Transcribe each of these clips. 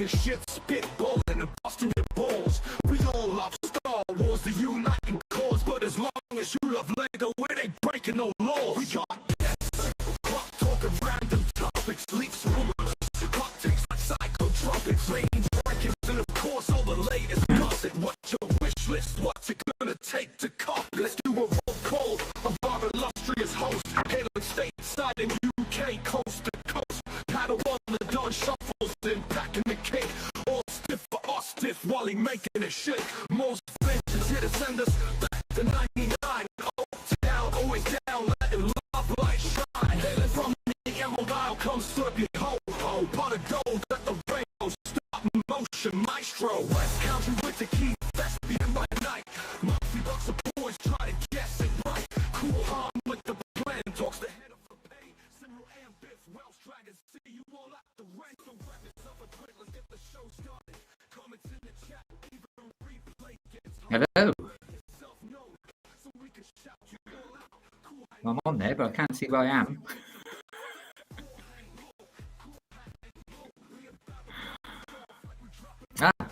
Shit, spitball, and busting your balls. We all love Star Wars, the uniting cause. But as long as you love Lego, it ain't breaking no laws. We got guests, talking random topics, leaks, rumors, hot takes like psychotropics, range rankings, and of course all the latest gossip. What's your wish list? What's it gonna take to cop? Let's do a roll call of our illustrious host, hailing stateside in UK, coast to coast. Paddle on the dawn shuffles and packing the cake. All stiff for us, stiff while he making it shake. Most flinches here to send us back to 99. Oh, down, always down, letting love light shine. Hailing from the Emerald Isle comes Slurpy ho ho. Pot of gold at the rainbow, stop motion maestro. West Country Whittakee, thespian by night. Nappy Buffalo boys try to guess it right. Cool Han with the plan, talks the head of the pay. Simmer and Biff, Welsh dragons, see you all at the rank. The weapons of a quick, let's get the show started. Comments in the chat, even replay gets Hello. I'm on there, but I can't see where I am.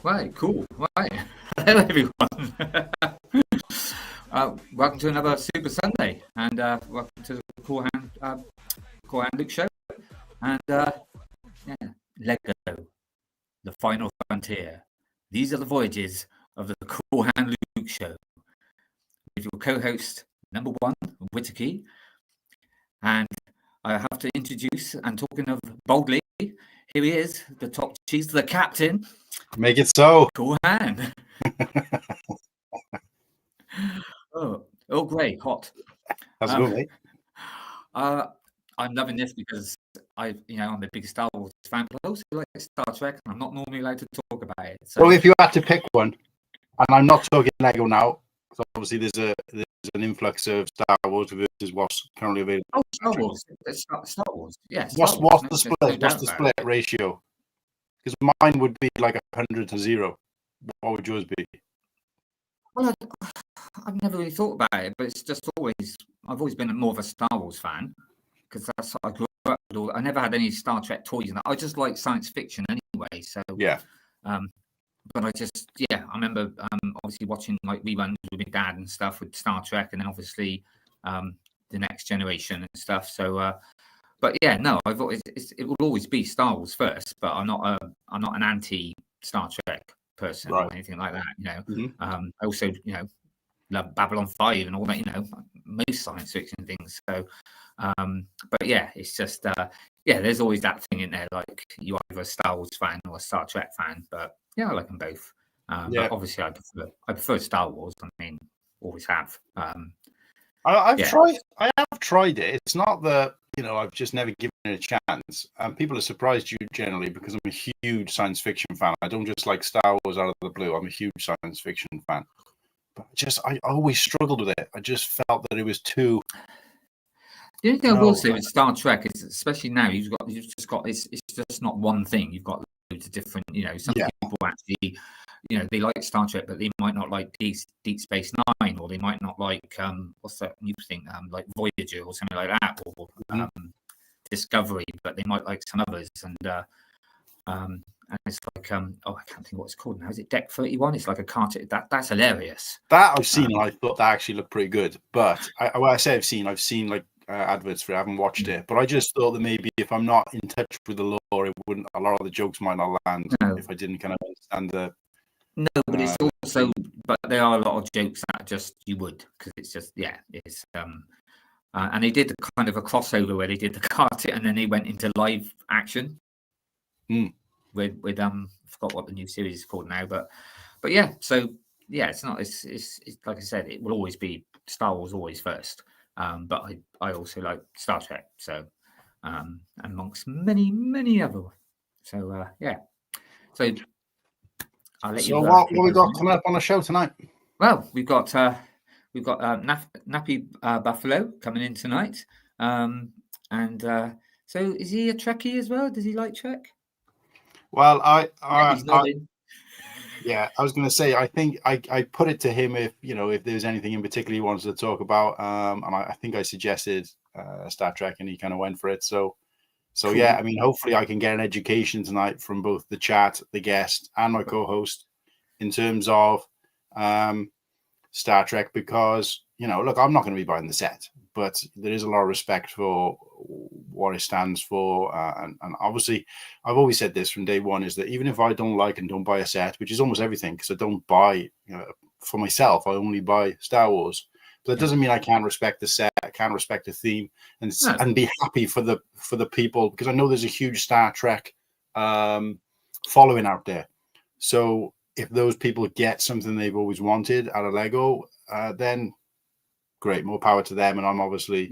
Right, cool. Right. Hello, everyone. Welcome to another Super Sunday, and welcome to the Cool Han Luke show. And Lego, the final frontier. These are the voyages of the Cool Han Luke show. With your co-host, number one, Whittakee. And I have to introduce, and talking of boldly, here he is, the top cheese, the captain. Make it so. Cool Han. oh, great, hot. That's good, mate. I'm loving this because I'm a big Star Wars fan, but I also like Star Trek, and I'm not normally allowed to talk about it. So. Well, if you had to pick one, and I'm not talking Lego now, because obviously there's an influx of Star Wars versus what's currently available. Oh, Star Wars. Star Wars. Yes. Yeah, what's the split? What's the split ratio? Because mine would be like 100 to 0. What would yours be? Well, I've never really thought about it, but it's just I've always been more of a Star Wars fan because that's what I grew up with. I never had any Star Trek toys, and I just like science fiction anyway. So yeah. But I remember obviously watching like reruns with my dad and stuff with Star Trek, and then obviously the Next Generation and stuff. So, but yeah, no, it will always be Star Wars first. But I'm not an anti Star Trek person or anything like that. Mm-hmm. I also love Babylon 5 and all that. Most science fiction things. So, but yeah, it's just there's always that thing in there. Like you're either a Star Wars fan or a Star Trek fan, but yeah, I like them both. But obviously, I prefer Star Wars. I mean, always have. I have tried it. It's not that I've just never given it a chance. And people are surprised generally because I'm a huge science fiction fan. I don't just like Star Wars out of the blue. I'm a huge science fiction fan. But I always struggled with it. I just felt that it was too. The only thing I will say with Star Trek is, especially now, you've just got it's just not one thing. You've got loads of different. Some people actually, they like Star Trek, but they might not like Deep Space Nine, or they might not like what's that new thing, like Voyager or something like that, or Discovery, but they might like some others. And it's like I can't think what it's called now. Is it Deck 31? It's like a cartoon. That's hilarious. That I've seen, and I thought that actually looked pretty good. But I've seen like adverts for it. I haven't watched it, but I just thought that maybe if I'm not in touch with the lore, it wouldn't. A lot of the jokes might not land if I didn't kind of understand the. No, but it's also, but there are a lot of jokes that just you would, because it's just it's and they did kind of a crossover where they did the cartoon and then they went into live action. With I forgot what the new series is called now, but yeah, so yeah, it's not. It's like I said, it will always be Star Wars always first. But I also like Star Trek. So amongst many other. So yeah. So I'll let you. So what we got coming up on the show tonight? Well, we've got Nappy Buffalo coming in tonight, and so is he a Trekkie as well? Does he like Trek? Well, He's nodding. Yeah, I was going to say, I think I put it to him if there's anything in particular he wants to talk about, and I think I suggested Star Trek, and he kind of went for it. So cool. Yeah, I mean, hopefully I can get an education tonight from both the chat, the guest, and my co-host in terms of Star Trek, because look, I'm not going to be buying the set, but there is a lot of respect for what it stands for, and obviously I've always said this from day one, is that even if I don't like and don't buy a set, which is almost everything, because I don't buy for myself, I only buy Star Wars, but that doesn't mean I can't respect the set, I can't respect the theme, and be happy for the people, because I know there's a huge Star Trek following out there. So if those people get something they've always wanted out of Lego, then great, more power to them. And I'm obviously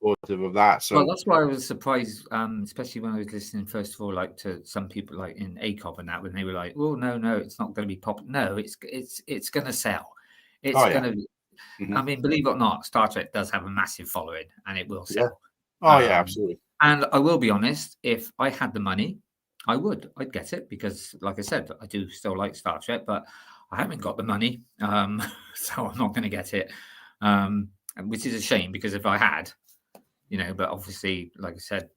supportive of that. So that's why I was surprised, especially when I was listening, first of all, like to some people like in ACOB and that, when they were like, "Oh no, it's not going to be popular." No, it's going to sell. It's going to. Mm-hmm. I mean, believe it or not, Star Trek does have a massive following, and it will sell. Yeah. Oh yeah, absolutely. And I will be honest, if I had the money, I'd get it, because like I said, I do still like Star Trek, but I haven't got the money, so I'm not going to get it, which is a shame, because if I had, but obviously, like I said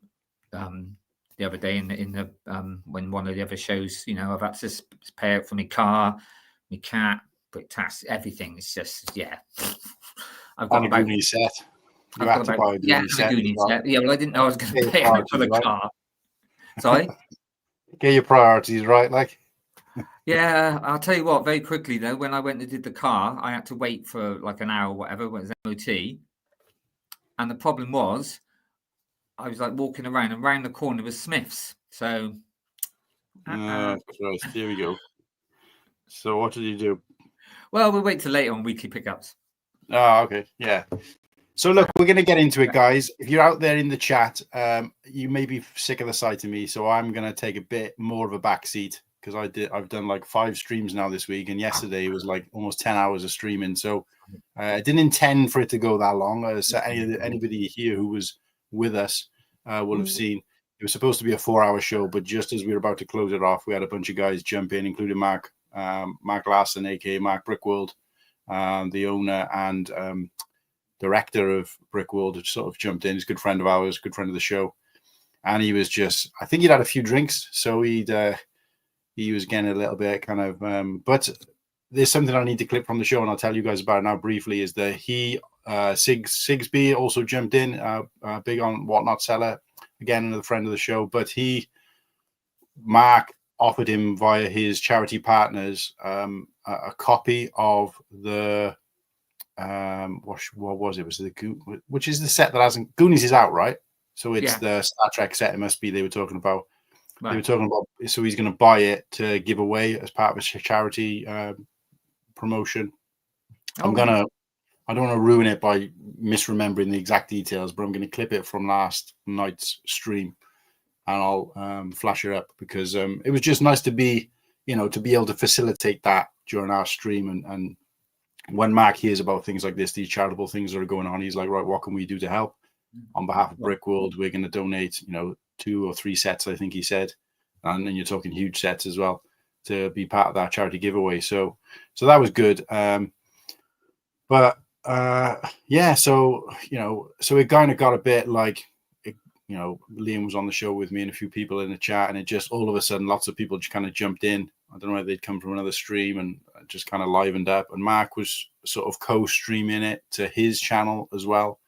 the other day in the when one of the other shows, I've had to pay out for my car, my cat, but tax, everything. It's just I've got a Goonie set. You have to buy a Goonie set. Yeah, well, I didn't know I was going to pay out for the car. Sorry. Get your priorities right, like. Yeah, I'll tell you what, very quickly though, when I went and did the car, I had to wait for like an hour or whatever when it was MOT. And the problem was, I was like walking around, and round the corner was Smith's. So Christ, here we go. So what did you do? Well, we'll wait till later on weekly pickups. Oh, okay. Yeah. So look, we're going to get into it, guys. If you're out there in the chat, you may be sick of the sight of me, so I'm going to take a bit more of a back seat, because I've done like 5 streams now this week, and yesterday was like almost 10 hours of streaming. So I didn't intend for it to go that long. So anybody here who was with us will have seen it was supposed to be a 4-hour show, but just as we were about to close it off, we had a bunch of guys jump in, including Mark Larson, aka Mark Brickworld, the owner and director of Brickworld, which sort of jumped in. He's a good friend of ours, good friend of the show, and he was just, I think he'd had a few drinks, so he was getting a little bit kind of but there's something I need to clip from the show, and I'll tell you guys about it now briefly, is that Sigsby also jumped in, big on Whatnot Seller, again another friend of the show, but Mark offered him via his charity partners a copy of the what was it? Was it which is the set that hasn't, Goonies is out, right? So it's the Star Trek set. It must be they were talking about. Right. They were talking about. So he's going to buy it to give away as part of a charity promotion. Okay. I don't want to ruin it by misremembering the exact details, but I'm going to clip it from last night's stream, and I'll flash it up, because it was just nice to be, to be able to facilitate that during our stream, and when Mark hears about things like this, these charitable things that are going on, he's like, right, what can we do to help? On behalf of Brickworld, we're going to donate, 2 or 3 sets, I think he said. And then you're talking huge sets as well, to be part of that charity giveaway. So that was good. So it kind of got a bit like, Liam was on the show with me and a few people in the chat, and it just all of a sudden, lots of people just kind of jumped in. I don't know whether they'd come from another stream and just kind of livened up. And Mark was sort of co-streaming it to his channel as well,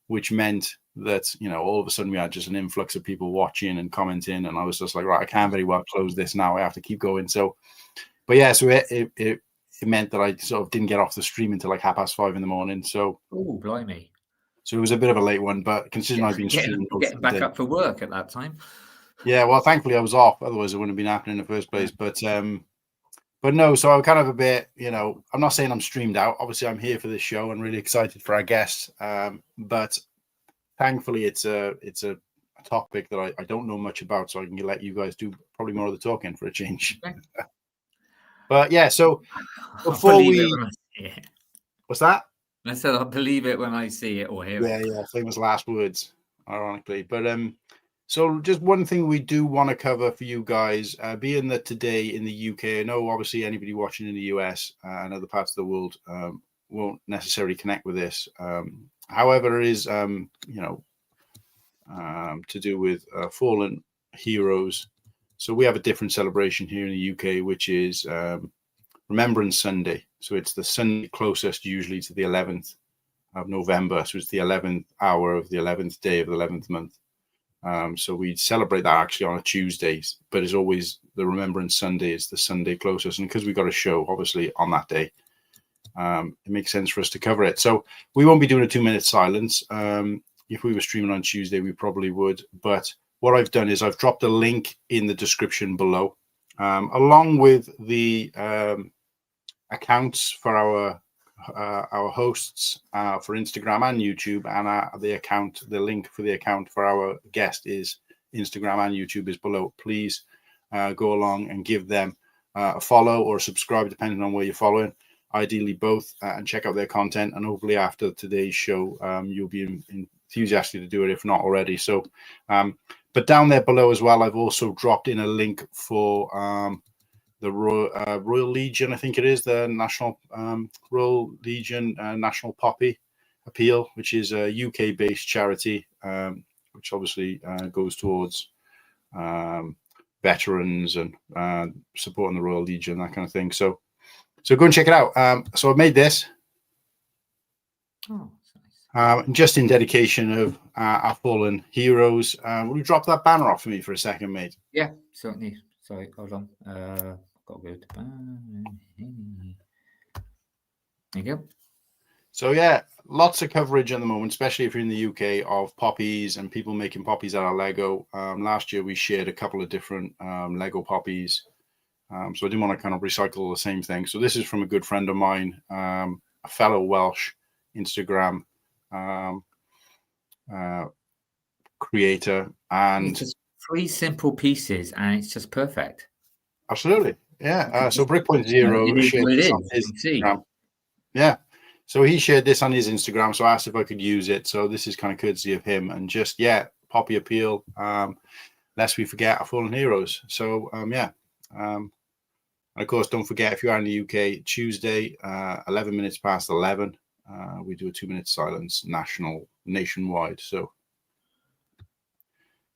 which meant that, all of a sudden we had just an influx of people watching and commenting. And I was just like, right, I can't very well close this now. I have to keep going. So it meant that I sort of didn't get off the stream until like 5:30 in the morning. So, oh, blimey. So it was a bit of a late one, but considering I've been streaming, getting back up for work at that time. Yeah, well, thankfully I was off. Otherwise, it wouldn't have been happening in the first place. But but no, so I'm kind of a bit, I'm not saying I'm streamed out. Obviously, I'm here for this show and really excited for our guests. But thankfully, it's a topic that I don't know much about, so I can let you guys do probably more of the talking for a change. But yeah, so before what's that? I said I'll believe it when I see it or hear it. Yeah, famous last words, ironically. But so just one thing we do want to cover for you guys, being that today in the UK, I know obviously anybody watching in the US and other parts of the world won't necessarily connect with this. However, it is to do with fallen heroes. So we have a different celebration here in the UK, which is Remembrance Sunday. So it's the Sunday closest usually to the 11th of November. So it's the 11th hour of the 11th day of the 11th month. So we celebrate that actually on a Tuesday, but it's always the Remembrance Sunday is the Sunday closest. And because we got a show, obviously, on that day, it makes sense for us to cover it. So we won't be doing a 2-minute silence. If we were streaming on Tuesday, we probably would. But what I've done is I've dropped a link in the description below, along with the accounts for our hosts for Instagram and YouTube, and the link for the account for our guest is Instagram and YouTube is below. Please go along and give them a follow or subscribe, depending on where you're following. Ideally both, and check out their content. And hopefully after today's show, you'll be enthusiastic to do it if not already. So, but down there below as well, I've also dropped in a link for the Royal Legion, I think it is, the National Royal Legion National Poppy Appeal, which is a UK-based charity, which obviously goes towards veterans and supporting the Royal Legion, that kind of thing. So go and check it out. So I made this just in dedication of our fallen heroes. Will you drop that banner off for me for a second, mate? Yeah, certainly. Sorry, hold on. Got to go to there you go. So yeah, lots of coverage at the moment, especially if you're in the UK, of poppies and people making poppies out of Lego. Last year we shared a couple of different Lego poppies. So I didn't want to kind of recycle the same thing. So this is from a good friend of mine, a fellow Welsh Instagram creator. And it's just 3 simple pieces and it's just perfect. Absolutely. Yeah. So Brickpoint Zero shared this on his Instagram. Yeah. So he shared this on his Instagram. So I asked if I could use it. So this is kind of courtesy of him. And just, poppy appeal, lest we forget our fallen heroes. So, and of course, don't forget, if you are in the UK, Tuesday, 11 minutes past 11, we do a 2-minute silence nationwide. So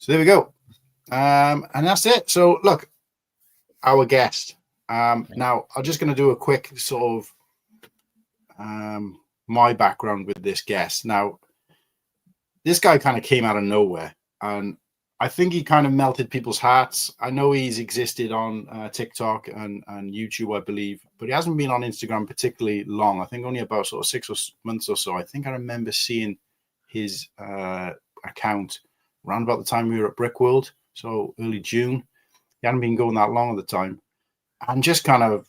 there we go. And that's it. So look, our guest. Now, I'm just going to do a quick sort of my background with this guest. Now, this guy kind of came out of nowhere, and I think he kind of melted people's hearts. I know he's existed on TikTok and YouTube, I believe, but he hasn't been on Instagram particularly long. I think only about sort of 6 months or so. I think I remember seeing his account around about the time we were at Brickworld, so early June. He hadn't been going that long at the time, and just kind of,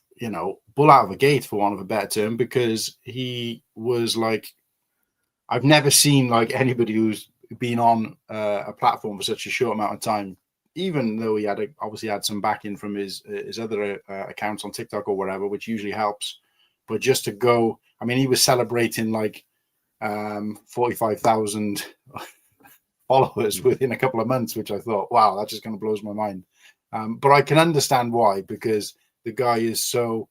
bull out of a gate, for want of a better term, because he was like, I've never seen like anybody who's been on a platform for such a short amount of time, even though he had obviously had some backing from his other accounts on TikTok or whatever, which usually helps. But just to go, I mean, he was celebrating like 45,000 followers within a couple of months, which I thought, wow, that just kind of blows my mind. But I can understand why, because the guy is so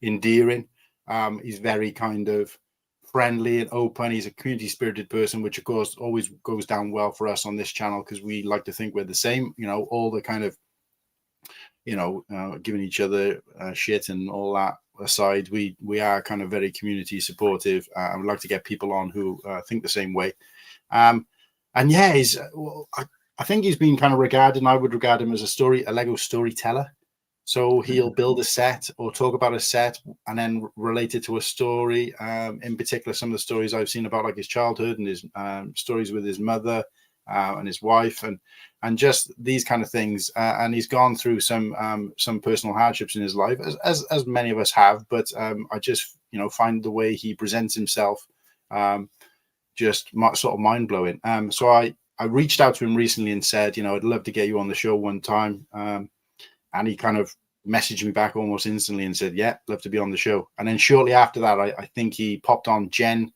endearing. He's very kind of friendly and open. He's a community spirited person, which of course always goes down well for us on this channel, because we like to think we're the same, all the kind of, giving each other shit and all that aside, we are kind of very community supportive, and we like to get people on who think the same way. And yeah, I think he's been kind of regarded, and I would regard him as a Lego storyteller. So he'll build a set or talk about a set and then relate it to a story. In particular, some of the stories I've seen about like his childhood and his stories with his mother, and his wife, and just these kind of things. And he's gone through some personal hardships in his life, as many of us have. But I just find the way he presents himself just sort of mind blowing. So I reached out to him recently and said, I'd love to get you on the show one time. And he kind of messaged me back almost instantly and said, yeah, love to be on the show. And then shortly after that, I think he popped on Jen's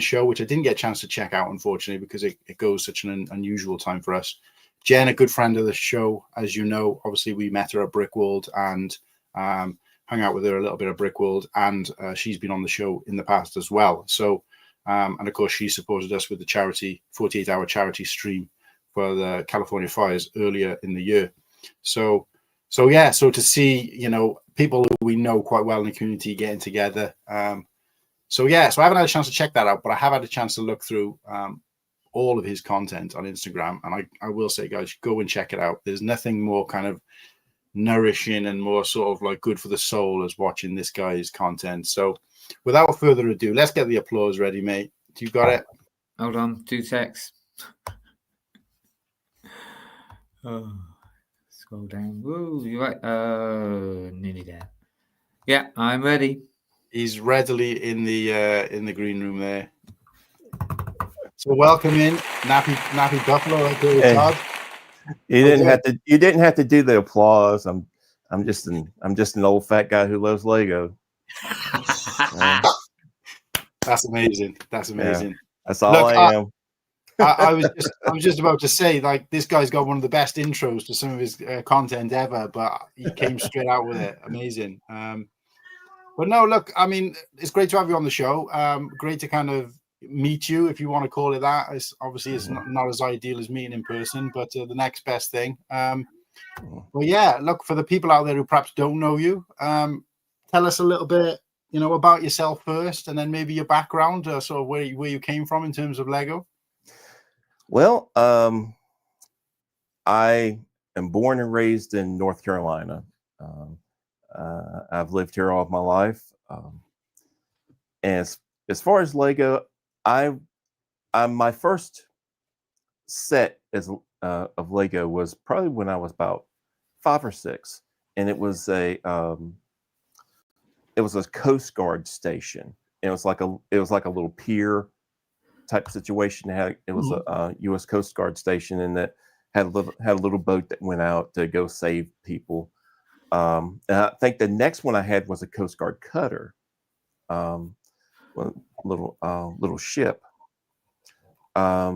show, which I didn't get a chance to check out, unfortunately, because it goes such an unusual time for us. Jen, a good friend of the show, as you know. Obviously, we met her at Brickworld and hung out with her a little bit at Brickworld, and she's been on the show in the past as well. So, and of course, she supported us with the 48-hour charity stream for the California fires earlier in the year. So to see, people who we know quite well in the community getting together. So I haven't had a chance to check that out, but I have had a chance to look through all of his content on Instagram. And I will say, guys, go and check it out. There's nothing more kind of nourishing and more sort of like good for the soul as watching this guy's content. So without further ado, let's get the applause ready, mate. You got it? Hold on, 2 secs. Oh. Scroll down. Woo, you're right. Nearly there. Yeah, I'm ready. He's readily in the green room there. So welcome in, Nappy Buffalo. Okay, Todd. You didn't have to do the applause. I'm just an old fat guy who loves Lego. That's amazing. That's amazing. Yeah, that's all I am. I was just about to say, like, this guy's got one of the best intros to some of his content ever, but he came straight out with it. Amazing. But no, look, I mean, it's great to have you on the show. Great to kind of meet you, if you want to call it that. It's not as ideal as meeting in person, but the next best thing. Well, yeah, look, for the people out there who perhaps don't know you, tell us a little bit, about yourself first, and then maybe your background, sort of where you came from in terms of Lego. Well, I am born and raised in North Carolina. I've lived here all of my life. And as far as Lego, my first set of Lego was probably when I was about 5 or 6, and it was a Coast Guard station. It was like a little pier type situation. It was a U.S. Coast Guard station, and that had a little boat that went out to go save people. And I think the next one I had was a Coast Guard cutter, little ship. I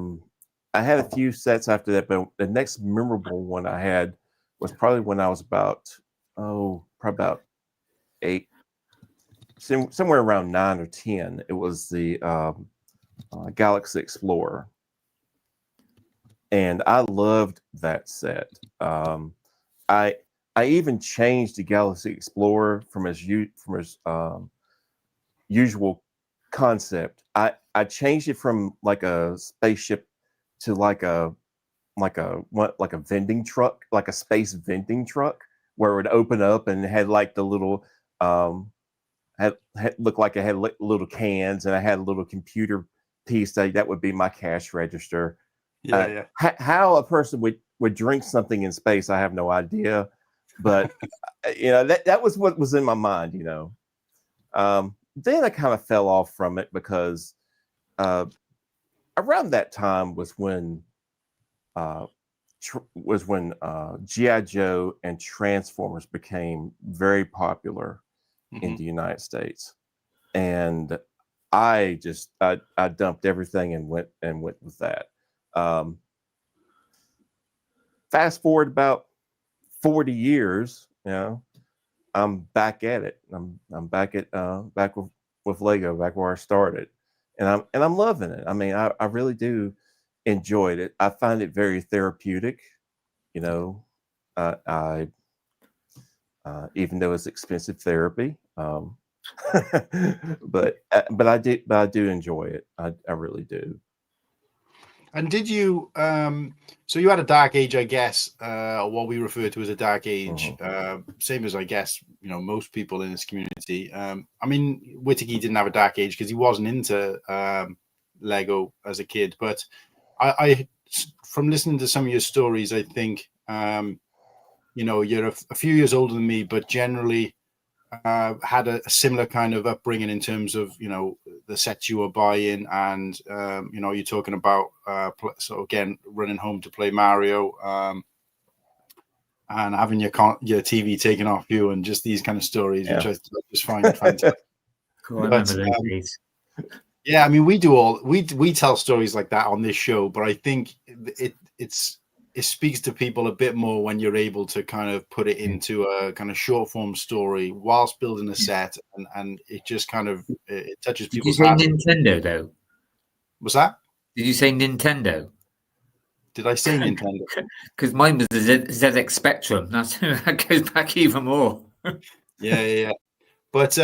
had a few sets after that, but the next memorable one I had was probably when I was about 8, somewhere around 9 or 10. It was the Galaxy Explorer, and I loved that set. I even changed the Galaxy Explorer from his usual concept. I changed it from like a spaceship to like a vending truck, like a space vending truck, where it would open up and it had like the little had looked like it had little cans, and I had a little computer piece that would be my cash register. Yeah. How a person would drink something in space, I have no idea, but that was what was in my mind. Then I kind of fell off from it because around that time was when G.I. Joe and Transformers became very popular in the United States, and I dumped everything and went with that. Fast forward about 40 years, I'm back at it. I'm back with Lego, back where I started, and I'm loving it. I mean, I really do enjoy it. I find it very therapeutic. I even though it's expensive therapy, but I do enjoy it. I really do. And did you so you had a dark age, I guess, what we refer to as a dark age, same as I guess most people in this community. I mean, Whittakee didn't have a dark age because he wasn't into Lego as a kid, but I from listening to some of your stories, I think you're a few years older than me, but generally had a similar kind of upbringing in terms of the sets you were buying, and you're talking about so again running home to play Mario, and having your TV taken off you, and just these kind of stories, which I just find fantastic. Cool, I remember those days. Yeah, I mean, we tell stories like that on this show, but I think it speaks to people a bit more when you're able to kind of put it into a kind of short form story whilst building a set, and it just kind of it touches people's hearts. Did you say Nintendo though? What's that? Did you say Nintendo? Did I say Nintendo? Because mine was the ZX Spectrum. That goes back even more. Yeah. But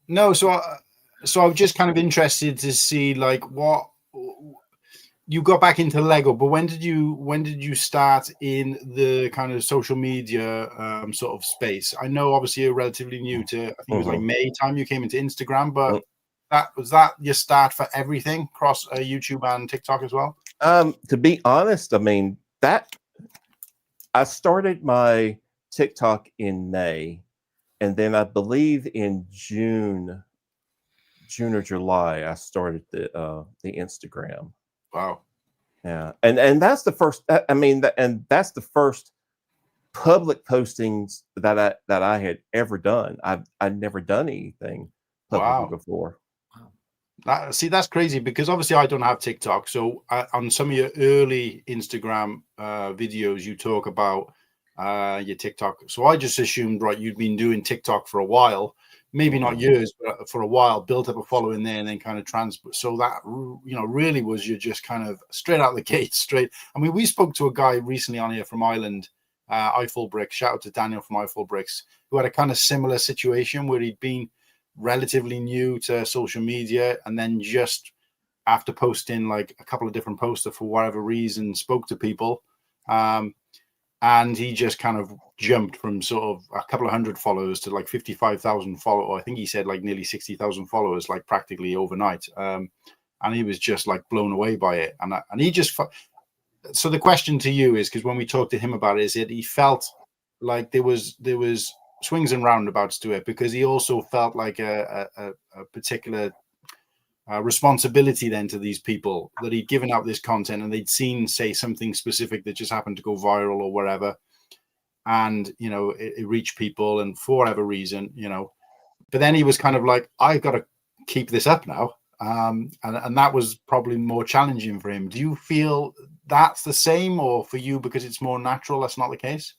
no, so I was just kind of interested to see like what you got back into Lego, but when did you start in the kind of social media sort of space? I know obviously you're relatively new to, I think it was like May time you came into Instagram, but was that your start for everything across YouTube and TikTok as well? To be honest, I mean, that I started my TikTok in May, and then I believe in June or July, I started the Instagram. Wow. Yeah, and that's the first. I mean, and that's the first public postings that I had ever done. I'd never done anything publicly before. See, that's crazy, because obviously I don't have TikTok. So on some of your early Instagram videos, you talk about your TikTok. So I just assumed, right, you'd been doing TikTok for a while, maybe not years, but for a while, built up a following there, and then kind of transport. So that, really was you just kind of straight out the gate, straight. I mean, we spoke to a guy recently on here from Ireland, MatteBlackBricks. Shout out to Daniel from MatteBlackBricks, who had a kind of similar situation where he'd been relatively new to social media, and then just after posting like a couple of different posts for whatever reason spoke to people, and he just kind of jumped from sort of a couple of hundred followers to like 55,000 followers. I think he said like nearly 60,000 followers, like practically overnight, and he was just like blown away by it, and he just so the question to you is, because when we talked to him about it, is that he felt like there was swings and roundabouts to it, because he also felt like a particular responsibility then to these people, that he'd given out this content and they'd seen, say, something specific that just happened to go viral or wherever, and it reached people, and for whatever reason, but then he was kind of like, I've got to keep this up now, and that was probably more challenging for him. Do you feel that's the same, or for you, because it's more natural, that's not the case?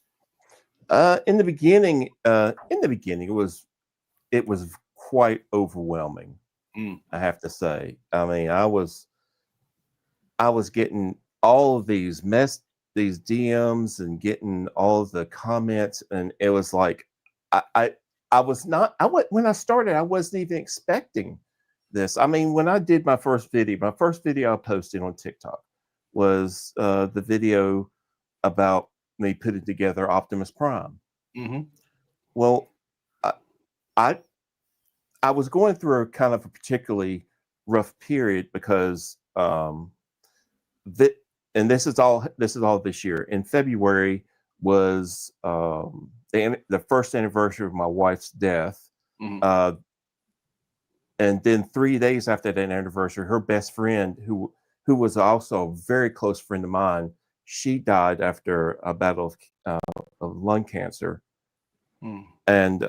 In the beginning, it was quite overwhelming. I have to say. I mean, I was getting all of these DMs and getting all of the comments, and it was like when I started, I wasn't even expecting this. I mean, when I did my first video I posted on TikTok was the video about me putting together Optimus Prime. Well, I was going through a kind of a particularly rough period, because and this is all this year. In February was the first anniversary of my wife's death, and then 3 days after that anniversary, her best friend, who was also a very close friend of mine, she died after a battle of lung cancer. And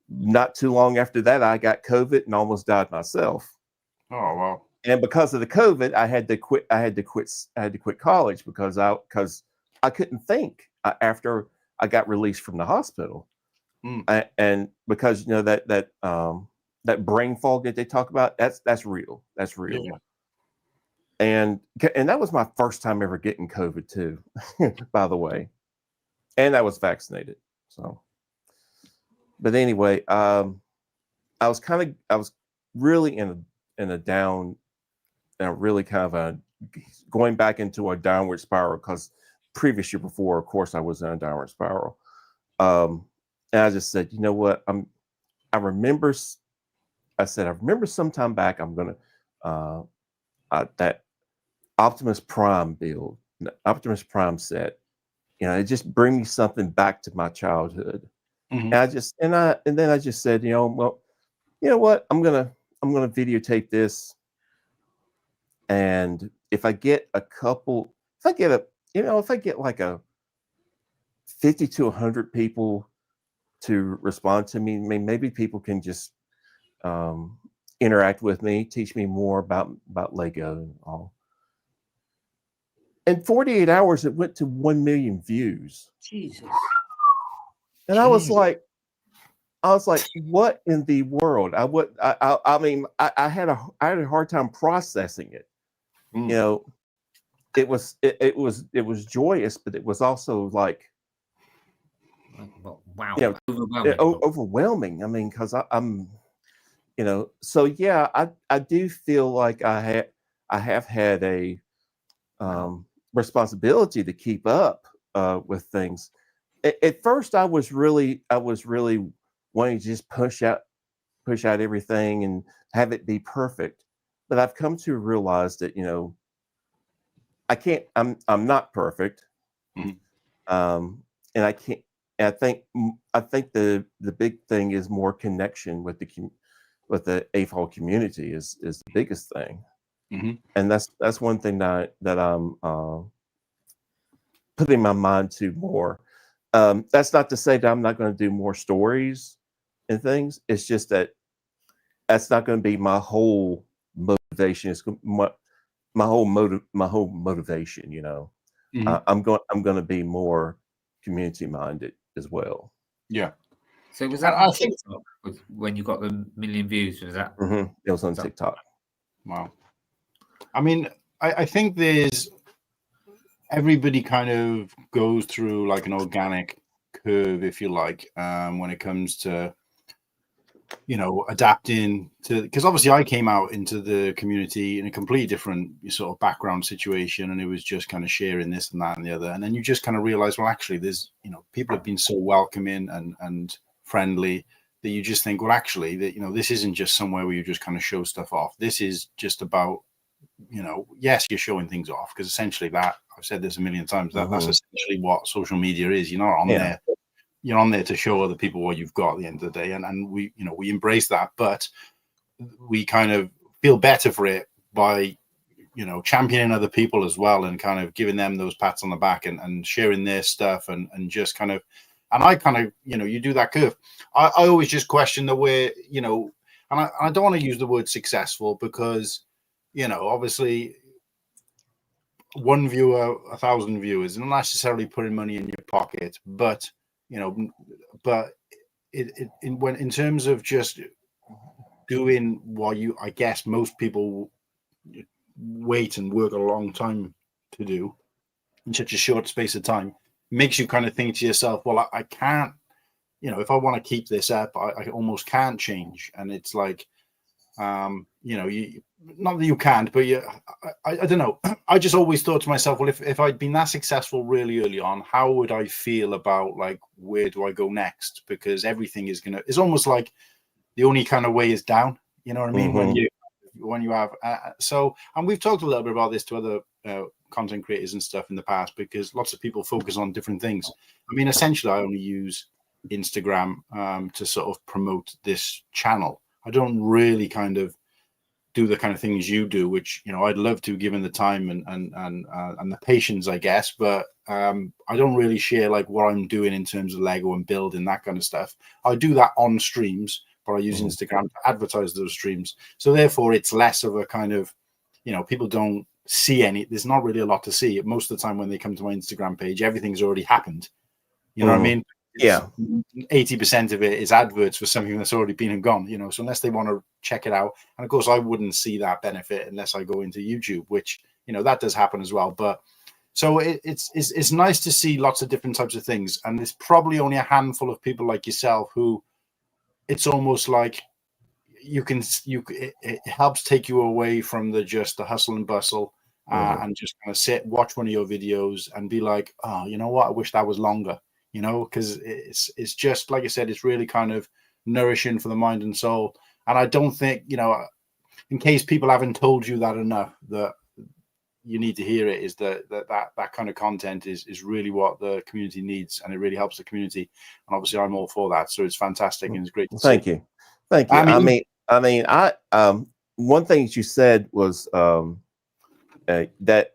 not too long after that, I got COVID and almost died myself. Oh wow! And because of the COVID, I had to quit college, because I couldn't think after I got released from the hospital, and because that brain fog that they talk about, that's real. That's real. Yeah. And that was my first time ever getting COVID too, by the way, and I was vaccinated. So, but anyway, I was really in a down, and really kind of going back into a downward spiral, because previous year before, of course, I was in a downward spiral. And I just said, you know what? I remember sometime back, I'm gonna that Optimus Prime build, Optimus Prime set. It just brings me something back to my childhood. Mm-hmm. And then I just said, well, you know what? I'm gonna videotape this, and if I get like a 50 to 100 people to respond to me, maybe people can just interact with me, teach me more about Lego and all. In 48 hours, it went to 1 million views. Jesus. And I was like, what in the world? I had a hard time processing it. It was joyous, but it was also like, wow, overwhelming. I mean, because I'm, so yeah, I do feel like I have had a responsibility to keep up with things. At first, I was really wanting to just push out everything and have it be perfect. But I've come to realize that I can't. I'm not perfect, and I can't. I think the big thing is more connection with the AFOL community is the biggest thing. Mm-hmm. And that's one thing that I'm putting my mind to more. That's not to say that I'm not going to do more stories and things. It's just that's not going to be my whole motivation. It's my whole motivation. Mm-hmm. I'm going to be more community minded as well. Yeah. So was that on TikTok when you got the 1 million views? Was that? Mm-hmm. It was on TikTok. Wow. I mean, I think everybody kind of goes through like an organic curve, if you like, when it comes to, adapting to, because obviously I came out into the community in a completely different sort of background situation, and it was just kind of sharing this and that and the other. And then you just kind of realize, well, actually there's, people have been so welcoming and friendly that you just think, well, actually that, this isn't just somewhere where you just kind of show stuff off. This is just about, yes, you're showing things off, because essentially that, I've said this a million times, that's essentially what social media is. You're not on there. You're on there to show other people what you've got at the end of the day. And we, we embrace that, but we kind of feel better for it by, championing other people as well, and kind of giving them those pats on the back and sharing their stuff and just kind of, and I kind of, you do that curve. I always just question the way, and I don't want to use the word successful, because, obviously 1 viewer, 1,000 viewers, not necessarily putting money in your pocket, but, in terms of just doing what I guess most people wait and work a long time to do in such a short space of time, makes you kind of think to yourself, well, I can't, if I want to keep this up, I almost can't change. And it's like, you, not that you can't, but I don't know. I just always thought to myself, well, if I'd been that successful really early on, how would I feel about, like, where do I go next? Because everything it's almost like the only kind of way is down. You know what I mean? Mm-hmm. When you have, and we've talked a little bit about this to other content creators and stuff in the past, because lots of people focus on different things. I mean, essentially I only use Instagram to sort of promote this channel. I don't really kind of do the kind of things you do, which, I'd love to, given the time and the patience, I guess. But I don't really share like what I'm doing in terms of Lego and building, that kind of stuff. I do that on streams, but I use Instagram to advertise those streams. So therefore it's less of a kind of, people don't see there's not really a lot to see. Most of the time when they come to my Instagram page, everything's already happened. You know what I mean? Yeah. 80% of it is adverts for something that's already been and gone, so unless they want to check it out. And of course I wouldn't see that benefit unless I go into YouTube, which, that does happen as well. But so it's nice to see lots of different types of things. And there's probably only a handful of people like yourself who it's almost like it helps take you away from the hustle and bustle, and just kind of watch one of your videos and be like, oh, you know what? I wish that was longer. Because it's just, like I said, it's really kind of nourishing for the mind and soul. And I don't think, in case people haven't told you that enough, that you need to hear it, is that kind of content is really what the community needs, and it really helps the community. And obviously, I'm all for that. So it's fantastic and it's great to Thank see. you. Thank you. I mean, one thing you said was that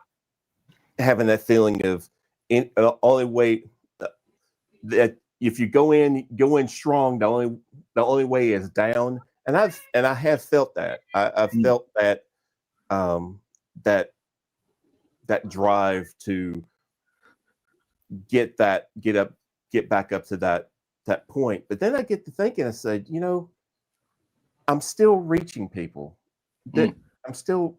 having that feeling of the only way that if you go in strong, the only way is down. And I have felt that. I've felt that that drive to get back up to that point. But then I get to thinking, I said, I'm still reaching people. That I'm still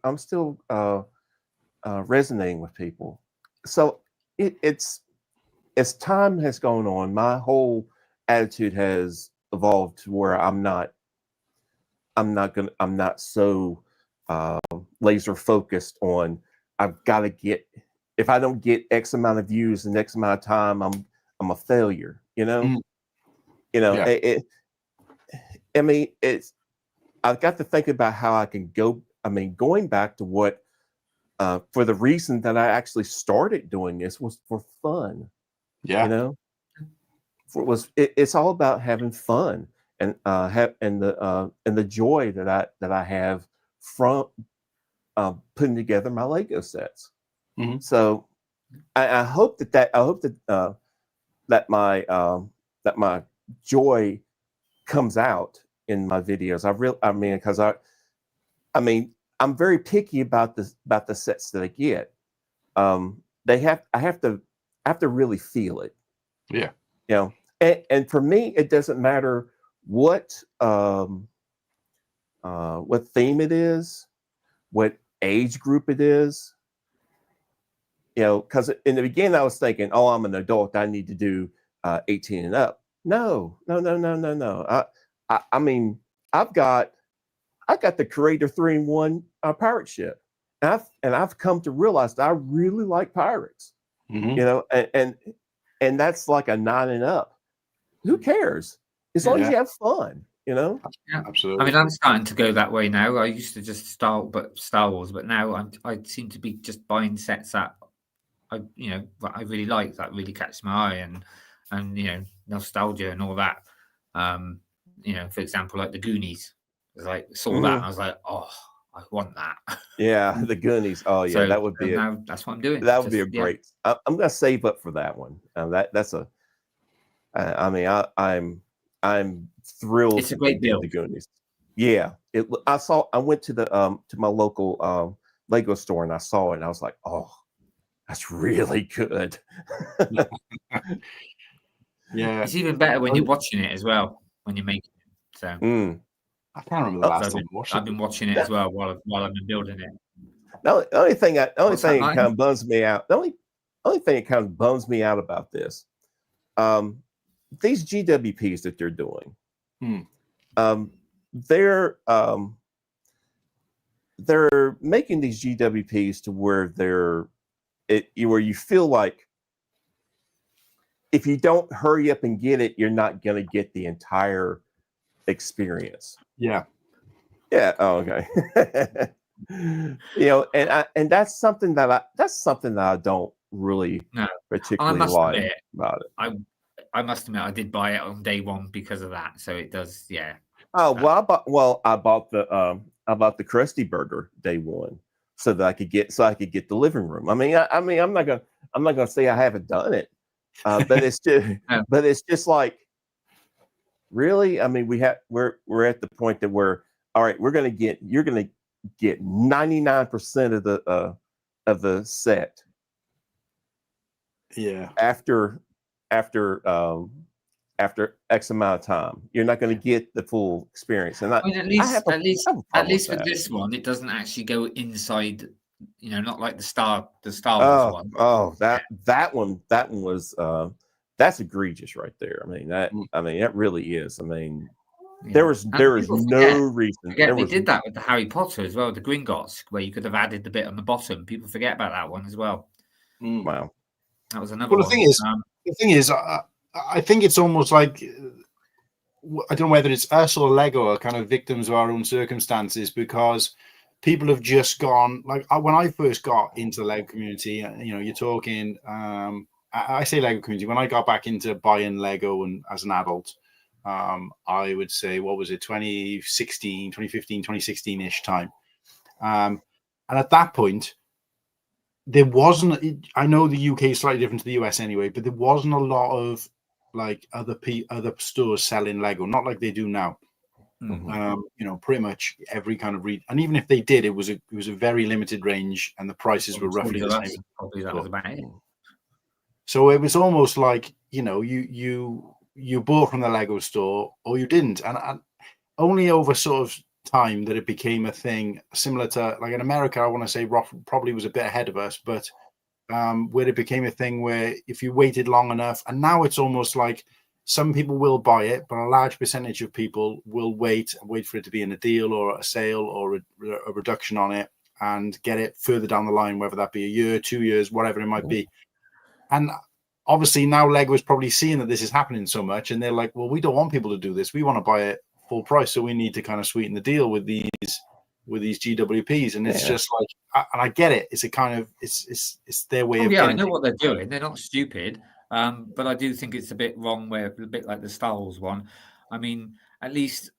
resonating with people. So it's as time has gone on, my whole attitude has evolved to where I'm not so laser focused on I've got to get, if I don't get X amount of views in X amount of time, I'm a failure. Yeah. I've got to think about how I can go. I mean, going back to what, for the reason that I actually started doing this was for fun. Yeah. It's all about having fun and the joy that I have from putting together my Lego sets. Mm-hmm. So I hope that my joy comes out in my videos. I'm very picky about the sets that I get. I have to really feel it. Yeah. And for me, it doesn't matter what theme it is, what age group it is. Because in the beginning I was thinking, oh, I'm an adult, I need to do 18 and up. No. I mean, I've got the Creator 3-in-1 pirate ship, and I've come to realize that I really like pirates. Mm-hmm. And that's like a 9 and up. Who cares? As long as you have fun, Yeah, absolutely. I mean, I'm starting to go that way now. I used to just Star Wars, but now I seem to be just buying sets that I really like, that really catch my eye, and nostalgia and all that. For example, like the Goonies. I was like, saw that and I was like, oh, I want that. Yeah, the Goonies. Oh yeah, So that would be now that's what I'm doing. That would be a great. I'm gonna save up for that one. I'm thrilled. It's a great deal. The Goonies. Yeah, I went to my local Lego store and I saw it and I was like, oh, that's really good. Yeah, it's even better when you're watching it as well, when you're making it. So I can't remember the last time I've been watching it as well while I've been building it. The only thing that kind of bums me out. The only thing that kind of bums me out about this, these GWPs that they're doing, they're making these GWPs to where where you feel like if you don't hurry up and get it, you're not going to get the entire experience. Yeah. Oh, okay. And that's something that I don't really particularly like about it. I must admit, I did buy it on day one because of that. So it does, yeah. Oh I bought the Krusty Burger day one so that I could get the living room. I mean, I'm not gonna say I haven't done it, but it's just like, really. I mean, we're at the point that all right. You're gonna get 99% of the set. Yeah. After X amount of time, you're not going to get the full experience. And at least with this one, it doesn't actually go inside. Not like the Star Wars one. Oh, that one was that's egregious right there. I mean that really is. I mean, there was no reason. They did that with the Harry Potter as well, the Gringotts, where you could have added the bit on the bottom. People forget about that one as well. Wow, that was another. Well, the thing is, I think it's almost like, I don't know whether it's us or Lego are kind of victims of our own circumstances, because people have just gone like when I first got into the Lego community. You're talking. I say Lego community when I got back into buying Lego and as an adult. I would say, what was it, 2016, 2015, 2016-ish time. And at that point, there wasn't, I know the UK is slightly different to the US anyway, but there wasn't a lot of like other stores selling Lego, not like they do now. Pretty much every kind of and even if they did, it was a very limited range, and the prices were roughly the same. Probably that was about it. So it was almost like you bought from the Lego store or you didn't, and only over sort of time that it became a thing similar to like in America. I want to say probably was a bit ahead of us, but where it became a thing where if you waited long enough, and now it's almost like some people will buy it, but a large percentage of people will wait for it to be in a deal or a sale or a reduction on it and get it further down the line, whether that be a year, 2 years, whatever it might be. And obviously now Lego is probably seeing that this is happening so much, and they're like, well, we don't want people to do this. We want to buy it full price, so we need to kind of sweeten the deal with these GWPs. And it's just like, and I get it. It's a kind of it's their way of. Yeah, I know what they're doing. They're not stupid. But I do think it's a bit wrong, where a bit like the Star Wars one. I mean, at least,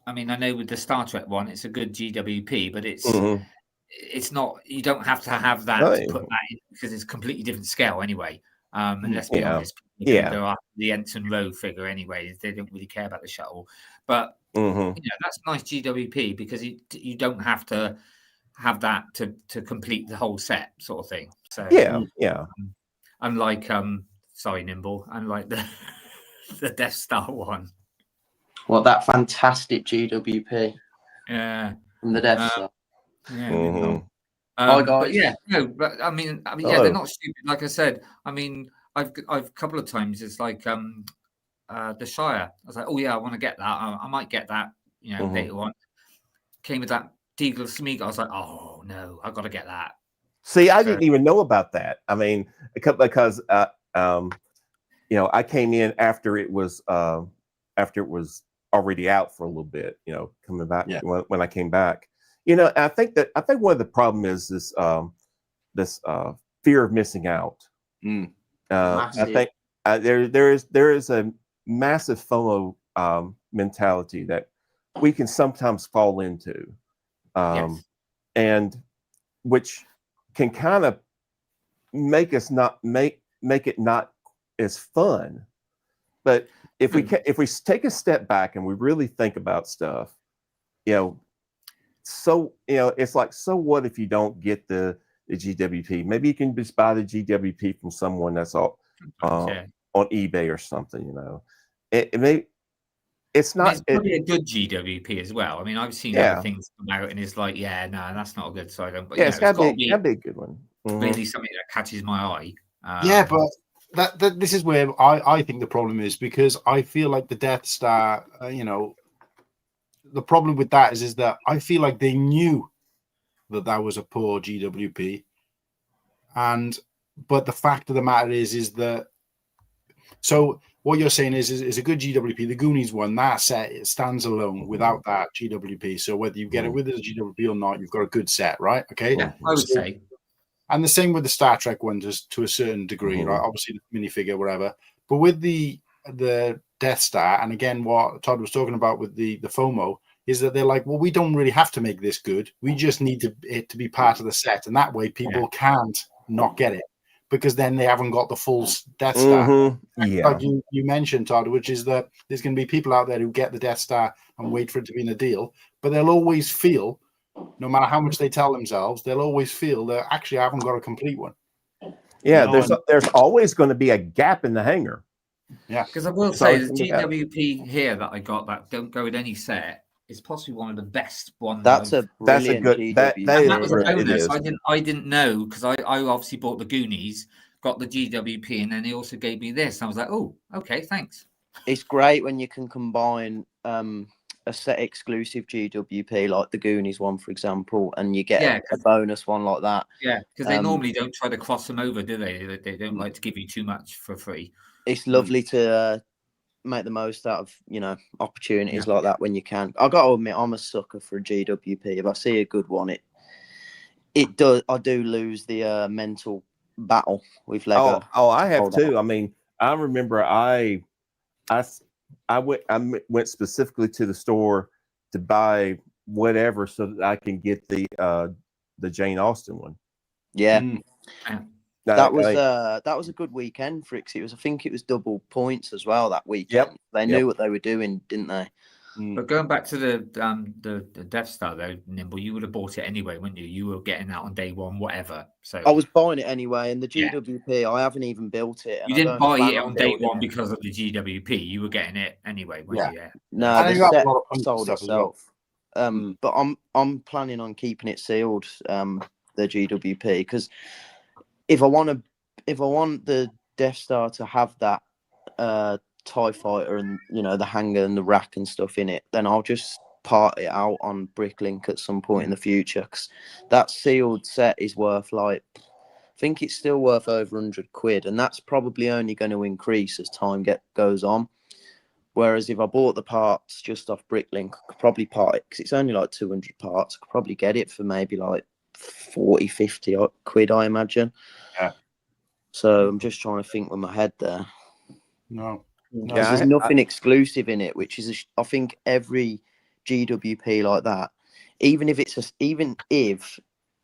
I know with the Star Trek one, it's a good GWP, but it's not. You don't have to have that to put that in, because it's a completely different scale anyway. And let's be honest, go after the Ensign Row figure anyway. They don't really care about the shuttle, but that's nice GWP because you don't have to have that to complete the whole set, sort of thing. So unlike sorry, Nimble, unlike the Death Star one. Well, that fantastic GWP. Yeah. From the Death Star. Yeah. Hi guys. But yeah, no, but I mean, they're not stupid. Like I said, I've a couple of times it's like the Shire. I was like, oh yeah, I want to get that. I might get that, later on. Came with that Deagle Smeagol. I was like, oh no, I've got to get that. See, I didn't even know about that. Because I came in after it was already out for a little bit. Coming back when I came back. I think one of the problem is this fear of missing out. I think there is a massive FOMO mentality that we can sometimes fall into, and which can kind of make us not make it not as fun. But if we take a step back and we really think about stuff, it's like, so what if you don't get the GWP? Maybe you can just buy the GWP from someone that's on eBay or something. It's not. It's probably a good GWP as well. I've seen other things come out, and it's like, no, that's not good. So I don't. But it's got to be a good one. Really, something that catches my eye. But this is where I think the problem is, because I feel like the Death Star, the problem with that is that I feel like they knew that was a poor GWP, but the fact of the matter is that. So what you're saying is a good GWP. The Goonies one, that set, it stands alone without that GWP. So whether you get it with the GWP or not, you've got a good set, right? Okay. Yeah, I would say. And the same with the Star Trek one, just to a certain degree, right? Obviously the minifigure, whatever. But with the Death Star, and again, what Todd was talking about with the FOMO, is that they're like, well, we don't really have to make this good. We just need it to be part of the set, and that way people can't not get it, because then they haven't got the full Death Star. Like you mentioned, Todd, which is that there's going to be people out there who get the Death Star and wait for it to be in a deal, but they'll always feel, no matter how much they tell themselves, they'll always feel that actually I haven't got a complete one. Yeah, there's always going to be a gap in the hanger. Yeah, because I will say the GWP here that I got that don't go with any set is possibly one of the best ones. That's a good GWP. That was a bonus. I didn't know, because I obviously bought the Goonies, got the GWP, and then he also gave me this. And I was like, oh, okay, thanks. It's great when you can combine a set exclusive GWP like the Goonies one, for example, and you get a bonus one like that. Yeah, because they normally don't try to cross them over, do they? They don't like to give you too much for free. It's lovely to make the most out of, you know, opportunities like that when you can. I got to admit, I'm a sucker for a GWP. If I see a good one, it does. I do lose the mental battle with Lego. Oh, I have too. I mean, I remember I went specifically to the store to buy whatever so that I can get the Jane Austen one. Yeah. That was a good weekend for it. I think it was double points as well that weekend. Yep. They knew what they were doing, didn't they? But going back to the Death Star though, Nimble, you would have bought it anyway, wouldn't you? You were getting that on day one, whatever. So I was buying it anyway, and the GWP, I haven't even built it. You didn't buy it on day one because of the GWP. You were getting it anyway, weren't you? Yeah. No, the set sold itself. But I'm planning on keeping it sealed, the GWP, because if I want the Death Star to have that TIE fighter and, you know, the hangar and the rack and stuff in it, then I'll just part it out on Bricklink at some point in the future, because that sealed set is worth, like, I think it's still worth over £100, and that's probably only going to increase as time goes on. Whereas if I bought the parts just off Bricklink, I could probably part it, because it's only like 200 parts. I could probably get it for maybe like 40, 50 quid, I imagine. Yeah. So I'm just trying to think with my head there. No. There's nothing exclusive in it, which is, I think, every GWP like that, even if,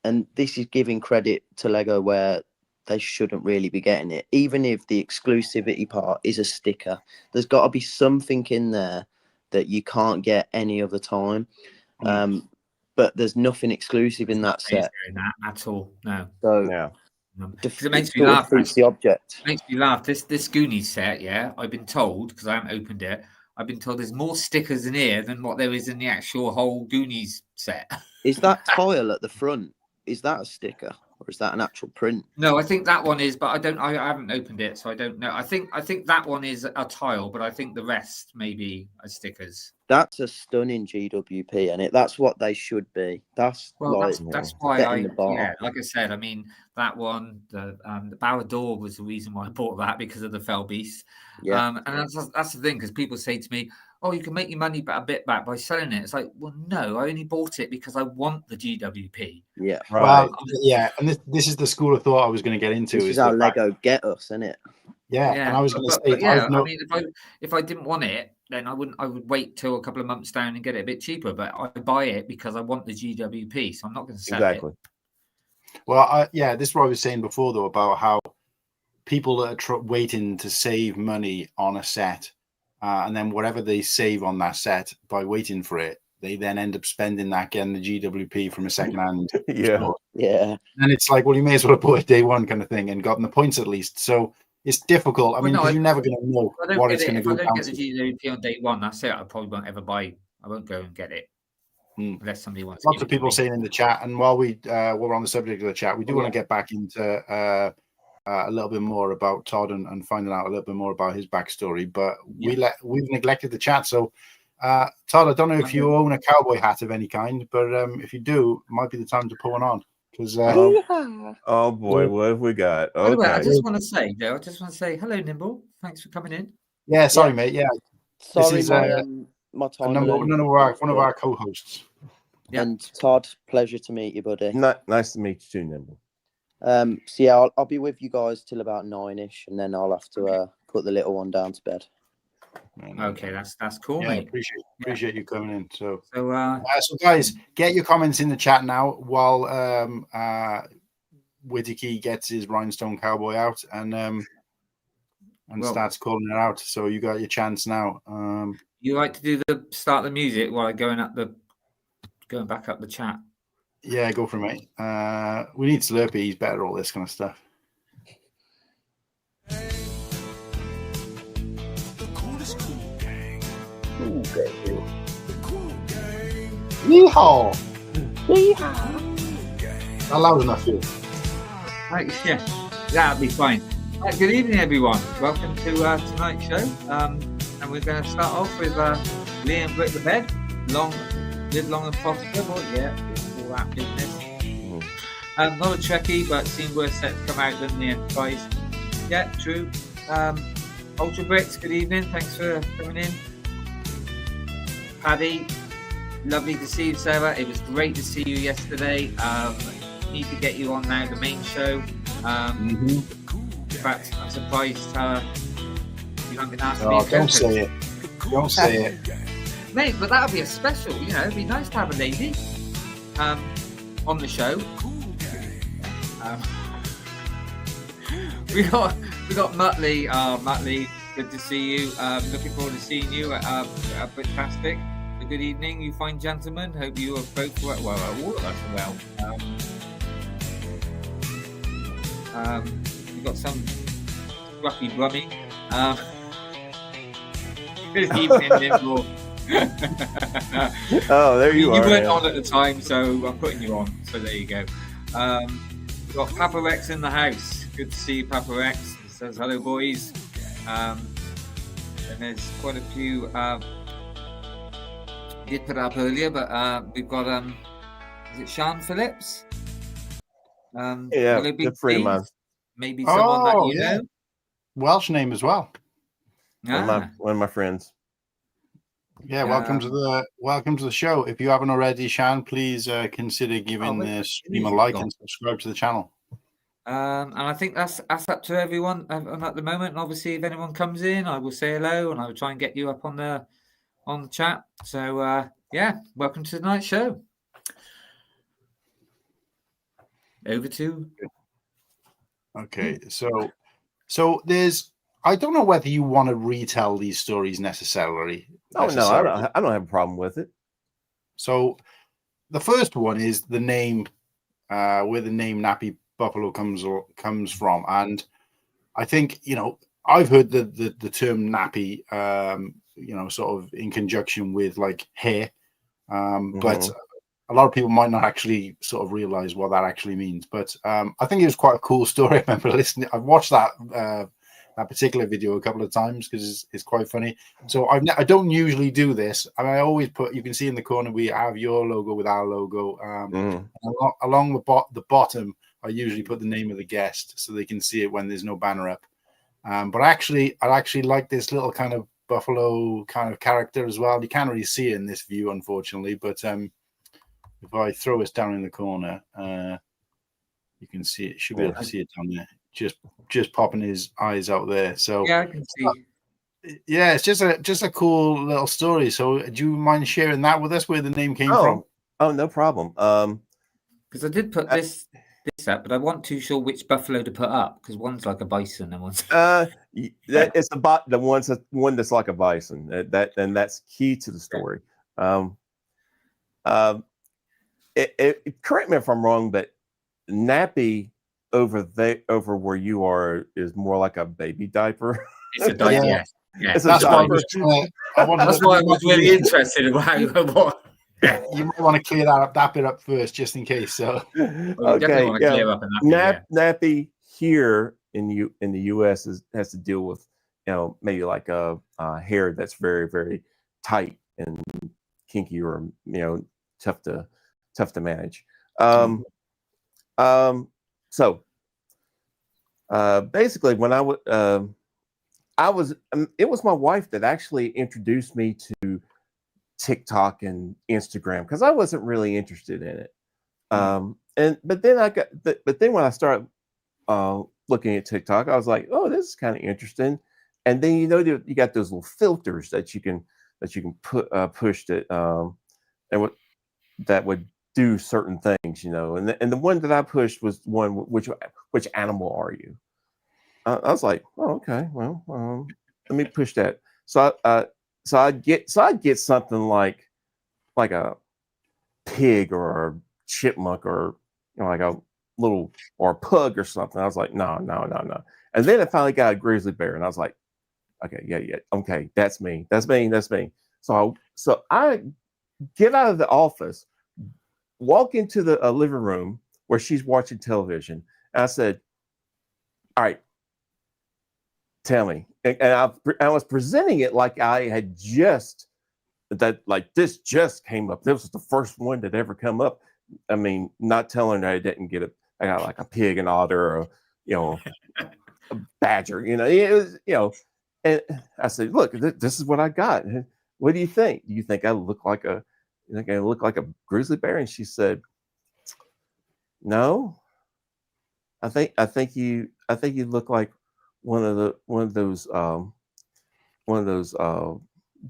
and this is giving credit to Lego where they shouldn't really be getting it, even if the exclusivity part is a sticker, there's got to be something in there that you can't get any other time. But there's nothing exclusive in that set at all. No. So yeah. It makes me laugh. The object makes me laugh. This Goonies set, I've been told, because I haven't opened it, I've been told there's more stickers in here than what there is in the actual whole Goonies set. Is that tile at the front? Is that a sticker, or is that an actual print? No, I think that one is, but I haven't opened it, so I don't know. I think that one is a tile, but I think the rest maybe are stickers. That's a stunning GWP, and that's what they should be. That's why like I said, I mean, that one, the Barrador was the reason why I bought that, because of the Fell Beast. And that's the thing, because people say to me, oh, you can make your money a bit back by selling it. It's like, well, no, I only bought it because I want the GWP. Yeah. Right. Well, yeah, and this is the school of thought I was going to get into. This is how Lego get us, isn't it? Yeah. And I was going to say, I mean, if I didn't want it, then I would wait till a couple of months down and get it a bit cheaper. But I buy it because I want the GWP, so I'm not going to sell it. Well, this is what I was saying before, though, about how people that are waiting to save money on a set, and then whatever they save on that set by waiting for it, they then end up spending that getting the GWP from a second-hand store. Yeah. And it's like, well, you may as well have bought it day one kind of thing and gotten the points at least. So it's difficult. I mean, because you're never going to know what it's going to go down to. If I don't get the GWP on day one, that's it. I probably won't ever buy. I won't go and get it unless somebody wants. Lots of people saying in the chat, and while we're on the subject of the chat, we do want to get back into a little bit more about Todd and finding out a little bit more about his backstory. But we've neglected the chat. So, Todd, I don't know if you own a cowboy hat of any kind, but if you do, it might be the time to put one on. Because oh boy, what have we got? Okay. Anyway, I just want to say, hello, Nimble. Thanks for coming in. Yeah, sorry, mate. Yeah, sorry, this is my time. One of our co-hosts. Yeah. And Todd, pleasure to meet you, buddy. Nice to meet you too, Nimble. So I'll be with you guys till about 9ish, and then I'll have to put the little one down to bed. Okay, that's cool, yeah, mate. Appreciate you coming in. So so guys, get your comments in the chat now while Whittakee gets his rhinestone cowboy out and starts calling it out. So you got your chance now. You like to do start the music while going back up the chat? Yeah, go for it, mate. We need Slurpy. He's better at all this kind of stuff. Yeehaw! Yeehaw! Not loud enough here. Right, yeah, that'll be fine. Right, good evening, everyone. Welcome to tonight's show. And we're going to start off with Liam Brick the Bed. Live long and profitable. Yeah, all that business. Not a Trekkie, but seen worse sets come out than the Enterprise. Yeah, true. Ultra Bricks, good evening. Thanks for coming in. Paddy, lovely to see you, Sarah. It was great to see you yesterday. Need to get you on now, the main show. In fact, I'm surprised you haven't been asked to be a Don't co-host. say it. Don't say it. Mate, but that would be a special, you know, it'd be nice to have a lady on the show. We got Muttley. Muttley, good to see you. Looking forward to seeing you at Fantastic. A good evening, you fine gentlemen. Hope you are both well. All of us are well. We've got some scruffy brummy. Good evening, Nimble. Oh, there you are. You weren't on at the time, so I'm putting you on. So there you go. We've got Papa Rex in the house. Good to see you, Papa Rex. He says hello, boys. And there's quite a few. Did put up earlier, but we've got is it Sean Phillips? Yeah, good friend of mine. Maybe someone that you know. Welsh name as well. One of my friends. Yeah, welcome to the show. If you haven't already, Shan, please consider giving the stream a like and subscribe to the channel. And I think that's up to everyone at the moment. And obviously, if anyone comes in, I will say hello and I will try and get you up on the chat. So yeah, welcome to tonight's show. Over to. Okay, so there's. I don't know whether you want to retell these stories necessarily. Oh no, I don't have a problem with it. So, the first one is the name, where the name Nappy Buffalo comes from, and I think I've heard the term nappy, sort of in conjunction with like hair, but a lot of people might not actually sort of realize what that actually means. But I think it was quite a cool story. I remember listening. I've watched that particular video a couple of times because it's quite funny. So I don't usually do this. I mean, I always put. You can see in the corner we have your logo with our logo. Along the bottom, I usually put the name of the guest so they can see it when there's no banner up. But I actually like this little kind of buffalo kind of character as well. You can't really see it in this view, unfortunately. But if I throw us down in the corner, you can see it. Should be able to see it down there. Just popping his eyes out there. So yeah, I can see. Yeah, it's just a cool little story. So do you mind sharing that with us, where the name came from? Oh, no problem. Because I did put this up, but I wasn't too sure which buffalo to put up because one's like a bison and one's it's about the one that's like a bison. That's key to the story. Correct me if I'm wrong, but Nappy over where you are is more like a baby diaper. It's a diaper. Yeah. It's that's why I was really interested in what. You might want to clear that bit up first, just in case. So okay, Nappy here in the U.S. has to deal with maybe like a hair that's very, very tight and kinky, or tough to manage. So basically, when it was my wife that actually introduced me to TikTok and Instagram because I wasn't really interested in it. But then when I started looking at TikTok, I was like, oh, this is kind of interesting. And then you got those little filters that you can push that that would do certain things, and the one that I pushed was one which animal are you? I was like, oh, okay, well, let me push that. So I'd get something like a pig or a chipmunk or like a little or a pug or something. I was like, no. And then I finally got a grizzly bear, and I was like, okay, yeah, okay, that's me. So I get out of the office, walk into the living room where she's watching television, and I said, all right, tell me. And I was presenting it like I had this just came up. This was the first one that ever come up. I mean, not telling her I didn't get it. I got like a pig, an otter, or a badger. It was And I said, look, this is what I got. What do you think? Do you think I look like a grizzly bear? And she said, no, I think you look like one of those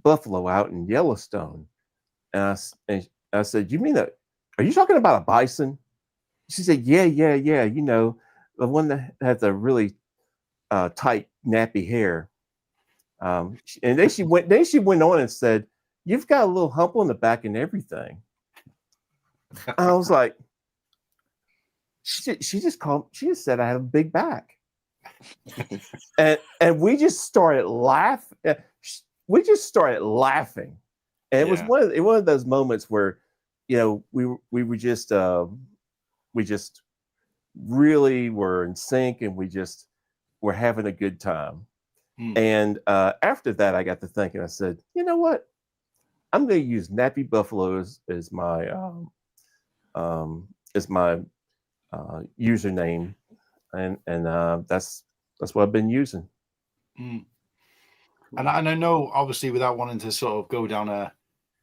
buffalo out in Yellowstone. And I said, you mean are you talking about a bison? She said, yeah. You know, the one that has a really tight nappy hair. And then she went on and said, you've got a little hump on the back and everything. I was like, she just said I have a big back. and we just started laughing. We just started laughing. And it was one of those moments where, you know, we were just we just really were in sync, and we just were having a good time. And after that, I got to thinking. I said, you know what? I'm going to use Nappy Buffalo as my username, and that's what I've been using. And I know, obviously, without wanting to sort of go down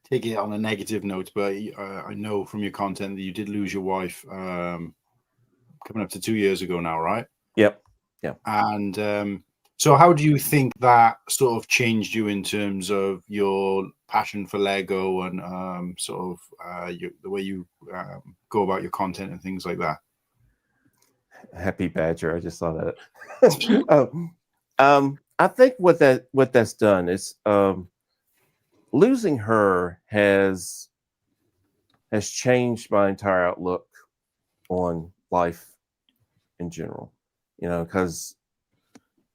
take it on a negative note, but I know from your content that you did lose your wife coming up to 2 years ago now, right? Yep. Yeah. And so how do you think that sort of changed you in terms of your passion for Lego and the way you go about your content and things like that? Happy Badger. I just saw that. I think what that's done is losing her has changed my entire outlook on life in general. You know, because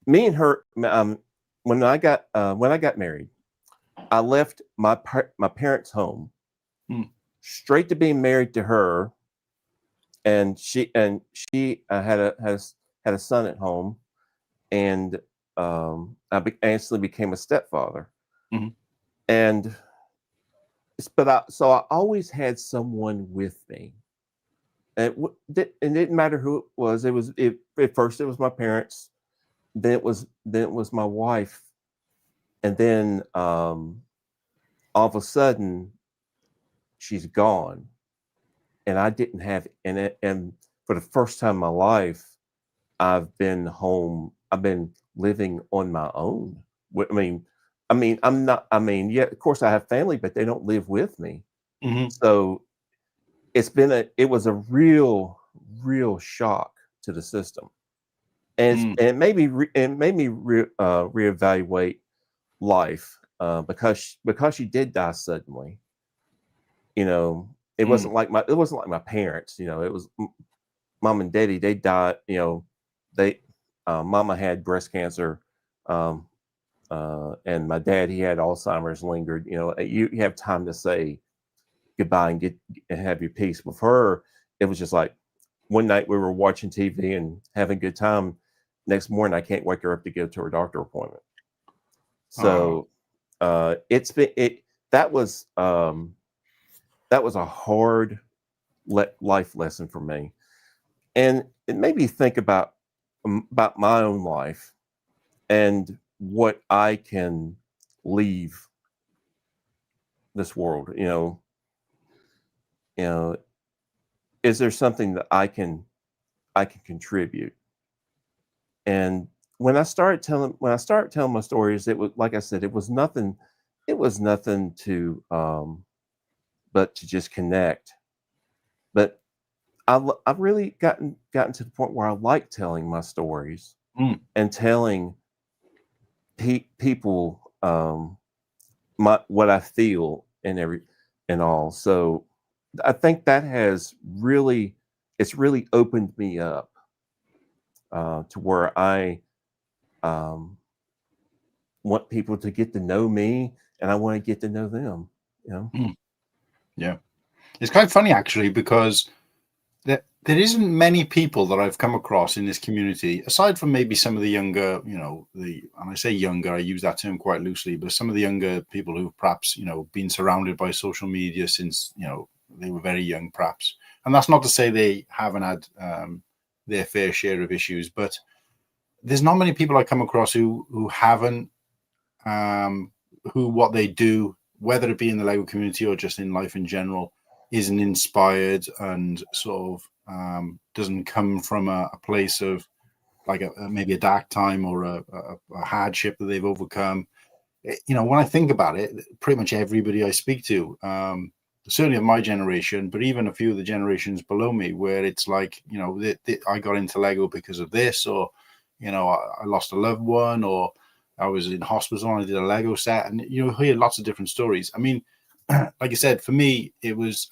me and her, when I got married, I left my parents' home straight to being married to her, and she had a son at home, and I instantly became a stepfather. And so I always had someone with me. And it didn't matter who it was. At first it was my parents, then it was my wife, and then all of a sudden she's gone, and I didn't have and for the first time in my life, I've been home. I've been living on my own. Yeah, of course I have family, but they don't live with me. So it was a real shock to the system, and it made me reevaluate life because she did die suddenly. You know, it wasn't like my parents. You know, it was mom and daddy. They died. You know, mama had breast cancer, and my dad, he had Alzheimer's lingered. You know, you have time to say goodbye and have your peace. With her, it was just like one night we were watching TV and having a good time. Next morning, I can't wake her up to go to her doctor appointment. So that was a hard life lesson for me, and it made me think about my own life and what I can leave this world. You know, is there something that I can contribute? And when I started telling my stories, it was, like I said, it was nothing to but to just connect. But I've really gotten to the point where I like telling my stories and telling people what I feel and all. So I think that it's really opened me up to where I want people to get to know me, and I want to get to know them. You know? Yeah, it's quite funny actually, because there isn't many people that I've come across in this community, aside from maybe some of the younger, you know, and I say younger, I use that term quite loosely, but some of the younger people who've perhaps, you know, been surrounded by social media since, you know, they were very young, perhaps. And that's not to say they haven't had their fair share of issues, but there's not many people I come across who haven't who, what they do, whether it be in the Lego community or just in life in general, isn't inspired and sort of doesn't come from a place of like maybe a dark time or a hardship that they've overcome. You know, when I think about it, pretty much everybody I speak to, certainly of my generation, but even a few of the generations below me, where it's like, you know, I got into Lego because of this, or, you know, I lost a loved one, or I was in hospital and I did a Lego set, and you hear lots of different stories. I mean, like I said, for me, it was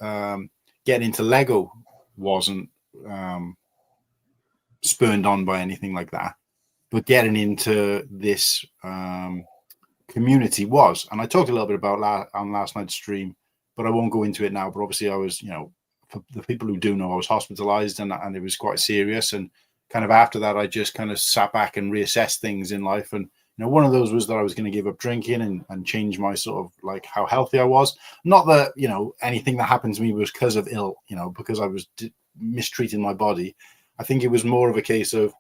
getting into Lego wasn't spurned on by anything like that, but getting into this community was. And I talked a little bit about on last night's stream, but I won't go into it now. But obviously I was, you know, for the people who do know, I was hospitalized and it was quite serious. And kind of after that, I just kind of sat back and reassessed things in life. And, you know, one of those was that I was going to give up drinking and change my sort of like how healthy I was. Not that, you know, anything that happened to me was because of because I was mistreating my body. I think it was more of a case of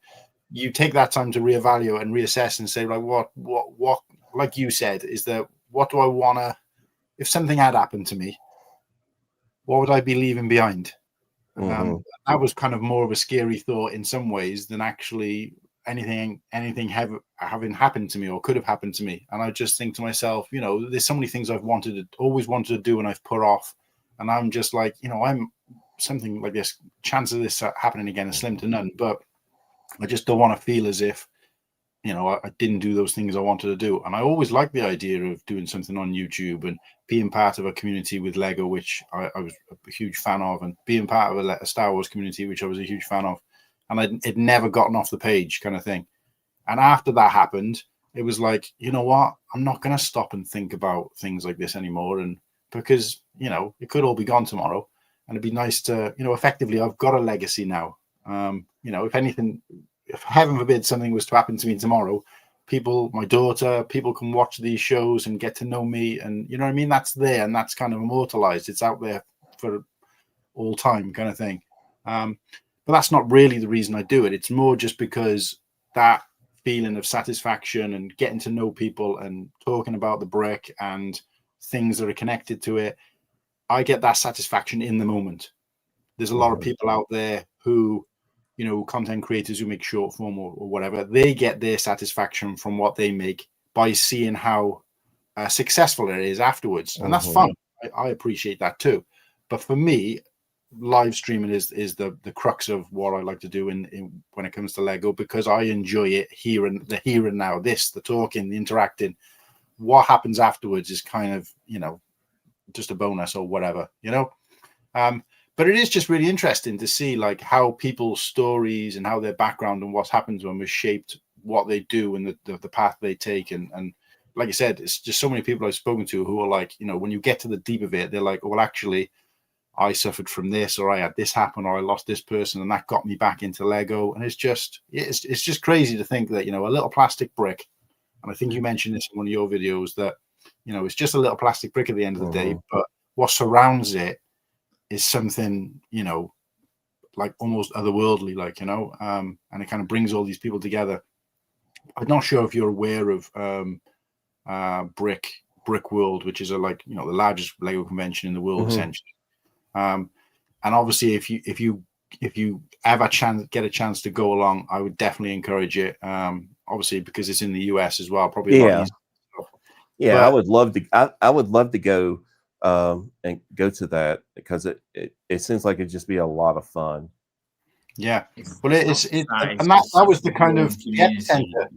you take that time to reevaluate and reassess and say, like, what, like you said, is that what do I want to, if something had happened to me, what would I be leaving behind? That was kind of more of a scary thought in some ways than actually anything having happened to me or could have happened to me. And I just think to myself, you know, there's so many things I've always wanted to do and I've put off. And I'm just like, you know, I'm something like this, chance of this happening again is slim to none. But I just don't want to feel as if, you know, I didn't do those things I wanted to do. And I always liked the idea of doing something on YouTube and being part of a community with Lego, which I was a huge fan of, and being part of a Star Wars community, which I was a huge fan of. And it never gotten off the page kind of thing. And after that happened, it was like, you know what? I'm not going to stop and think about things like this anymore. And because, you know, it could all be gone tomorrow. And it'd be nice to, you know, effectively, I've got a legacy now. You know, if anything, if heaven forbid something was to happen to me tomorrow, people, my daughter, people can watch these shows and get to know me. And, you know what I mean? That's there and that's kind of immortalized. It's out there for all time kind of thing. But that's not really the reason I do it. It's more just because that feeling of satisfaction and getting to know people and talking about the brick and things that are connected to it, I get that satisfaction in the moment. There's a lot of people out there who, you know, content creators who make short form or whatever, they get their satisfaction from what they make by seeing how successful it is afterwards. And that's fun. I appreciate that too. But for me, live streaming is the crux of what I like to do in when it comes to Lego, because I enjoy it here and now, the talking, the interacting. What happens afterwards is kind of, you know, just a bonus or whatever, you know. But it is just really interesting to see like how people's stories and how their background and what's happened to them has shaped what they do and the path they take. And like I said, it's just so many people I've spoken to who are like, you know, when you get to the deep of it, they're like, well, actually, I suffered from this, or I had this happen, or I lost this person, and that got me back into Lego. And it's just crazy to think that, you know, a little plastic brick, and I think you mentioned this in one of your videos, that, you know, it's just a little plastic brick at the end of the day, but what surrounds it is something, you know, like almost otherworldly, like, you know, and it kind of brings all these people together. I'm not sure if you're aware of Brick World, which is the largest Lego convention in the world, essentially. And obviously, if you ever get a chance to go along, I would definitely encourage it. Obviously, because it's in the US as well, probably a lot easier. Yeah, but I would love to. I would love to go and go to that, because it seems like it'd just be a lot of fun. Yeah, well, that was the kind of the epicenter.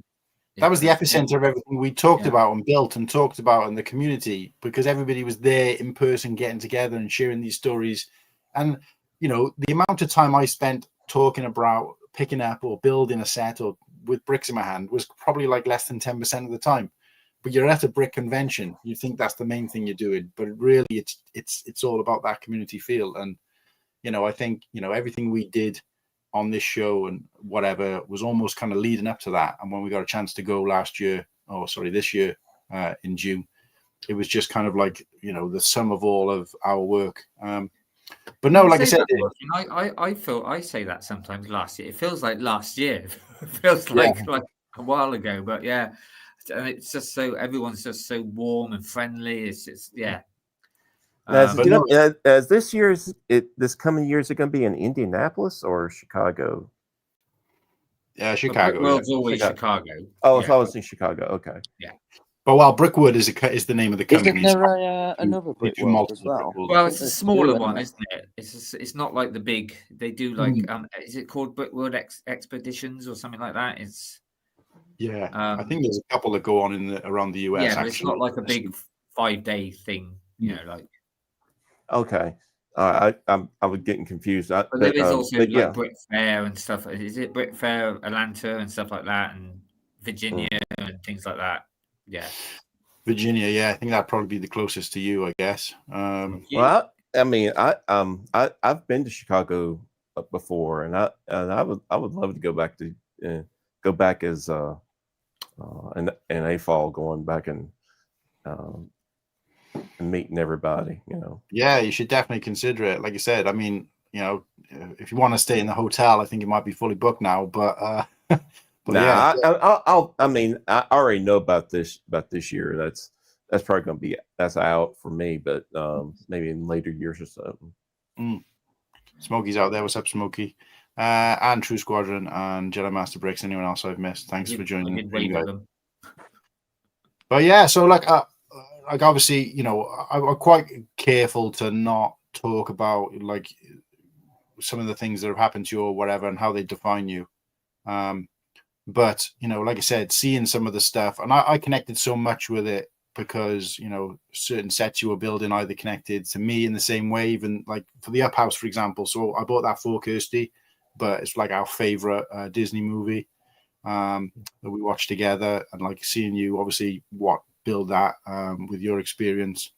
That was the epicenter of everything we talked about and built and talked about in the community, because everybody was there in person, getting together and sharing these stories. And, you know, the amount of time I spent talking about picking up or building a set or with bricks in my hand was probably like less than 10% of the time. But you're at a brick convention, you think that's the main thing you're doing, but really it's all about that community feel. And, you know, I think, you know, everything we did on this show and whatever was almost kind of leading up to that. And when we got a chance to go this year in June, it was just kind of like, you know, the sum of all of our work. But no, like I said, I say that sometimes last year. It feels like last year. It feels like a while ago. But yeah, and it's just so everyone's just so warm and friendly. It's just yeah. As this coming year, is it going to be in Indianapolis or Chicago? Yeah, Chicago. World's always Chicago. Oh, it's always in Chicago. Okay. Yeah. But while Brickwood is the name of the company. Isn't there another Brickworld as well? Well, it's a smaller one, isn't it? It's not like the big. They do like is it called Brickworld Expeditions or something like that? It's I think there's a couple that go on around the US. Yeah, but it's not like a big 5-day thing, like. Okay. I was getting confused. But there is also like Brick Fair and stuff. Is it Brick Fair, Atlanta and stuff like that, and Virginia and things like that? Yeah. Virginia, yeah, I think that'd probably be the closest to you, I guess. Well, I mean, I've been to Chicago before, and I would love to go back as an AFOL, going back and meeting everybody, Yeah, you should definitely consider it. Like I said, I mean, if you want to stay in the hotel, I think it might be fully booked now, but yeah. I mean, I already know about this year. That's probably going to be out for me, but maybe in later years or so. Smokey's out there. What's up, Smokey? And True Squadron and Jedi MatteBlackBricks. Anyone else I've missed? Thanks for joining. But yeah, so like obviously, I'm quite careful to not talk about like some of the things that have happened to you or whatever and how they define you. But like I said, seeing some of the stuff, and I connected so much with it because certain sets you were building either connected to me in the same way, even like for the Up House, for example. So I bought that for Kirsty, but it's like our favorite Disney movie that we watched together, and like seeing you obviously build that with your experience.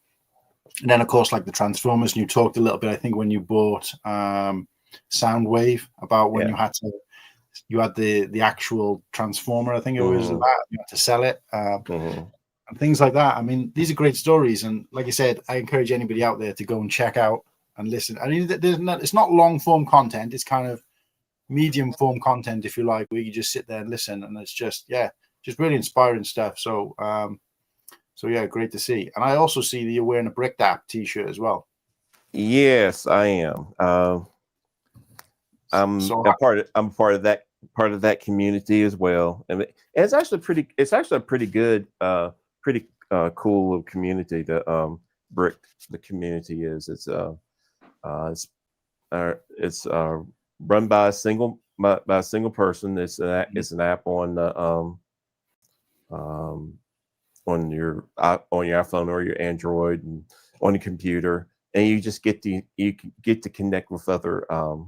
And then of course like the Transformers, and you talked a little bit, I think, when you bought Soundwave, about when you had the actual Transformer, I think it was that you had to sell it, and things like that. I mean, these are great stories, and like I said, I encourage anybody out there to go and check out and listen. I mean, it's not long form content, it's kind of medium form content, if you like, where you just sit there and listen, and it's just really inspiring stuff. So yeah, great to see. And I also see that you're wearing a Brick Dap t-shirt as well. Yes, I am. I'm part of that community as well, and it's actually a pretty good, pretty cool little community. The community is. It's run by a single person. It's an app on the on your iPhone or your Android and on the computer, and you just get to connect with other other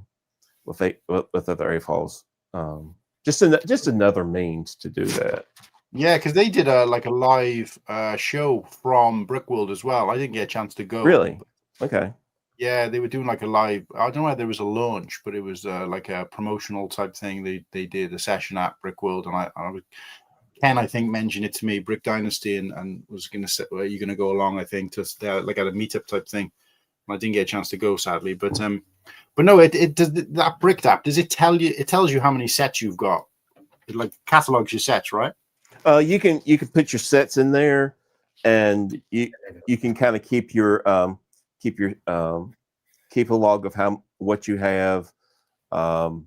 AFOLs. Just another means to do that. Yeah, because they did a live show from Brickworld as well. I didn't get a chance to go. Really? Okay. Yeah, they were doing like a live. I don't know whether there was a launch, but it was like a promotional type thing. They did a session at Brickworld, and Ken, I think, mentioned it to me, Brick Dynasty, and was going to say, "Well, you're going to go along?" I think to like at a meetup type thing. And I didn't get a chance to go, sadly. But no, it does that Brick app. Does it tell you? It tells you how many sets you've got. It like catalogs your sets, right? You can put your sets in there, and you can kind of keep a log of what you have, and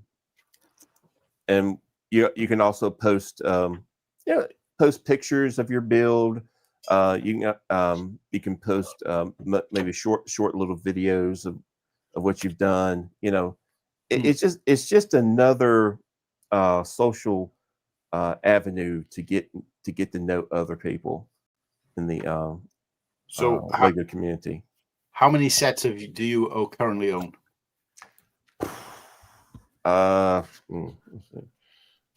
you can also post post pictures of your build. You can post maybe short little videos of what you've done. It's just another social avenue to get to know other people in the Lego community. How many sets do you currently own?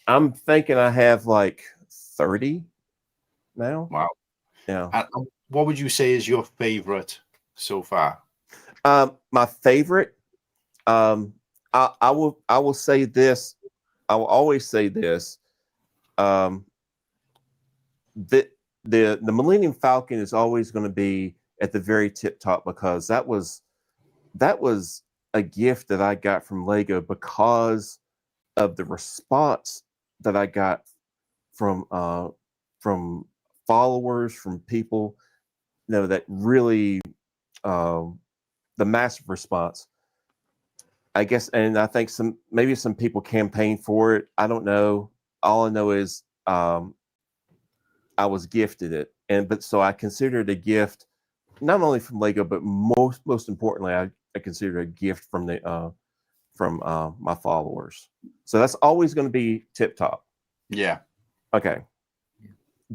I'm thinking I have like 30 now. Wow. Yeah. And what would you say is your favorite so far? My favorite, I will say this. I will always say this. The Millennium Falcon is always going to be at the very tip top, because that was a gift that I got from Lego because of the response that I got from followers, from people, that really the massive response, I guess. And I think maybe some people campaigned for it. I don't know. All I know is I was gifted it, but so I consider it a gift, not only from Lego, but most importantly, I consider it a gift from my followers. So that's always going to be tip top. Yeah. Okay.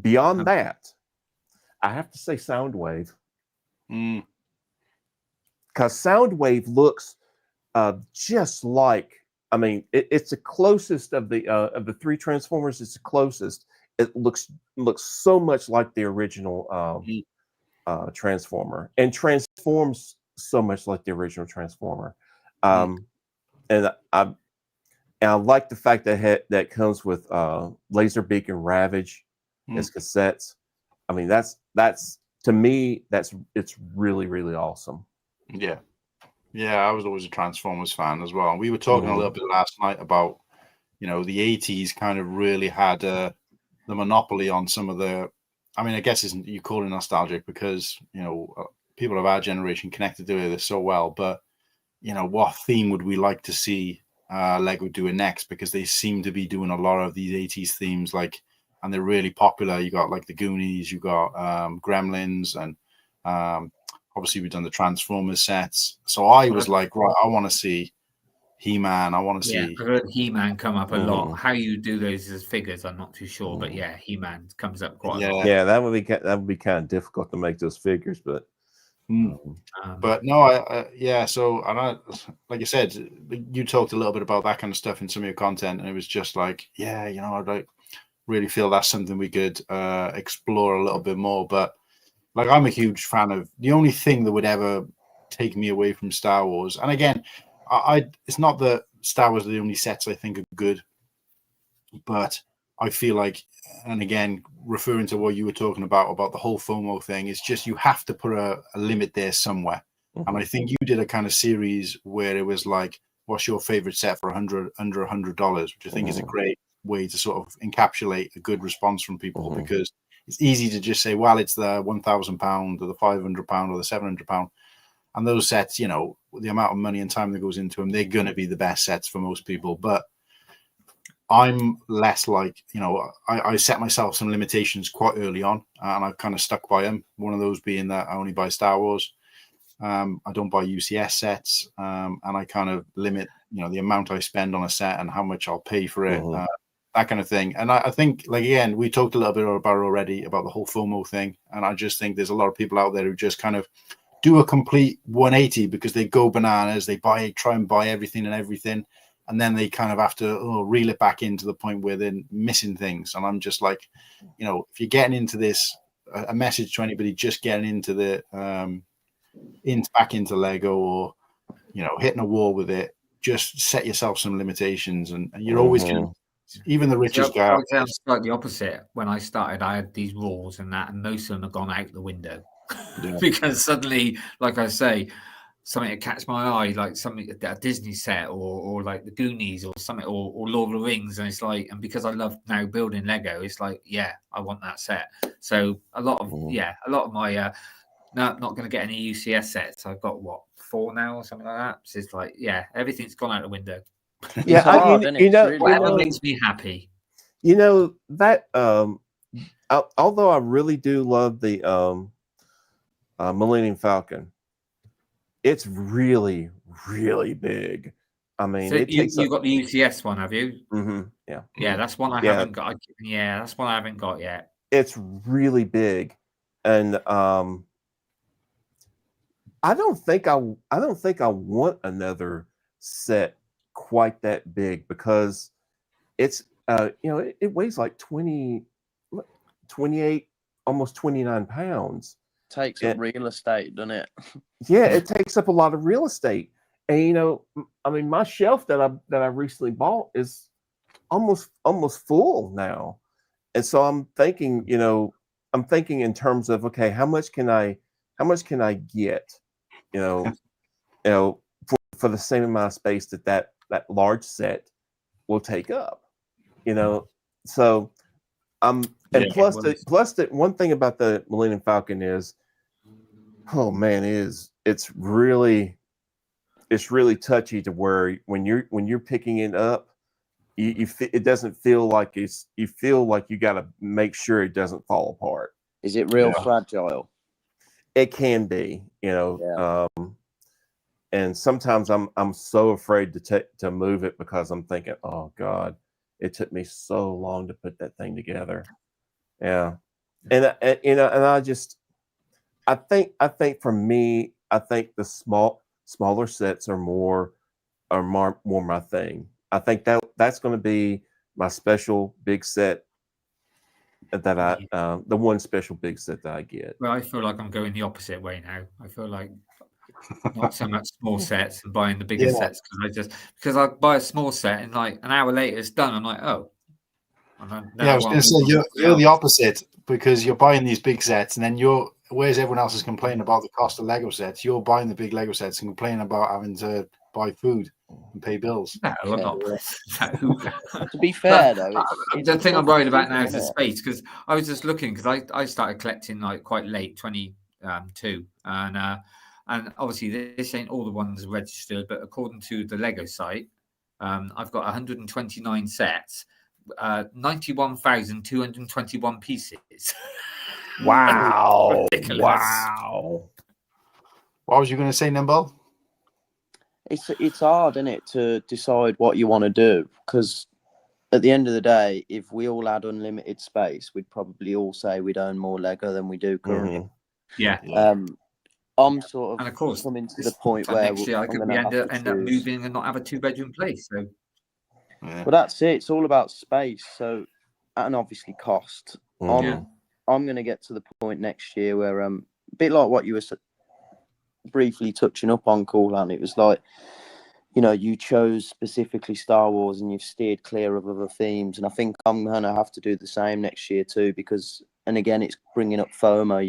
Beyond that, I have to say Soundwave. Because Soundwave looks just like, I mean, it's the closest of the three Transformers. It's the closest. It looks so much like the original Transformer, and transforms so much like the original Transformer. And I like the fact that comes with Laserbeak and Ravage as cassettes. I mean, that's to me, it's really, really awesome. Yeah. I was always a Transformers fan as well. We were talking a little bit last night about, the 80s kind of really had the monopoly on some of the, I mean, I guess you call it nostalgic because, people of our generation connected to this so well, but, what theme would we like to see Lego doing next? Because they seem to be doing a lot of these 80s themes, and they're really popular. You got like the Goonies, you got Gremlins, and obviously we've done the Transformers sets. So I was like, right, I want to see He-Man. I want to see. I've heard He-Man come up a lot. How you do those as figures, I'm not too sure, but yeah, He-Man comes up quite a lot. Yeah, that would be kind of difficult to make those figures, but. But no, so, and like I said, you talked a little bit about that kind of stuff in some of your content, and it was just like, I really feel that's something we could explore a little bit more. But like, I'm a huge fan of, the only thing that would ever take me away from Star Wars, and again, it's not that Star Wars are the only sets I think are good, but I feel like, and again, referring to what you were talking about the whole FOMO thing, it's just you have to put a limit there somewhere. And I think you did a kind of series where it was like, what's your favorite set for under $100, which I think is a great way to sort of encapsulate a good response from people, because it's easy to just say, well, it's the £1,000 or the £500 or the £700. And those sets, the amount of money and time that goes into them, they're going to be the best sets for most people. But I'm less like, I set myself some limitations quite early on, and I've kind of stuck by them. One of those being that I only buy Star Wars. I don't buy UCS sets, and I kind of limit, the amount I spend on a set and how much I'll pay for it, that kind of thing. And I think, like, again, we talked a little bit already about the whole FOMO thing, and I just think there's a lot of people out there who just kind of do a complete 180 because they go bananas, they try and buy everything, and then they kind of have to reel it back into the point where they're missing things. And I'm just like, if you're getting into this, a message to anybody just getting into the back into Lego, or hitting a wall with it, just set yourself some limitations, and you're always going to, even the richest guy. I was like the opposite. When I started, I had these rules and that, and most of them have gone out the window because suddenly, like I say, something that catch my eye, like something a Disney set, or like the Goonies, or something, or Lord of the Rings, and it's like, and because I love now building Lego, it's like, I want that set. So a lot of my not going to get any UCS sets. I've got 4 now or something like that. So it's like, everything's gone out the window. Yeah, whatever makes me happy. That although I really do love the Millennium Falcon, it's really, really big. I mean, so you got the UCS one, have you? Yeah, that's one I haven't got. That's one I haven't got yet. It's really big, and I don't think I want another set quite that big, because it's it weighs like 28, almost 29 pounds. Takes up real estate, doesn't it? Yeah, it takes up a lot of real estate. And I mean, my shelf that I recently bought is almost full now. And so I'm thinking in terms of, okay, how much can I get, for the same amount of space that large set will take up, So And plus the one thing about the Millennium Falcon is, oh man, it's really touchy to where when you're picking it up, it doesn't feel like you feel like you got to make sure it doesn't fall apart. Is it real fragile? It can be, and sometimes I'm so afraid to move it because I'm thinking, oh God, it took me so long to put that thing together. Yeah, and I think for me, I think the smaller sets are more my thing. I think that's going to be my special big set that the one special big set that I get. Well, I feel like I'm going the opposite way now. I feel like not so much small sets and buying the bigger sets because I buy a small set and like an hour later it's done. I'm like, oh. I was going to say you're the opposite because you're buying these big sets and then whereas everyone else is complaining about the cost of Lego sets, you're buying the big Lego sets and complaining about having to buy food and pay bills. No, I'm not. To be fair, though, the thing I'm worried about now is the space because I was just looking because I started collecting like quite late, 22, and obviously this ain't all the ones registered, but according to the Lego site, I've got 129 sets. 91,221 pieces. Wow. Ridiculous. Wow. What was you going to say, Nimble? It's hard, isn't it, to decide what you want to do? Because at the end of the day, if we all had unlimited space, we'd probably all say we'd own more Lego than we do currently. Yeah. I'm sort of, and of course coming to the point where next year I could end up moving and not have a 2-bedroom place. So. Yeah. Well, that's it. It's all about space. So, and obviously cost. I'm going to get to the point next year where a bit like what you were briefly touching up on, Cool Han. It was like, you chose specifically Star Wars and you've steered clear of other themes. And I think I'm going to have to do the same next year too, because, and again, it's bringing up FOMO.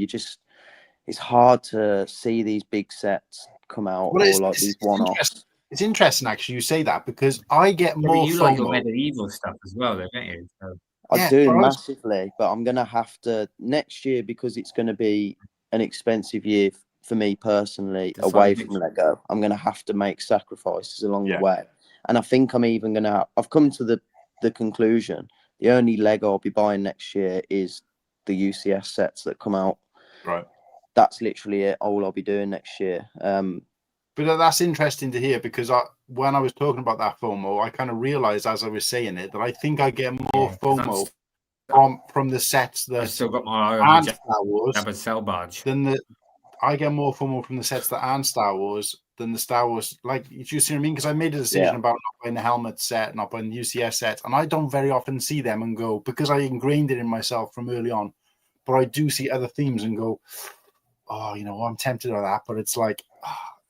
It's hard to see these big sets come out or like these one-offs. It's interesting, actually, you say that because I get more. You like your medieval stuff as well, though, don't you? So. I do massively, but I'm going to have to next year because it's going to be an expensive year for me personally away from Lego. I'm going to have to make sacrifices along the way, and I think I'm even going to. I've come to the conclusion: the only Lego I'll be buying next year is the UCS sets that come out. Right. That's literally it. All I'll be doing next year. But that's interesting to hear because when I was talking about that FOMO, I kind of realized as I was saying it that I think I get more FOMO from the sets that I've still got my own Star Wars than I get more FOMO from the sets that aren't Star Wars than the Star Wars. Like, you see what I mean? Because I made a decision about not buying the helmet set, not buying the UCS set, and I don't very often see them and go because I ingrained it in myself from early on. But I do see other themes and go, oh, I'm tempted by that, but it's like.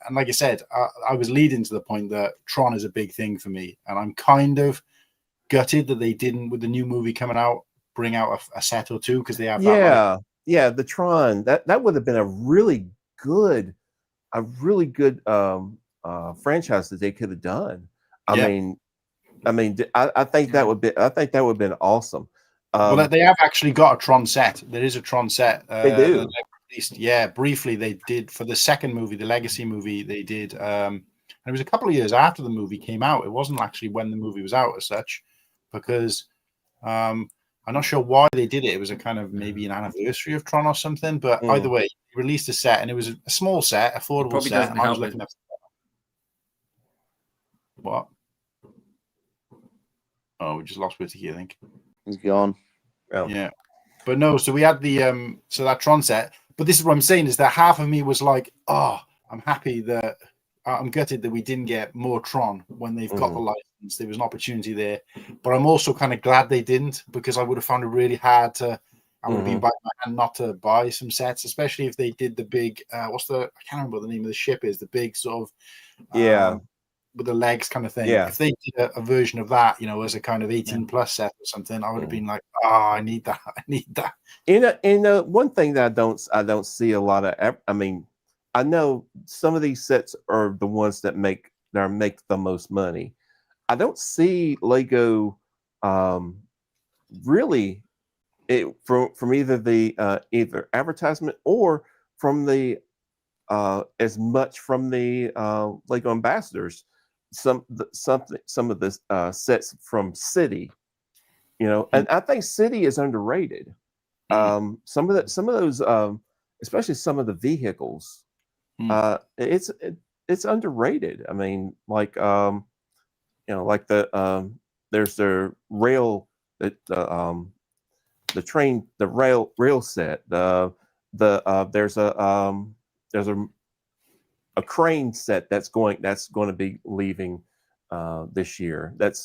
And like I said, I was leading to the point that Tron is a big thing for me. And I'm kind of gutted that they didn't, with the new movie coming out, bring out a set or two because they have that. Yeah, the Tron, that would have been a really good franchise that they could have done. I mean, I think that would have been awesome. Well, they have actually got a Tron set. There is a Tron set. They do. Briefly they did for the second movie, the Legacy movie. They did, and it was a couple of years after the movie came out. It wasn't actually when the movie was out as such, because I'm not sure why they did it. It was a kind of maybe an anniversary of Tron or something. But either way, he released a set, and it was a small set, affordable set. And I was looking at what? Oh, we just lost Whittakee, I think. He's gone. Oh. Yeah, but no. So we had the so that Tron set. But this is what I'm saying is that half of me was like, oh, I'm happy that I'm gutted that we didn't get more Tron when they've got the license. There was an opportunity there. But I'm also kind of glad they didn't because I would have found it really hard to, I would have been biting my hand not to buy some sets, especially if they did the big, I can't remember what the name of the ship is, the big sort of, with the legs kind of thing. Yeah. If they did a version of that, as a kind of 18 plus set or something, I would have been like, I need that. I need that. One thing that I don't see a lot of. I mean, I know some of these sets are the ones that make the most money. I don't see Lego really from either the either advertisement or from the as much from the Lego ambassadors. Some of the sets from City, and I think City is underrated. Some of those, especially some of the vehicles, it's underrated. I mean, like like there's the rail, the train, the rail set. There's a crane set that's going to be leaving this year. That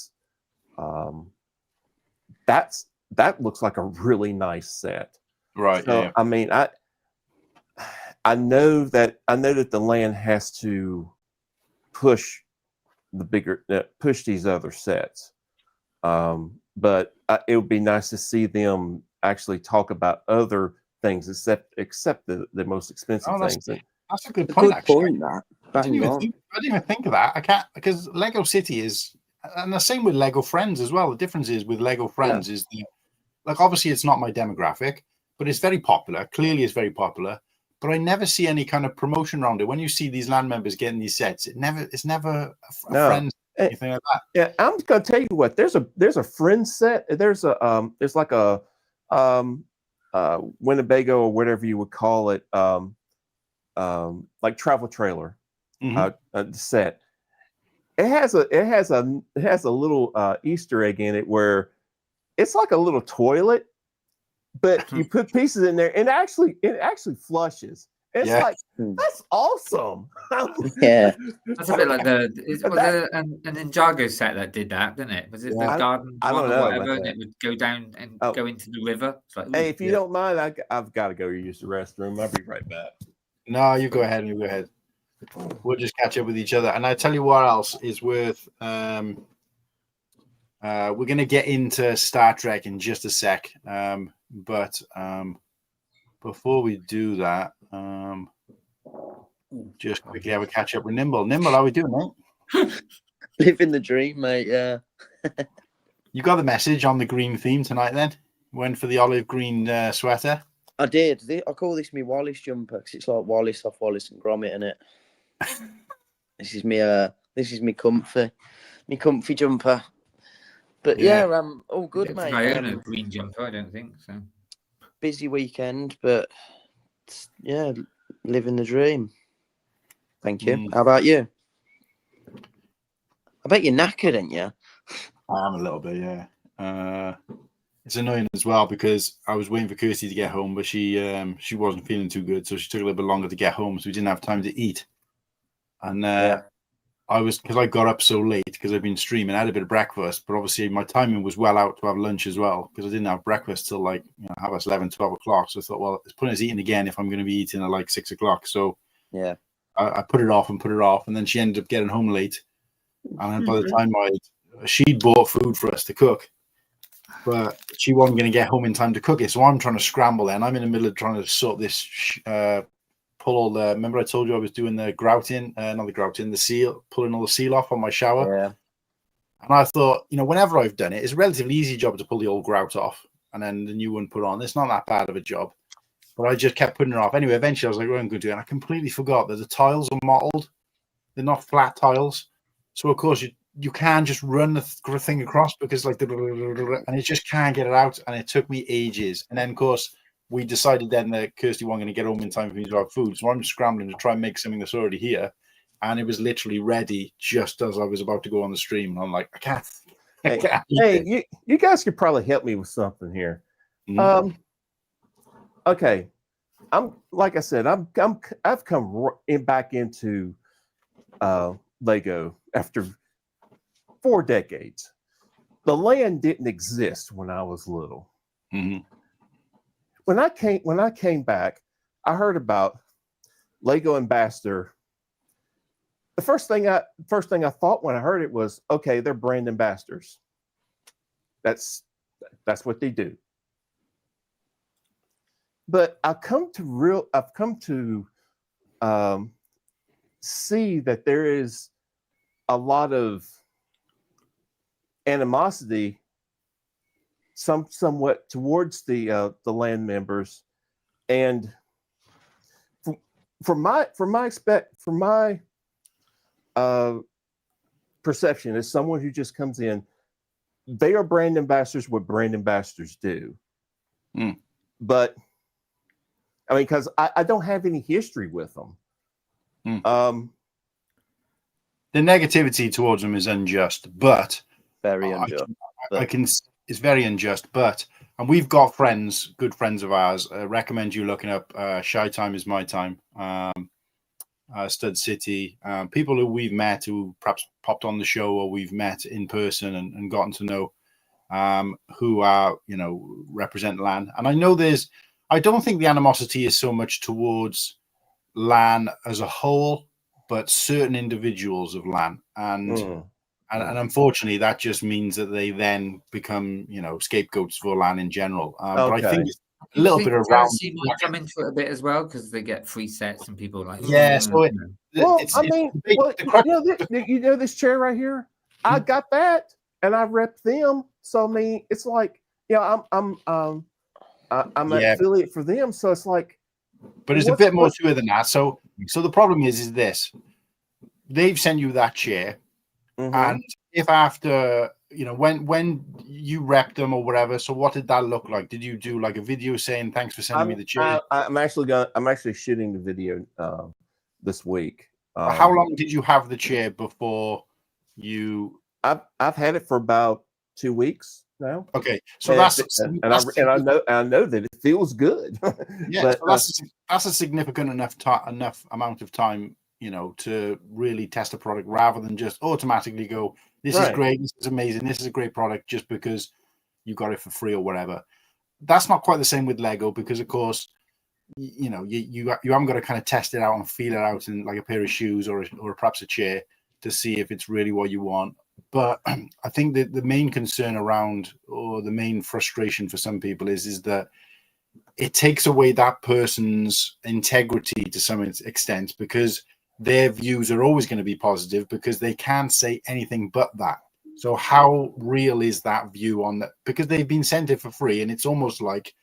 looks like a really nice set. Right. So yeah. I mean, I know that the land has to push push these other sets, but it would be nice to see them actually talk about other things except the most expensive things. That's a good point. Point that. I didn't even think of that. I can't, because Lego City is, and the same with Lego Friends as well. The difference is with Lego Friends is obviously it's not my demographic, but it's very popular. Clearly, it's very popular. But I never see any kind of promotion around it. When you see these land members getting these sets, it's never a Friends anything like that. Yeah, I'm gonna tell you what. There's a Friends set. There's like a Winnebago or whatever you would call it. Like travel trailer set. It has a little Easter egg in it where it's like a little toilet, but you put pieces in there and it actually flushes. It's like, that's awesome. Yeah, that's a bit like an Ninjago set that did that, didn't it? Was it the garden I don't one know or whatever? about And it would go down and go into the river. It's like, hey, if you don't mind, I've got to go use the restroom. I'll be right back. No, you go ahead. We'll just catch up with each other. And I tell you what else is worth. We're going to get into Star Trek in just a sec. But before we do that, just quickly have a catch up with Nimble. Nimble, how are we doing, mate? Living the dream, mate. Yeah. You got the message on the green theme tonight, then? Went for the olive green sweater. I did. I call this me Wallace jumper because it's like Wallace off Wallace and Gromit in it. This is me comfy jumper. But all good, mate. I own a green jumper, I don't think so. Busy weekend, but yeah, living the dream. Thank you. How about you? I bet you're knackered, ain't you? I am a little bit, yeah. It's annoying as well because I was waiting for Kirsty to get home, but she wasn't feeling too good, so she took a little bit longer to get home, so we didn't have time to eat. And because I got up so late because I've been streaming, I had a bit of breakfast, but obviously my timing was well out to have lunch as well because I didn't have breakfast till like 11, 12 o'clock. So I thought, well, it's pointless eating again if I'm going to be eating at like 6 o'clock. So I put it off, and then she ended up getting home late. And then by the time she'd bought food for us to cook, but she wasn't going to get home in time to cook it. So I'm trying to scramble then. I'm in the middle of trying to sort this, pull all the, remember I told you I was doing the grouting, the seal, pulling all the seal off on my shower. Yeah. And I thought, whenever I've done it, it's a relatively easy job to pull the old grout off and then the new one put on. It's not that bad of a job. But I just kept putting it off. Anyway, eventually I was like, what am I going to do? And I completely forgot that the tiles are mottled. They're not flat tiles. So, of course, you can't just run the thing across because and it just can't get it out. And it took me ages. And then, of course, we decided then that Kirsty wasn't going to get home in time for me to have food. So I'm scrambling to try and make something that's already here. And it was literally ready just as I was about to go on the stream. And I'm like, I can't. Hey, you guys could probably help me with something here. Mm-hmm. Okay. Like I said, I've come back into Lego after 4 decades. The land didn't exist when I was little. Mm-hmm. When I came back, I heard about Lego Ambassador. The first thing I thought when I heard it was, okay, they're brand ambassadors. That's what they do. But I've come to see that there is a lot of animosity somewhat towards the land members, and from my perception as someone who just comes in, they are brand ambassadors. What brand ambassadors do, but I mean, because I don't have any history with them. The negativity towards them is unjust, but very unjust. It's very unjust, but and we've got friends, good friends of ours. Recommend you looking up Shy Time is My Time, Stud City, people who we've met who perhaps popped on the show or we've met in person and gotten to know, who are, represent LAN. And I know I don't think the animosity is so much towards LAN as a whole, but certain individuals of LAN. And unfortunately, that just means that they then become, scapegoats for LAN in general. But I think it's a little bit around. Might come into it a bit as well because they get free sets and people like. Yeah, so this chair right here, I got that and I rep them. So I mean, it's like, I'm an affiliate for them. So it's like, but there's a bit more to it than that. So the problem is this: they've sent you that chair. And if after, when you rep them or whatever, so what did that look like? Did you do like a video saying thanks for sending me the chair? I'm actually shooting the video this week. How long did you have the chair before you? I've had it for about 2 weeks now. Okay, so I know that it feels good. Yeah, but, so that's a significant enough amount of time, to really test a product rather than just automatically go, this is great, this is amazing, this is a great product just because you got it for free or whatever. That's not quite the same with Lego because, of course, you haven't got to kind of test it out and feel it out in like a pair of shoes or perhaps a chair to see if it's really what you want. But I think that the main concern around, or the main frustration for some people is that it takes away that person's integrity to some extent because their views are always going to be positive because they can't say anything but that. So how real is that view on that? Because they've been sent it for free, and it's almost like,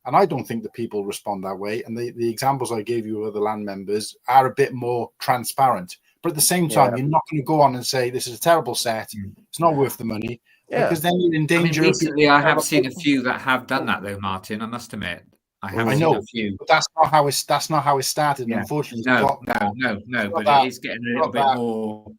and I don't think that people respond that way. And the examples I gave you of the LAN members are a bit more transparent. But at the same time, you're not going to go on and say this is a terrible set. It's not worth the money because then you're in danger. Recently, I have seen a few that have done that though, Martin. I must admit. I know a few. But that's not how it started. Yeah. Unfortunately, no. But it is getting a little bit more.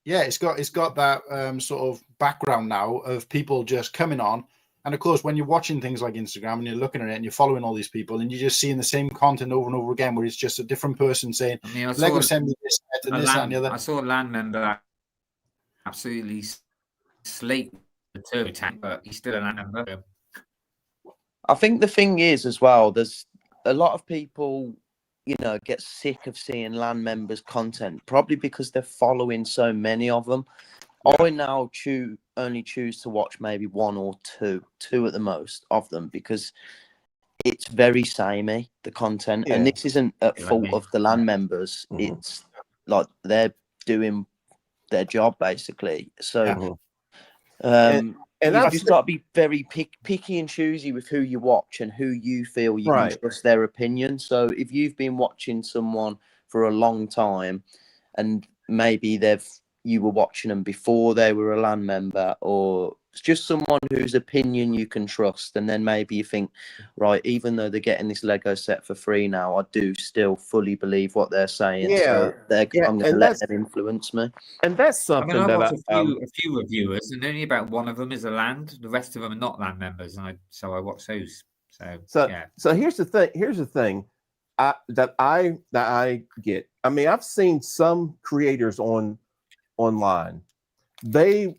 Yeah, it's got that sort of background now of people just coming on, and of course, when you're watching things like Instagram and you're looking at it and you're following all these people and you're just seeing the same content over and over again, where it's just a different person saying, "Lego send me this and this and the other." I saw a LAN member absolutely slate the turbo tank, but he's still a LAN member. I think the thing is as well, there's a lot of people, get sick of seeing LAN members' content, probably because they're following so many of them. Yeah. I now only choose to watch maybe one or two at the most of them because it's very samey, the content. Yeah. And this isn't at fault of the LAN members. Mm-hmm. It's like they're doing their job basically. So and you've just got to be very picky and choosy with who you watch and who you feel you can trust their opinion. So if you've been watching someone for a long time and maybe you were watching them before they were a LAN member, or it's just someone whose opinion you can trust, and then maybe you think, right, even though they're getting this Lego set for free now, I do still fully believe what they're saying. So I'm going to let them influence me. And that's something I watched a few reviewers, and only about one of them is a LAN. The rest of them are not LAN members, and so I watch those. So here's the thing. Here's the thing that I get. I mean, I've seen some creators online. Their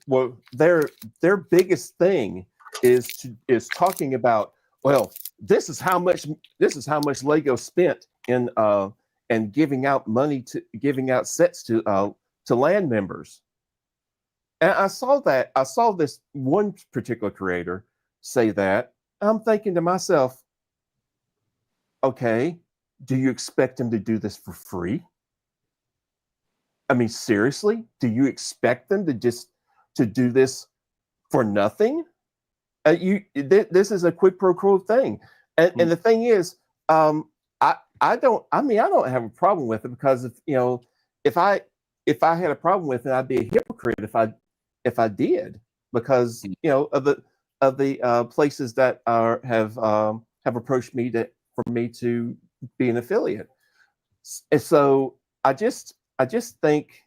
biggest thing is talking about, well, this is how much Lego spent in and giving out sets to LAN members. And I saw this one particular creator say that. I'm thinking to myself, okay, do you expect him to do this for free? I mean, seriously, do you expect them to do this for nothing? This is a quid pro quo thing, and the thing is, I don't have a problem with it, because if I had a problem with it, I'd be a hypocrite if I did, because of the places that have approached me for me to be an affiliate. And so I just think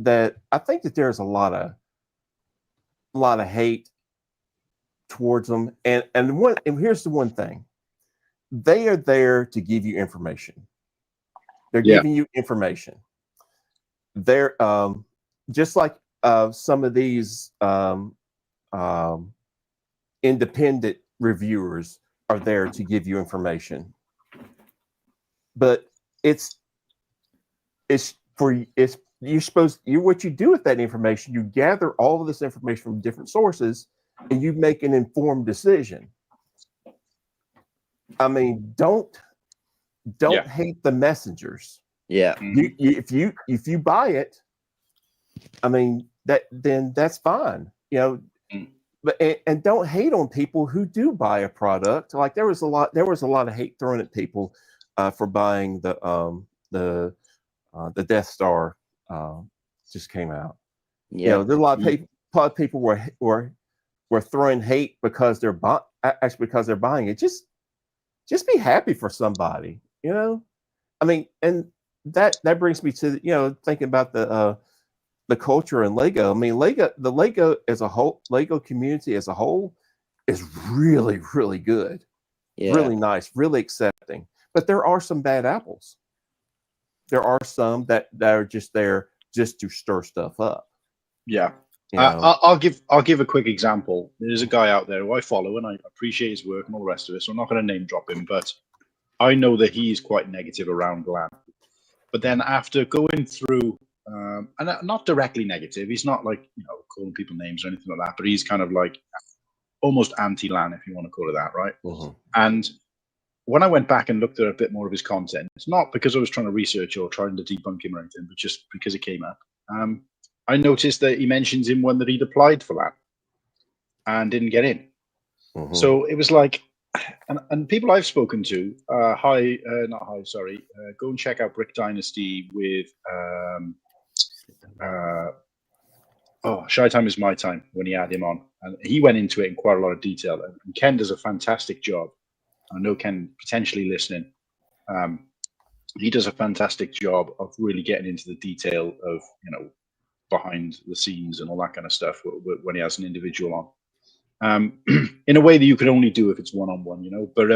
that there's a lot of hate towards them, and here's the one thing: they are there to give you information. They're giving you information. They're just like some of these independent reviewers are there to give you information, but what you do with that information, you gather all of this information from different sources and you make an informed decision. I mean, don't hate the messengers. Yeah. If you buy it, I mean, then that's fine. But and don't hate on people who do buy a product. Like there was a lot of hate thrown at people for buying the Death Star just came out. Yeah. There's a lot of people were throwing hate because they're buying it. Just be happy for somebody, I mean, and that brings me to thinking about the culture in Lego. I mean, the Lego as a whole, Lego community as a whole is really, really good, really nice, really accepting. But there are some bad apples. There are some that are just there just to stir stuff up. Yeah. I'll give a quick example. There's a guy out there who I follow, and I appreciate his work and all the rest of it, so I'm not going to name drop him, but I know that he's quite negative around GLAN. But then after going through, and not directly negative, he's not like calling people names or anything like that, but he's kind of like almost anti-LAN, if you want to call it that, right? Mm-hmm. And when I went back and looked at a bit more of his content, it's not because I was trying to research or trying to debunk him or anything, but just because it came up. I noticed that he mentions in one that he'd applied for LAN and didn't get in. Mm-hmm. So it was like, and people I've spoken to, go and check out Brick Dynasty with, Shy Time is My Time, when he had him on. And he went into it in quite a lot of detail. And Ken does a fantastic job. I know Ken potentially listening. He does a fantastic job of really getting into the detail of, behind the scenes and all that kind of stuff when he has an individual on, in a way that you could only do if it's one-on-one, but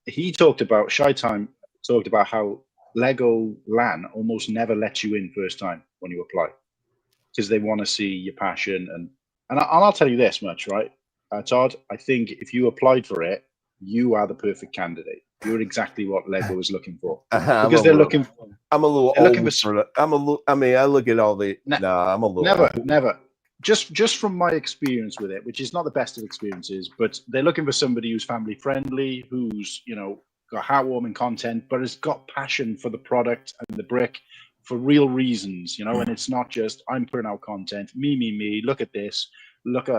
he talked about how Lego LAN almost never lets you in first time when you apply, because they want to see your passion. And I'll tell you this much, right, Todd, I think if you applied for it, you are the perfect candidate. You're exactly what Lego is looking for, because they're looking. I'm a little old for that. I mean, I look at all the. I'm a little. Never. Just from my experience with it, which is not the best of experiences, but they're looking for somebody who's family friendly, who's got heartwarming content, but has got passion for the product and the brick for real reasons, and it's not just I'm putting out content, me. Look at this. Look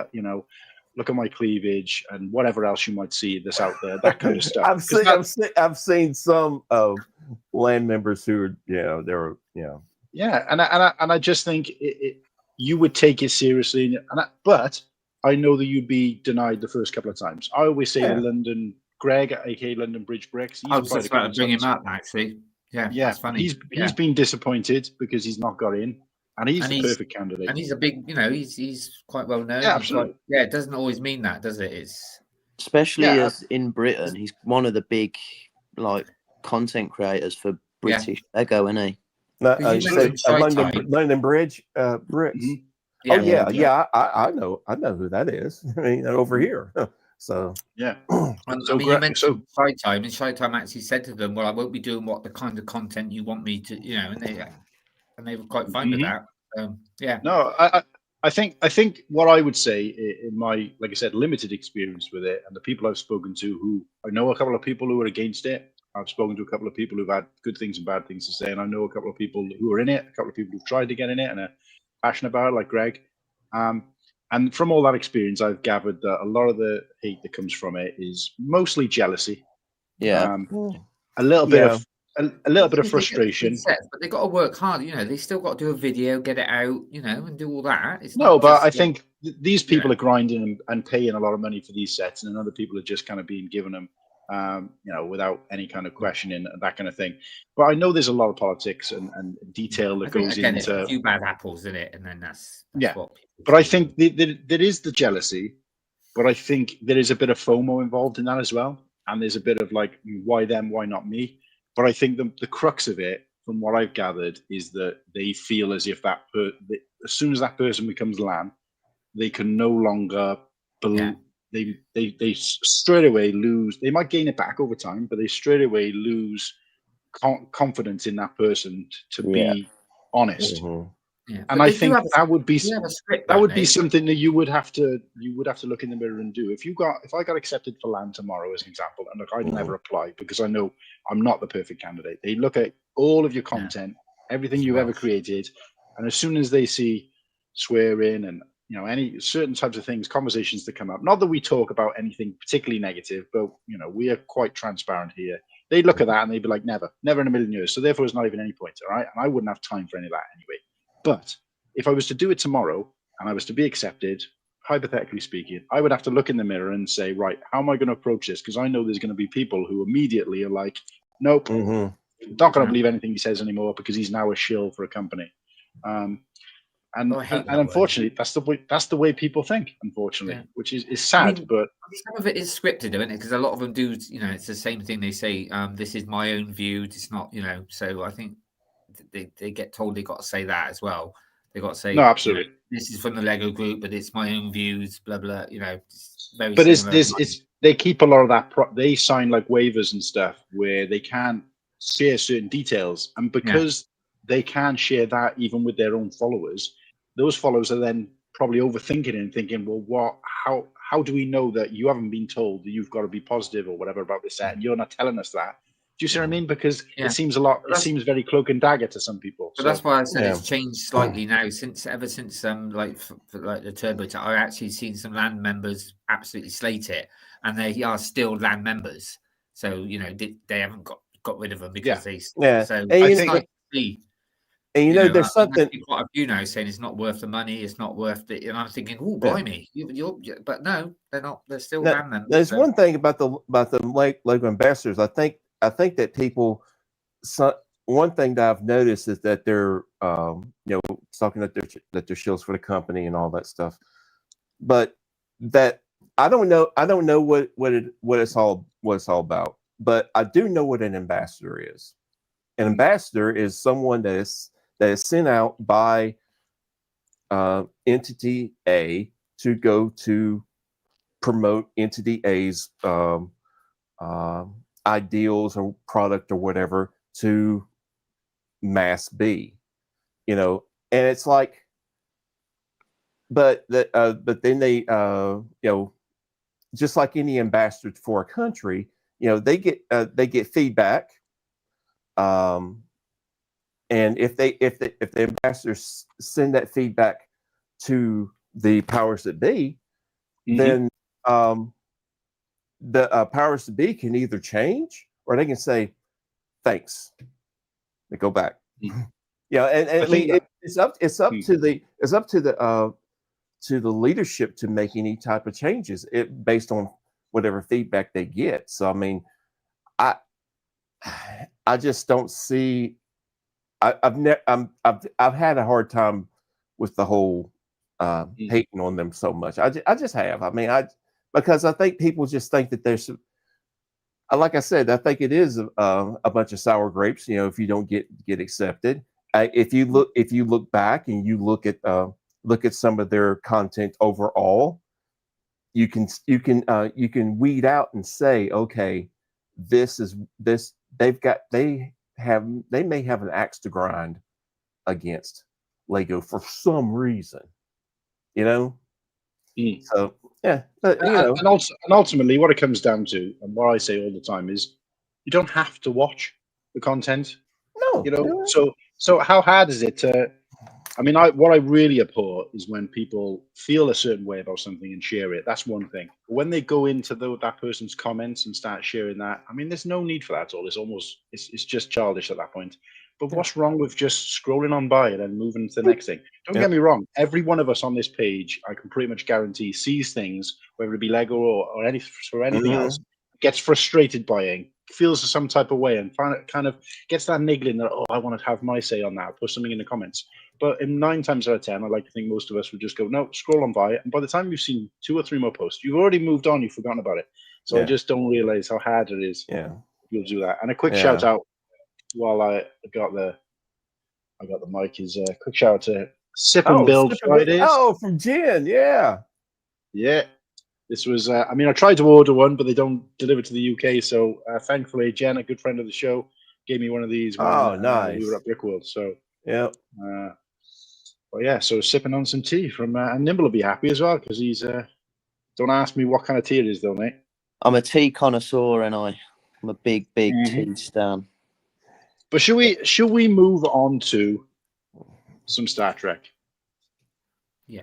at my cleavage and whatever else you might see that's out there, that kind of stuff. I've seen some of LAN members who are, and I just think you would take it seriously, but I know that you'd be denied the first couple of times. I always say London Greg, aka London Bridge Bricks. I was just about to bring him up, actually. Yeah, that's funny. He's been disappointed because he's not got in. And he's the perfect candidate. And he's a big, he's quite well known. Yeah, absolutely. It doesn't always mean that, does it? It's especially as in Britain, he's one of the big content creators for British Lego, isn't he? London Bridge Bricks. Mm-hmm. I know who that is. I mean, over here. So yeah. You mentioned Shy Time, and Shy Time actually said to them, "Well, I won't be doing what the kind of content you want me to, and they were quite fine with that. No, I think what I would say in my, like I said, limited experience with it, and the people I've spoken to, who I know a couple of people who are against it. I've spoken to a couple of people who've had good things and bad things to say, and I know a couple of people who are in it, a couple of people who've tried to get in it and are passionate about it, like Greg. And from all that experience, I've gathered that a lot of the hate that comes from it is mostly jealousy. Yeah. A little bit of a little bit of They get frustration. sets, but they got to work hard. You know, they still got to do a video, get it out, you know, and do all that. It's No, not but just I like, think these people are grinding and paying a lot of money for these sets, and other people are just kind of being given them, you know, without any kind of questioning and that kind of thing. But I know there's a lot of politics and detail that goes again, it's into a few bad apples in it, and then that's yeah. what people But I say. think there is the jealousy, but I think there is a bit of FOMO involved in that as well, and there's a bit of like, why them, why not me? But I think the crux of it, from what I've gathered, is that they feel as if as soon as that person becomes LAN, they can no longer they straight away lose. They might gain it back over time, but they straight away lose confidence in that person to be honest. Yeah, and I think that would be something that you would have to look in the mirror and do. If I got accepted for LAN tomorrow, as an example, and look, I'd never apply because I know I'm not the perfect candidate. They look at all of your content, everything you've ever created, and as soon as they see swearing and you know any certain types of things, conversations that come up, not that we talk about anything particularly negative, but you know we are quite transparent here. They look at that and they'd be like, never in a million years. So therefore, there's not even any point, all right? And I wouldn't have time for any of that anyway. But if I was to do it tomorrow and I was to be accepted, hypothetically speaking, I would have to look in the mirror and say, right, how am I going to approach this? Because I know there's going to be people who immediately are like, nope, not going to believe anything he says anymore because he's now a shill for a company. And unfortunately, that's the way people think. Unfortunately, which is sad. I mean, but some of it is scripted, isn't it? Because a lot of them do. You know, it's the same thing. They say, "This is my own view." It's not, you know. So I think they get told they got to say that as well. They got to say, no, absolutely. You know, this is from the Lego group, but it's my own views. Blah blah. You know, but it's they keep a lot of that. They sign like waivers and stuff where they can't share certain details, and because they can share that even with their own followers. Those followers are then probably overthinking it and thinking, well, how do we know that you haven't been told that you've got to be positive or whatever about this set and you're not telling us that? Do you see what I mean? Because it seems it seems very cloak and dagger to some people. But that's why I said it's changed slightly now ever since like the Turbo. I've actually seen some LAN members absolutely slate it, and they are still LAN members. So you know they haven't got rid of them because they. So I think. And you know, there's something. Quite a few now saying it's not worth the money, it's not worth it, and I'm thinking, oh, blimey, but no, they're not. They're still LAN members. There's one thing about the Lego ambassadors. I think that people. One thing that I've noticed is that they're, talking that they're shills for the company and all that stuff, but that I don't know what it's all about. But I do know what an ambassador is. An ambassador is someone that is sent out by entity A to go to promote entity A's ideals or product or whatever to mass B, you know, and it's like, but then they, just like any ambassador for a country, you know, they get feedback. And if the ambassadors send that feedback to the powers that be, then the powers that be can either change or they can say thanks. They go back. Yeah, and I mean it's up to the leadership to make any type of changes based on whatever feedback they get. So I mean, I just don't see. I've had a hard time with the whole hating on them so much. I just have. I mean, because I think people just think that there's, like I said, I think it is a bunch of sour grapes. You know, if you don't get accepted, if you look back and you look at some of their content overall, you can weed out and say, okay, this. They may have an axe to grind against Lego for some reason, you know. So yeah, but, you know. And ultimately, what it comes down to, and what I say all the time, is you don't have to watch the content. No, you know. So how hard is it to I mean, what I really abhor is when people feel a certain way about something and share it. That's one thing. But when they go into that person's comments and start sharing that, I mean, there's no need for that at all. It's just childish at that point. But what's wrong with just scrolling on by and then moving to the next thing? Don't get me wrong. Every one of us on this page, I can pretty much guarantee, sees things, whether it be Lego or anything else, gets frustrated buying, feels some type of way, and kind of gets that niggling that, I want to have my say on that. Put something in the comments. But in 9 times out of 10, I like to think most of us would just go, no, scroll on by it. And by the time you've seen 2 or 3 more posts, you've already moved on, you've forgotten about it. So I just don't realize how hard it is. You'll do that. And a quick shout out while I got the mic is a quick shout out to Sip and Build Fridays. Oh, from Jen, yeah. This was, I mean, I tried to order one, but they don't deliver to the UK. So thankfully, Jen, a good friend of the show, gave me one of these when nice. we were at Brickworld. So But yeah, so sipping on some tea from, and Nimble will be happy as well because he's. Don't ask me what kind of tea it is, though, mate. I'm a tea connoisseur, and I'm a big tea stan. But should we move on to some Star Trek? Yeah.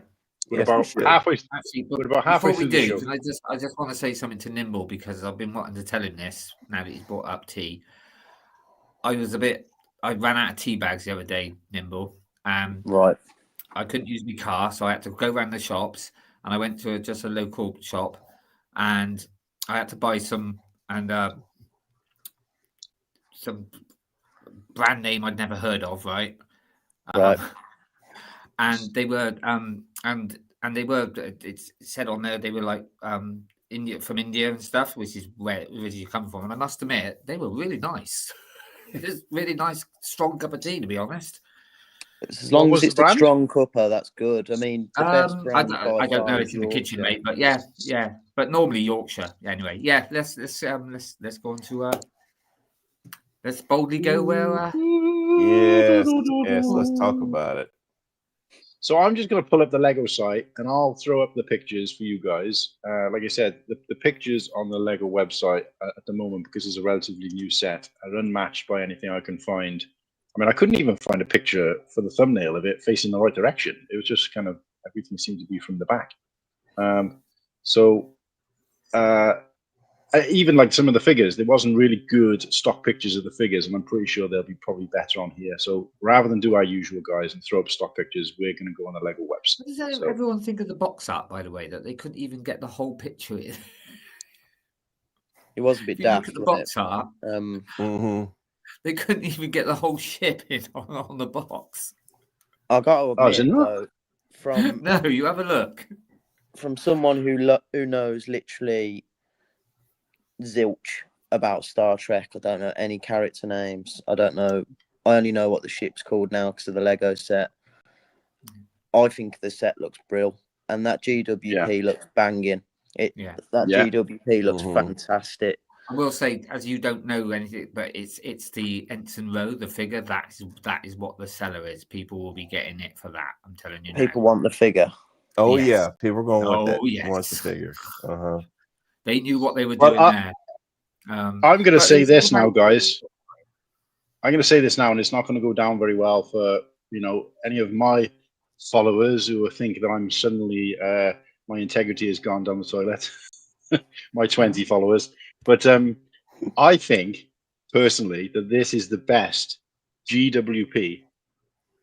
We're about halfway. Actually, we're about halfway before we through do, the show. I just want to say something to Nimble because I've been wanting to tell him this now that he's brought up tea. I ran out of tea bags the other day, Nimble. Right. I couldn't use my car, so I had to go around the shops, and I went to just a local shop, and I had to buy some brand name I'd never heard of, right? And they were it said on there they were like from India and stuff, which is where you come from. And I must admit, they were really nice. It was really nice, strong cup of tea, to be honest. As long as it's a strong cuppa, that's good. I mean, the best brand I don't know. It's in the kitchen, mate. But yeah. But normally Yorkshire. Anyway, yeah. Let's go on to let's boldly go where. Yes. Let's talk about it. So I'm just going to pull up the Lego site and I'll throw up the pictures for you guys. Like I said, the pictures on the Lego website at the moment, because it's a relatively new set, are unmatched by anything I can find. I mean, I couldn't even find a picture for the thumbnail of it facing the right direction. It was just kind of, everything seemed to be from the back. Even like some of the figures, there wasn't really good stock pictures of the figures, and I'm pretty sure they'll be probably better on here. So rather than do our usual, guys, and throw up stock pictures, we're going to go on the Lego website. What does everyone think of the box art, by the way, that they couldn't even get the whole picture in? It was a bit daft. Look at the box art. They couldn't even get the whole ship in on the box. I got to admit, though, from no, you have a look. From someone who knows literally zilch about Star Trek. I don't know any character names. I don't know. I only know what the ship's called now because of the Lego set. I think the set looks brilliant, and that GWP looks banging. GWP looks fantastic. I will say, as you don't know anything, but it's the Ensign Row, the figure. That is what the seller is. People will be getting it for that. I'm telling you. People want the figure. Oh yeah, people are going to want that. Yes. Want the figure. They knew what they were doing there. I'm going to say this now, guys. I'm going to say this now, and it's not going to go down very well for any of my followers who are thinking that I'm suddenly my integrity has gone down the toilet. My 20 followers. But I think, personally, that this is the best GWP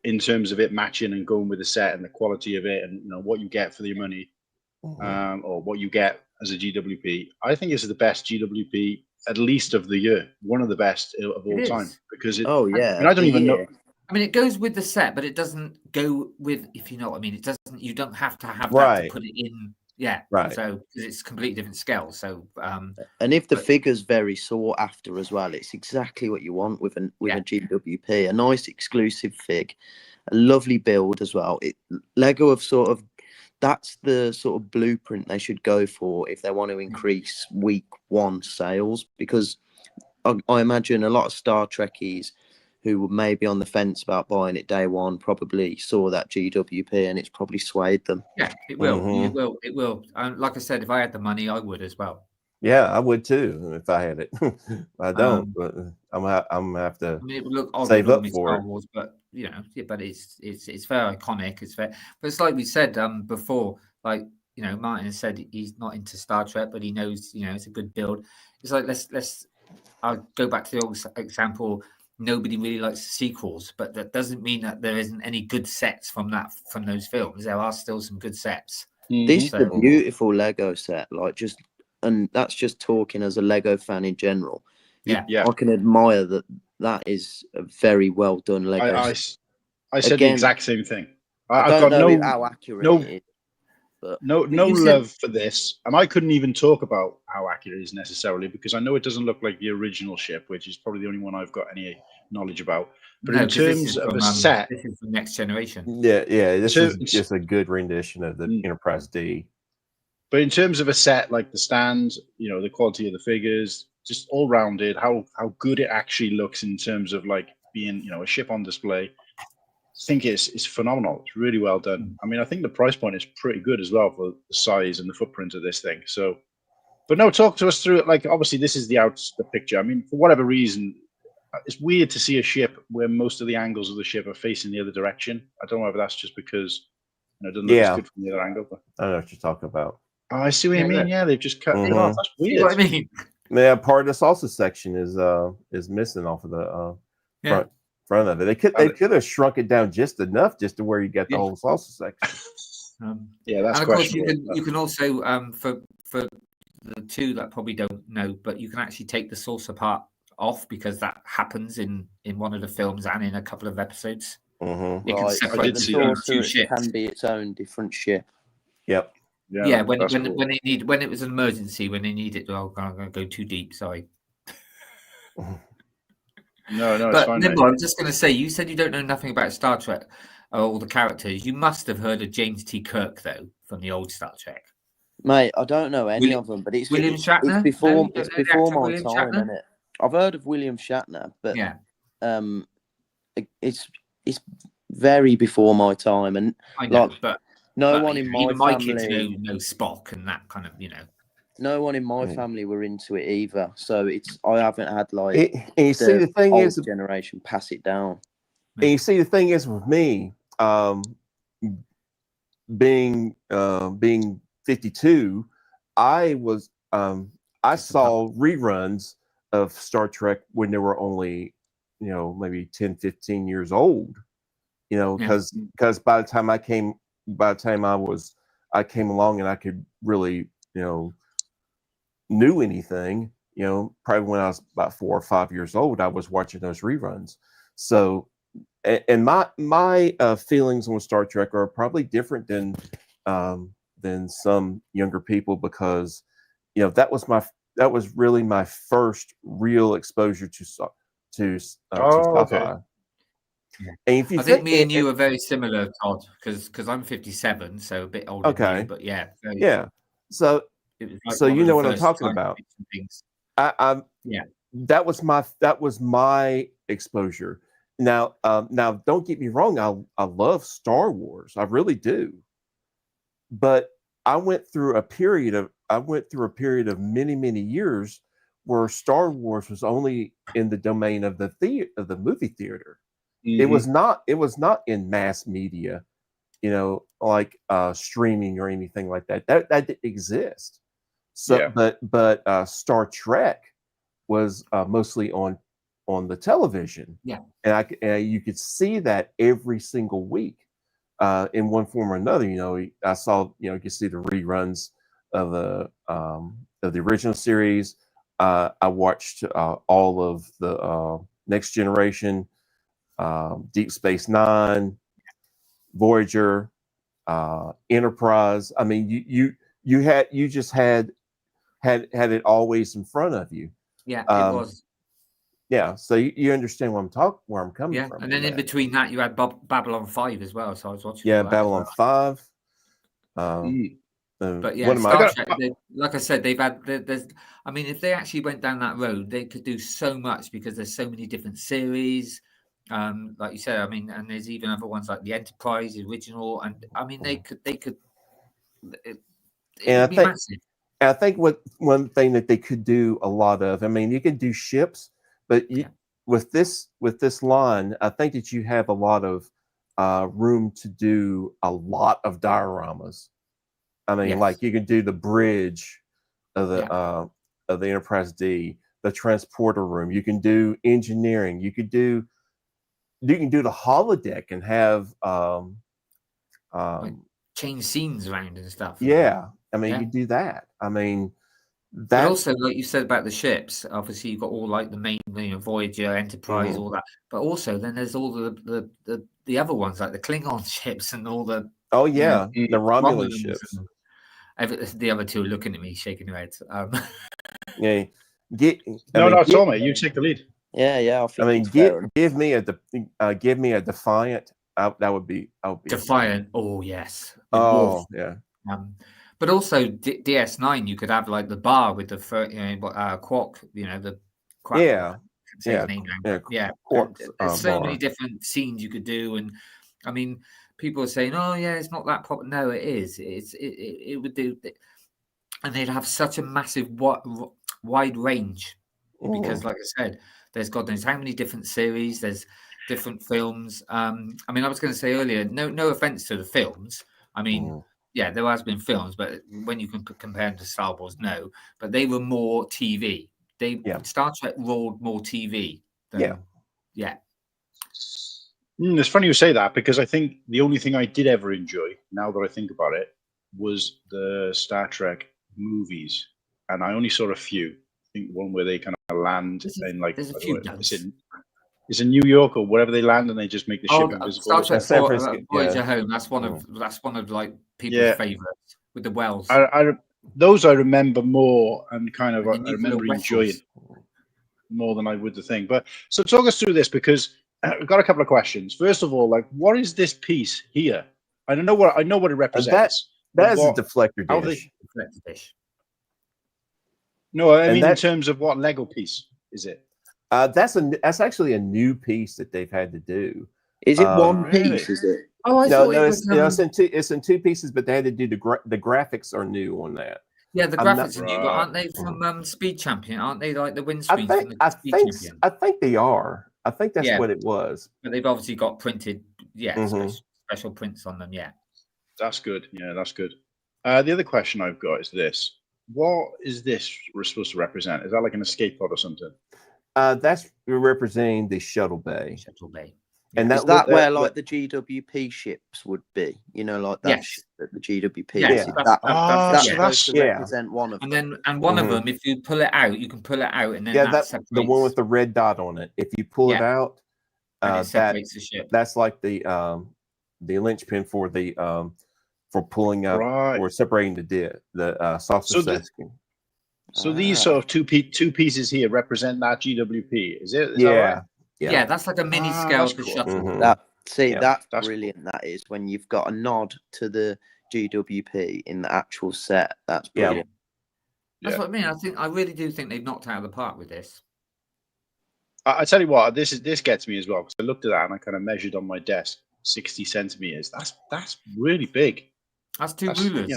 in terms of it matching and going with the set and the quality of it and what you get for your money or what you get as a GWP. I think this is the best GWP, at least of the year. One of the best of all time. Because I don't even know. I mean, it goes with the set, but it doesn't go with, if you know what I mean. It doesn't. You don't have to have that to put it in. Yeah, right. So it's completely different scale. So, and if the figure's very sought after as well, it's exactly what you want with a GWP. A nice exclusive fig, a lovely build as well. Lego have that's the sort of blueprint they should go for if they want to increase week one sales, because I imagine a lot of Star Trekkies who were maybe on the fence about buying it day one probably saw that GWP and it's probably swayed them. Yeah, it will. It will. Like I said, if I had the money, I would as well. Yeah, I would too if I had it. I don't, but I'm gonna have to. I mean, it would look odd save with up for Star it. Wars, but yeah, but it's very iconic. It's very, but it's like we said before, like Martin has said he's not into Star Trek, but he knows it's a good build. It's like let's I'll go back to the old example. Nobody really likes sequels, but that doesn't mean that there isn't any good sets from those films. There are still some good sets. This is a beautiful Lego set, and that's just talking as a Lego fan in general. Yeah. I can admire that is a very well done Lego set. I said the exact same thing. I don't know how accurate it is. But no love for this, and I couldn't even talk about how accurate it is necessarily because I know it doesn't look like the original ship, which is probably the only one I've got any knowledge about. But in terms of a set, this is the Next Generation. Yeah, this is just a good rendition of the Enterprise D. But in terms of a set, like the stands, the quality of the figures, just all rounded, how good it actually looks in terms of like being a ship on display. I think it's phenomenal. It's really well done. I mean, I think the price point is pretty good as well for the size and the footprint of this thing. So, but no, talk to us through it. Like, obviously, this is the picture. I mean, for whatever reason, it's weird to see a ship where most of the angles of the ship are facing the other direction. I don't know if that's just because it doesn't look as good from the other angle. But I know what you're talking about. Oh, I see what you mean. Yeah, they've just cut it off. That's weird. See what I mean? Yeah, part of the salsa section is missing off of the front of it. They could have shrunk it down just enough just to where you got the whole salsa section. That's and of course you can also for the two that probably don't know, but you can actually take the saucer part off because that happens in one of the films and in a couple of episodes. Mm-hmm. You can separate the two ships. Can be its own different ship. Yep. Yeah, when it was an emergency, when they need it, I'm going to go too deep. Sorry. No, but it's fine. Nimble, I'm just going to say, you said you don't know nothing about Star Trek or all the characters. You must have heard of James T. Kirk, though, from the old Star Trek. Mate, I don't know any of them, but it's William Shatner. It's before my time, isn't it? I've heard of William Shatner, but it's very before my time, and I know, but no one in my family know Spock and that kind of, No one in my family were into it either, so I haven't had the thing is, generation pass it down. And you see, the thing is with me, being 52, I saw reruns of Star Trek when they were only, maybe 10, 15 years old. Because by the time I came along and I could really, knew anything, probably when I was about 4 or 5 years old, I was watching those reruns. So, and my feelings on Star Trek are probably different than some younger people because, that was really my first real exposure to sci-fi. Okay. And if you I think me and you are very similar, Todd, because I'm 57, so a bit older than you, but yeah. So you know what I'm talking about. That was my exposure. Now don't get me wrong, I love Star Wars. I really do. But I went through a period of many, many years where Star Wars was only in the domain of the movie theater. Mm-hmm. It was not in mass media, like streaming or anything like that. That didn't exist. So, but Star Trek was mostly on the television. Yeah, and you could see that every single week, in one form or another. I saw, you could see the reruns of the original series. I watched all of the Next Generation, Deep Space Nine, Voyager, Enterprise. I mean, you just had it always in front of you. Yeah, it was. Yeah, so you understand where I'm coming from. And then in between that, you had Babylon 5 as well. So I was watching. Yeah, Babylon 5. But yeah, Star Trek, like I said, they've had. I mean, if they actually went down that road, they could do so much because there's so many different series. Like you said, I mean, and there's even other ones like the Enterprise, the original, and I mean, they could. It would be massive. I think one thing that they could do a lot of, I mean, you can do ships, but with this line, I think that you have a lot of room to do a lot of dioramas. I mean, like you can do the bridge of the Enterprise D, the transporter room. You can do engineering. You can do the holodeck and have like change scenes around and stuff. Yeah, I mean, you do that. I mean, but also, like you said about the ships, obviously you've got all like the main, Voyager, Enterprise, all that. But also, then there's all the other ones like the Klingon ships and all the the Romulan ships. The other two are looking at me, shaking their heads. Yeah, it's me. You take the lead. Yeah. I mean, give me a Defiant. That would be Defiant. Oh yes. Oh yeah. But also DS9, you could have like the bar with the Quark. The Quark. There's so many different scenes you could do, and I mean, people are saying, "Oh yeah, it's not that proper." No, it is. It would do, and they'd have such a massive wide range because, like I said, there's God knows how many different series. There's different films. I mean, I was going to say earlier, no offense to the films. I mean, there has been films, but when you can compare them to Star Wars, no. But they were more TV. Star Trek rolled more TV. It's funny you say that because I think the only thing I did ever enjoy, now that I think about it, was the Star Trek movies, and I only saw a few. I think one where they kind of land in like it's in New York or wherever they land, and they just make the ship invisible. Star Trek Voyager Home. That's one of like people's favorites with the wells. Those I remember more, and kind of I remember enjoying more than I would the thing. But so talk us through this because I've got a couple of questions. First of all, like, what is this piece here? I know what it represents. That is a deflector dish. Deflector dish. No, I mean in terms of what Lego piece is it? That's actually a new piece that they've had to do. Is it one piece? Is it? Oh, I thought it's in two pieces, but they had to do the graphics are new on that. Yeah, the graphics are new, but aren't they from Speed Champion? Aren't they like the windscreen from the Speed Champion? I think they are. I think that's what it was. But they've obviously got printed, special prints on them. Yeah, that's good. Yeah, that's good. The other question I've got is this: what is this supposed to represent? Is that like an escape pod or something? That's representing the shuttle bay. Shuttle bay. And is that where like the GWP ships would be? Like that the GWP. Yes, that's supposed to represent one of them. And one of them, if you pull it out, you can pull it out, and then that's the one with the red dot on it. If you pull it out, it separates the ship. That's like the linchpin for the for pulling up or separating the saucer. So these sort of two pieces here represent that GWP. Is it? Is that right? Yeah, that's like a mini scale of the shuttle. That's brilliant. That is when you've got a nod to the GWP in the actual set. That's brilliant. That's what I mean. I really do think they've knocked out of the park with this. I tell you what, this gets me as well because I looked at that and I kind of measured on my desk 60 centimeters. That's really big. That's two rulers.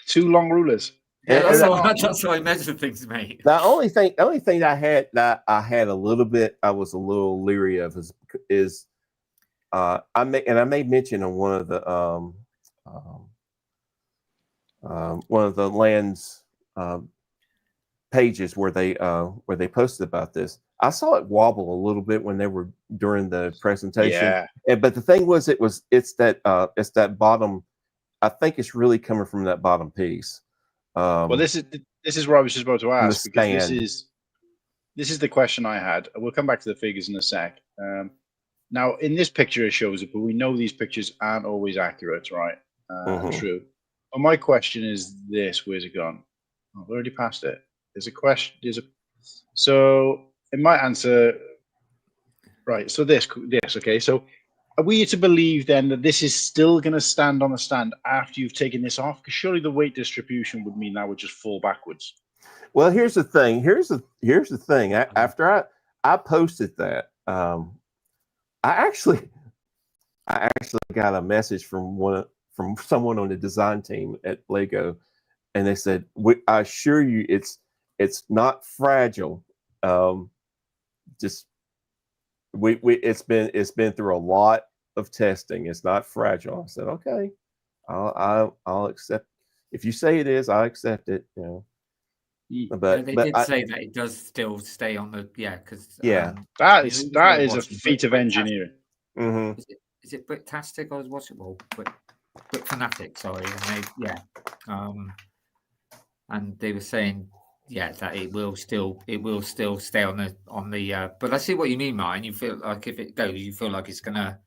Two long rulers. Yeah, that's how I measure things, mate. The only thing I had a little bit, I was a little leery of is I made mention on one of the land's pages where they posted about this. I saw it wobble a little bit when they were during the presentation. Yeah. But the thing was, it's that bottom. I think it's really coming from that bottom piece. Well, this is what I was just about to ask because this is the question I had. We'll come back to the figures in a sec. Now, in this picture, it shows it, but we know these pictures aren't always accurate, right? True. But my question is this: where's it gone? Oh, I've already passed it. There's a question. So it might answer. Right. So this. Okay. So. Are we to believe then that this is still going to stand on a stand after you've taken this off? Because surely the weight distribution would mean that would just fall backwards. Well, here's the thing. Here's the thing. After I posted that, I actually got a message from someone on the design team at Lego, and they said, I assure you, it's not fragile. Just it's been through a lot of testing. It's not fragile. I said, okay, I'll accept. If you say it is, I accept it. You know. But they did say that it does still stay on the because that is a feat of engineering. Mm-hmm. Is it Bricktastic? I was watching Brick Fanatic, sorry, and and they were saying that it will still stay on the but I see what you mean, Martin. You feel like if it goes, you feel like it's gonna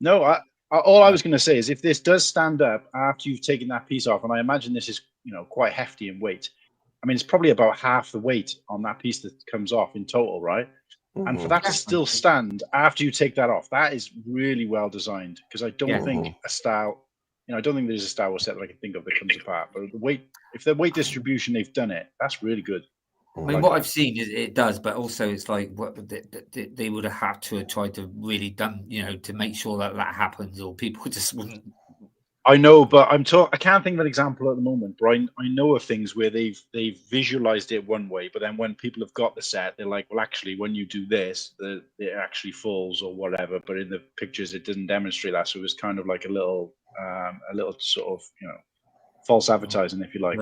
No, all I was going to say is if this does stand up after you've taken that piece off, and I imagine this is quite hefty in weight. I mean, it's probably about half the weight on that piece that comes off in total, right? Mm-hmm. And for that to still stand after you take that off, that is really well designed. Because I don't think a style, I don't think there's a Star Wars set that I can think of that comes apart. But if the weight distribution they've done it, that's really good. I mean, what I've seen is it does, but also it's like what they would have had to have tried to really done, to make sure that happens, or people just wouldn't. I know, but I can't think of an example at the moment, Brian. I know of things where they've visualized it one way, but then when people have got the set, they're like, well, actually, when you do this, it actually falls or whatever. But in the pictures, it didn't demonstrate that, so it was kind of like a little sort of false advertising, if you like.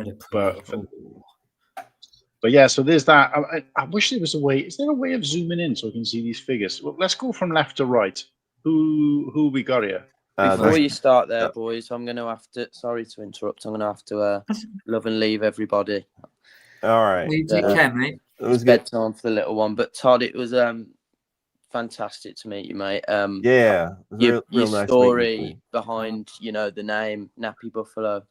But yeah, so there's that. I wish there was a way. Is there a way of zooming in so we can see these figures? Well, let's go from left to right. Who we got here? Before you start there, boys, I'm going to have to. Sorry to interrupt. I'm going to have to love and leave everybody. All right. You can, mate. It was bedtime for the little one. But Todd, it was fantastic to meet you, mate. Your nice story behind the name Nappy Buffalo,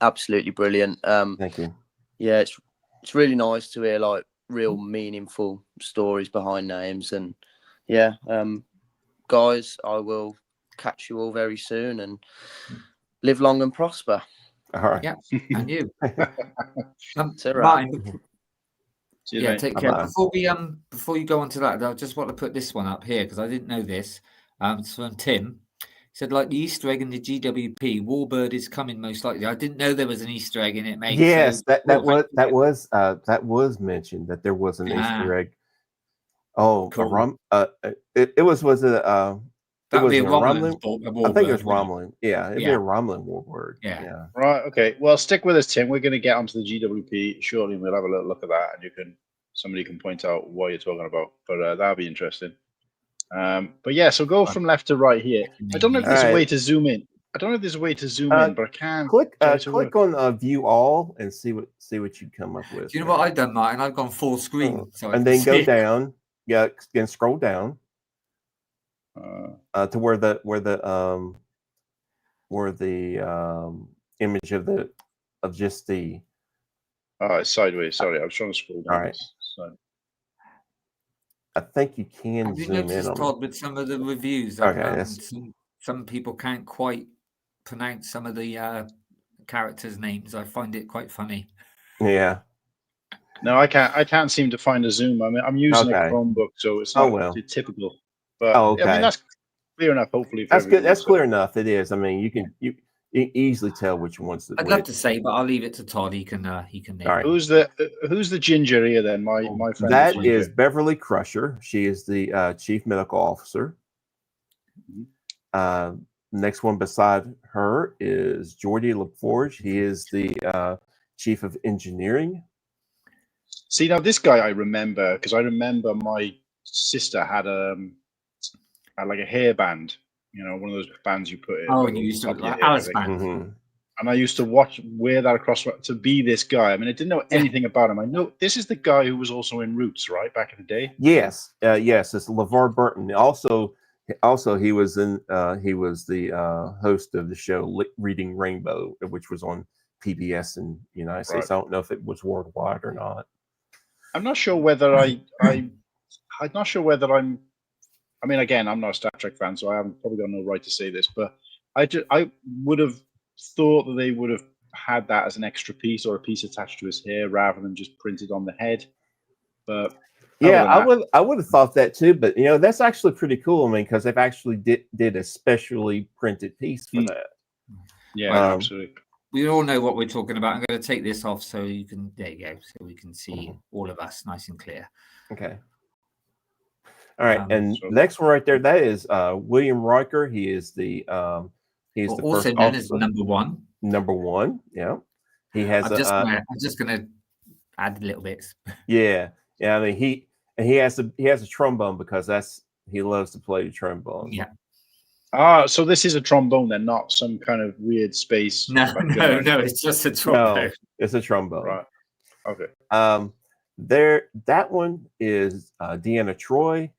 absolutely brilliant. Thank you. Yeah, it's really nice to hear like real meaningful stories behind names, and guys, I will catch you all very soon and live long and prosper. All right. Yeah, and you. Martin. Take care. Before you go on to that, I just want to put this one up here because I didn't know this. It's from Tim. He said, like the Easter egg in the GWP, Warbird is coming most likely. I didn't know there was an Easter egg in it, mate. Yes, that was mentioned that there was an Easter egg. Oh, cool. It was it was a Romulan. I think it was Romulan. Yeah, it'd be a Romulan warbird. Yeah. Right. Okay. Well, stick with us, Tim. We're going to get onto the GWP shortly, and we'll have a little look at that, and somebody can point out what you're talking about. But that'll be interesting. But yeah, so go from left to right here. I don't know if there's a way to zoom in. I don't know if there's a way to zoom in, but I can click on view all and see what you come up with. Do you know what I've done, Martin? I've gone full screen, and then go down. Yeah, then scroll down. To where the image of just the it's sideways. Sorry, I was trying to scroll down. All right. So. I think you can Have zoom you in noticed, on Todd, with some of the reviews. Okay, some people can't quite pronounce some of the characters' names. I find it quite funny. Yeah. No, I can't seem to find a zoom. I mean, I'm using a Chromebook, so it's not typical. But I mean, that's clear enough. Hopefully, that's good. That's clear enough. It is. I mean, you can easily tell which ones. I'd love to say, but I'll leave it to Todd. He can. All right. Who's the ginger here then? My friend. That is Beverly Crusher. She is the chief medical officer. Next one beside her is Jordy LaForge. He is the chief of engineering. See, now this guy I remember because I remember my sister had like a hairband, one of those bands you put in. Oh, and you used to like Alice band. Mm-hmm. And I used to wear that across to be this guy. I mean, I didn't know anything about him. I know this is the guy who was also in Roots, right, back in the day. Yes, yes, it's LeVar Burton. Also, he was the host of the show Reading Rainbow, which was on PBS in the United States. I don't know if it was worldwide or not. I'm not sure whether I'm not sure whether I'm. I mean, again, I'm not a Star Trek fan, so I haven't probably got no right to say this. But I would have thought that they would have had that as an extra piece or a piece attached to his hair rather than just printed on the head. But yeah, I would have thought that too. But that's actually pretty cool. I mean, because they've actually did a specially printed piece for that. Yeah, absolutely. we all know what we're talking about. I'm going to take this off so you can. There you go. So we can see all of us nice and clear. Okay. All right, and next one right there, that is William Riker. He is the he's the also first known officer. as number one. Number one, yeah. He has. I'm just gonna add a little bit. Yeah. I mean, he has a trombone because he loves to play the trombone. Yeah. So this is a trombone, then, not some kind of weird space. No, it's just a trombone. No, it's a trombone. Right. Okay. That one is Deanna Troi.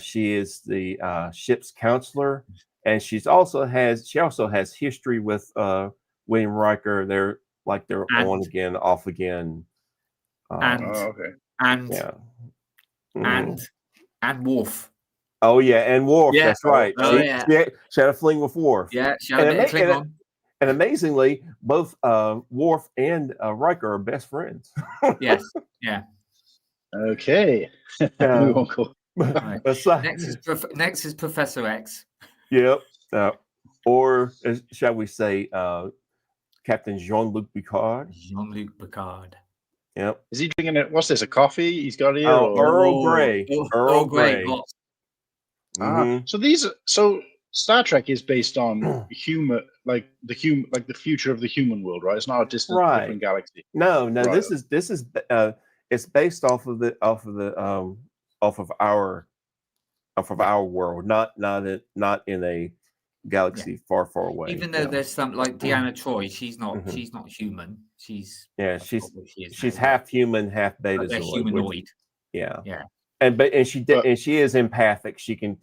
She is the ship's counselor, and she also has history with William Riker. They're on again, off again. Okay. And Worf. Oh yeah, and Worf. Yeah. That's right. Yeah. She had a fling with Worf. Yeah, she had a bit of Klingon. And amazingly, both Worf and Riker are best friends. Yes. Yeah. Okay. We won't go. Right. Next is Professor X. Yep. Or shall we say, Captain Jean-Luc Picard. Jean-Luc Picard. Yep. Is he drinking it? What's this? A coffee he's got here? Earl Grey. Earl Grey. So Star Trek is based on human, like the future of the human world, right? It's not a distant different galaxy. No. Right. This is it's based off of our world, not in a galaxy far away. Even though there's some like Deanna Troi, she's not human. She's half human, half betazoid. They're humanoid. Yeah. And she is empathic. She can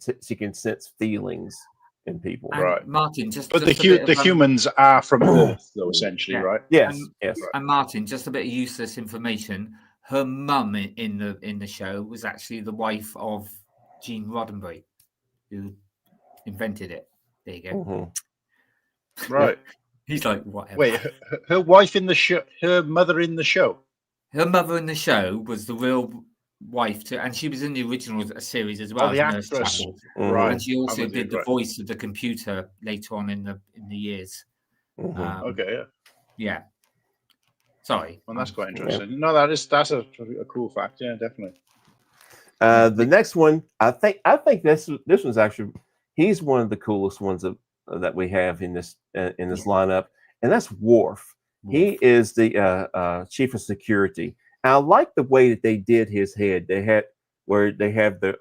sense feelings in people. Right, Martin. But the humans are from Earth, though, essentially, right? Yes. Yes. And Martin, just a bit of useless information. Her mum in the show was actually the wife of Gene Roddenberry, who invented it. There you go. Right. He's like, whatever. Wait, her wife in the show, her mother in the show. Her mother in the show was the real wife to, and she was in the original series as well. The actress, right? And she also did the voice of the computer later on in the years. Okay. Yeah. Sorry. Well, that's quite interesting. Yeah. No, that's a cool fact. Yeah, definitely. The next one, I think this one's actually, he's one of the coolest ones that we have in this lineup, and that's Worf. He is the chief of security. And I like the way that they did his head. They have the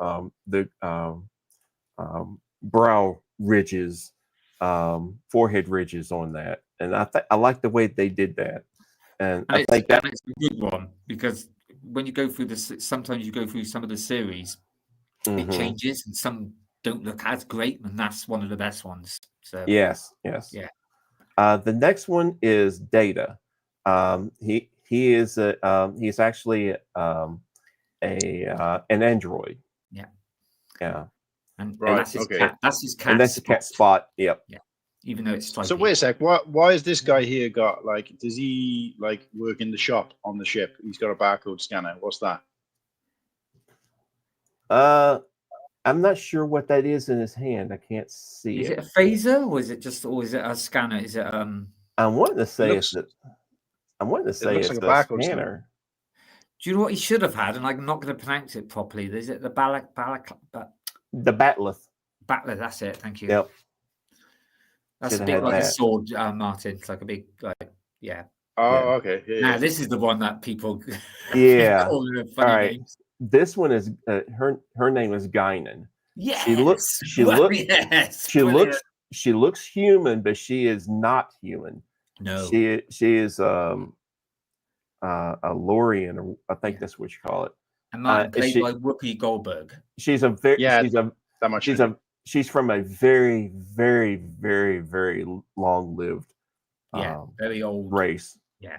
brow ridges, forehead ridges on that, and I like the way they did that. And I think that's a good one, because when you go through this, sometimes you go through some of the series, it changes, and some don't look as great, and that's one of the best ones. So yes. Yeah. The next one is Data. He's actually an android. Yeah. And that's his cat. That's his cat. And that's the cat Spot. Yep. Yeah. Even though it's stripy. So wait a sec. Why is this guy here got does he work in the shop on the ship? He's got a barcode scanner. What's that? I'm not sure what that is in his hand. I can't see it. Is it a phaser, or is it a scanner? Is it I'm wanting to say it's a scanner. Do you know what he should have had? And I'm not going to pronounce it properly. Is it the the Batleth? Batleth, that's it. Thank you. Yep. That's a bit like a sword, Martin. It's like a big, yeah. Oh, okay. Yeah, now this is the one that people, call funny names. This one is her name is Guinan. Yes. She looks human, but she is not human. No. She is a Lorian, I think that's what you call it. And Martin played by Whoopi Goldberg. She's from a very, very, very, very long-lived very old race. Yeah.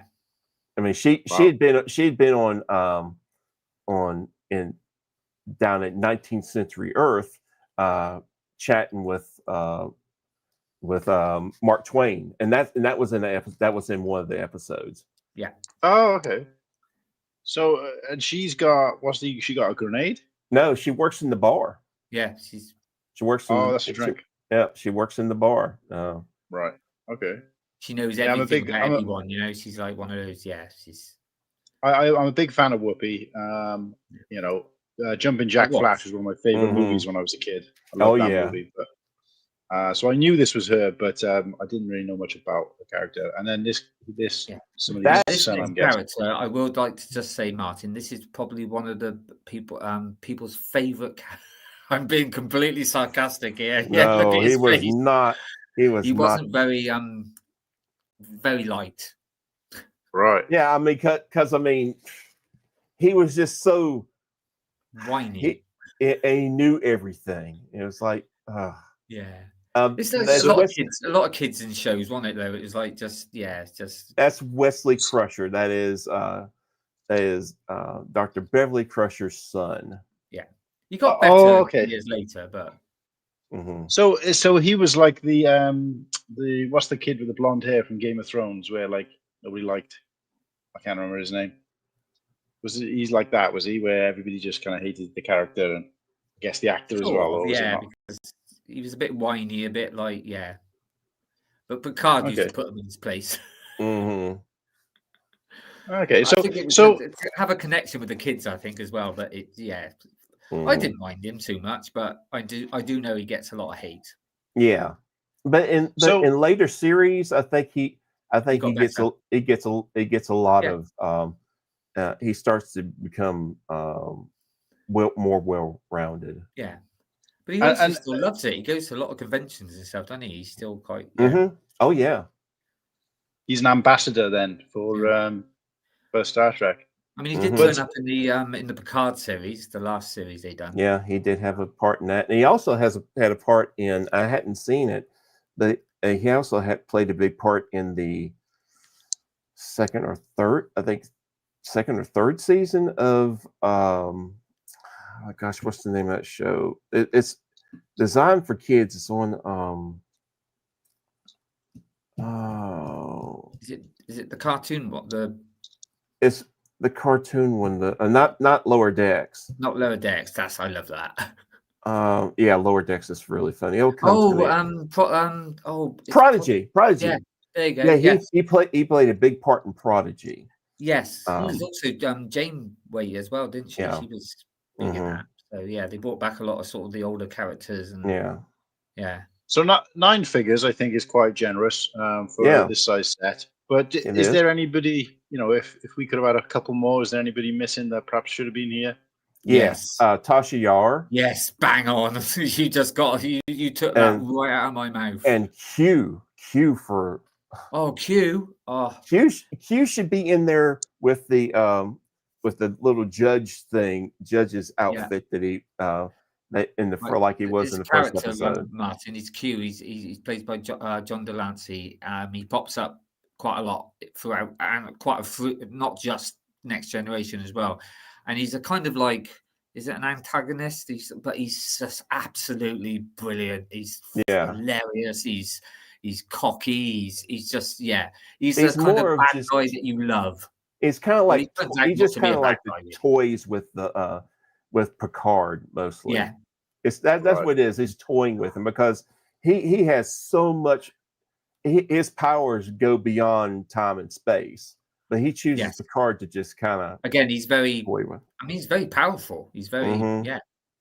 I mean, she'd been on down at 19th century Earth, chatting with Mark Twain, and that was in one of the episodes. Yeah. Oh, okay. So, and she got a grenade? No, she works in the bar. Yeah, she works. That's a drink. She works in the bar. Right. Okay. She knows everything about everyone. You know, she's like one of those. Yeah, she's. I'm a big fan of Whoopi. You know, Jumping Jack Flash was one of my favorite movies when I was a kid. I loved that movie. But so I knew this was her, but I didn't really know much about the character. And then some of these character, I would like to just say, Martin, this is probably one of the people's favorite. I'm being completely sarcastic here. No, he was not. He wasn't very very light. Right. Yeah, I mean, because I mean, he was just so whiny. He knew everything. It was like, yeah. It's like a lot of kids in shows, wasn't it? Though it was like just. That's Wesley Crusher. That is Dr. Beverly Crusher's son. Yeah, he got better years later, but. So he was like the what's the kid with the blonde hair from Game of Thrones, where like nobody liked. I can't remember his name. He's like that? Was he where everybody just kind of hated the character and I guess the actor as well? Because he was a bit whiny, a bit like But Picard used to put him in his place. Okay, so have a connection with the kids, I think, as well. But I didn't mind him too much, but I do know he gets a lot of hate. Yeah, but in later series, I think he gets a lot of he starts to become more well-rounded. Yeah, but he also still loves it. He goes to a lot of conventions and stuff, doesn't he? He's still quite. Oh yeah, he's an ambassador then for Star Trek. I mean, he did turn up in the Picard series, the last series they done. Yeah, he did have a part in that, and he also had a part in. I hadn't seen it, but he also played a big part in the second or third season of oh my gosh, what's the name of that show? It's designed for kids. It's on is it the cartoon? It's the cartoon one, not Lower Decks. Not Lower Decks. I love that. Yeah, Lower Decks is really funny. Prodigy. Yeah, there you go. Yeah, he played a big part in Prodigy. Yes, there's also Janeway as well, didn't she? Yeah. She was big in that. So they brought back a lot of sort of the older characters and yeah. So not 9 figures, I think, is quite generous for this size set. But is there anybody, if we could have had a couple more, is there anybody missing that perhaps should have been here? Yes. Tasha Yar. Yes, bang on. You just got you took that right out of my mouth. And Q for Q. Q should be in there with the little judge's outfit that he for like he was in the first episode. Martin, he's Q. He's played by John Delancey. He pops up quite a lot throughout, and not just Next Generation as well. And he's a kind of like, is it an antagonist? But he's just absolutely brilliant. He's hilarious. He's cocky. He's just he's the kind of bad guy that you love. It's kind of like he just kind of like the toys with Picard mostly. Yeah, that's what it is. He's toying with him because he has so much. His powers go beyond time and space, but he chooses Picard to just kind of. Again, he's very. He's very powerful. He's very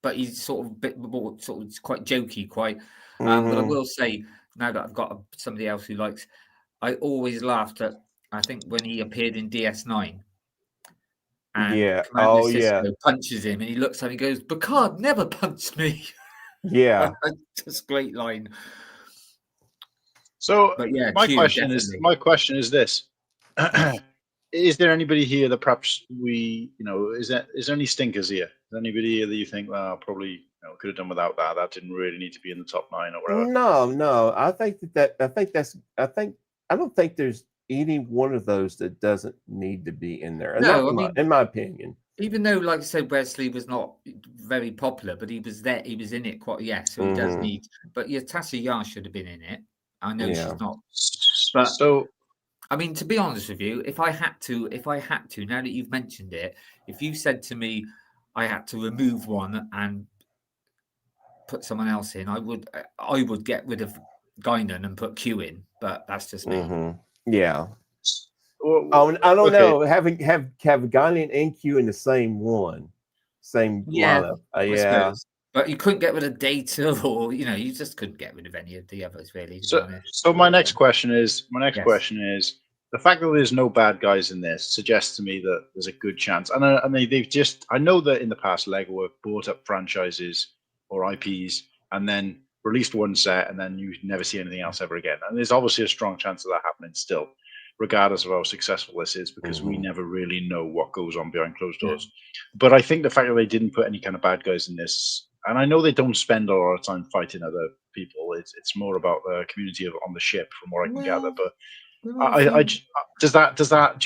but he's sort of a bit more quite jokey, quite. But I will say now that I've got somebody else who likes, I always laughed at. I think when he appeared in DS9. And Commander punches him, and he looks at him and goes, "Picard never punched me." Yeah, that's a great line. So, my question is this: is there anybody here that perhaps is there any stinkers here? Is there anybody here that you think, well, probably could have done without that? That didn't really need to be in the top 9 or whatever. No. I don't think there's any one of those that doesn't need to be in there. No, in my opinion. Even though, like I said, Wesley was not very popular, but he was there. He was in it quite. So he does need. But Tasha Yar should have been in it. I know she's not. But I mean, to be honest with you, if I had to, now that you've mentioned it, if you said to me, I had to remove one and put someone else in, I would get rid of Guinan and put Q in but that's just me. Yeah. Oh, I don't know. Have Guardian and Q in the same lineup. Yeah. But you couldn't get rid of Data, or you just couldn't get rid of any of the others, really. So my next question is the fact that there's no bad guys in this suggests to me that there's a good chance. And I know that in the past Lego have bought up franchises or IPs and then released one set and then you never see anything else ever again. And there's obviously a strong chance of that happening still, regardless of how successful this is, because we never really know what goes on behind closed doors. But I think the fact that they didn't put any kind of bad guys in this, and I know they don't spend a lot of time fighting other people. It's more about the community on the ship, from what I can gather. But do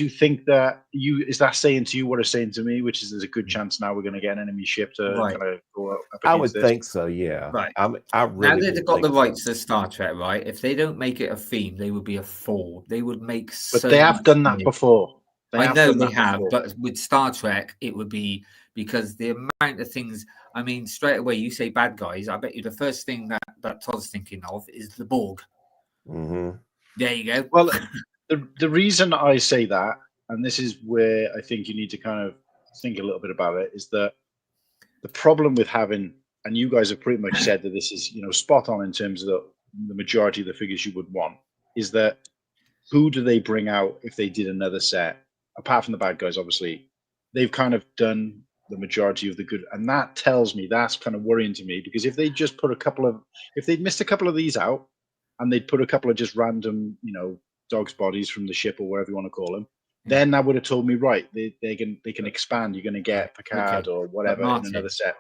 you think that is that saying to you what it's saying to me, which is there's a good chance now we're going to get an enemy ship to kind of go up against I would this? think so, yeah. Right. I really now they've got the rights to Star Trek, right? If they don't make it a theme, they would be a fool. They would make But they have done that before. I know they have, but with Star Trek, it would be because the amount of things. I mean, straight away you say bad guys. I bet you the first thing that Todd's thinking of is the Borg. There you go. Well, the reason I say that, and this is where I think you need to kind of think a little bit about it, is that the problem with having, and you guys have pretty much said that this is spot on in terms of the majority of the figures you would want, is that who do they bring out if they did another set? Apart from the bad guys, obviously, they've kind of done the majority of the good, and that tells me that's kind of worrying to me, because if they just put if they'd missed a couple of these out and they'd put a couple of just random dogs' bodies from the ship or whatever you want to call them, then that would have told me, right, they can expand. You're going to get Picard or whatever in another set.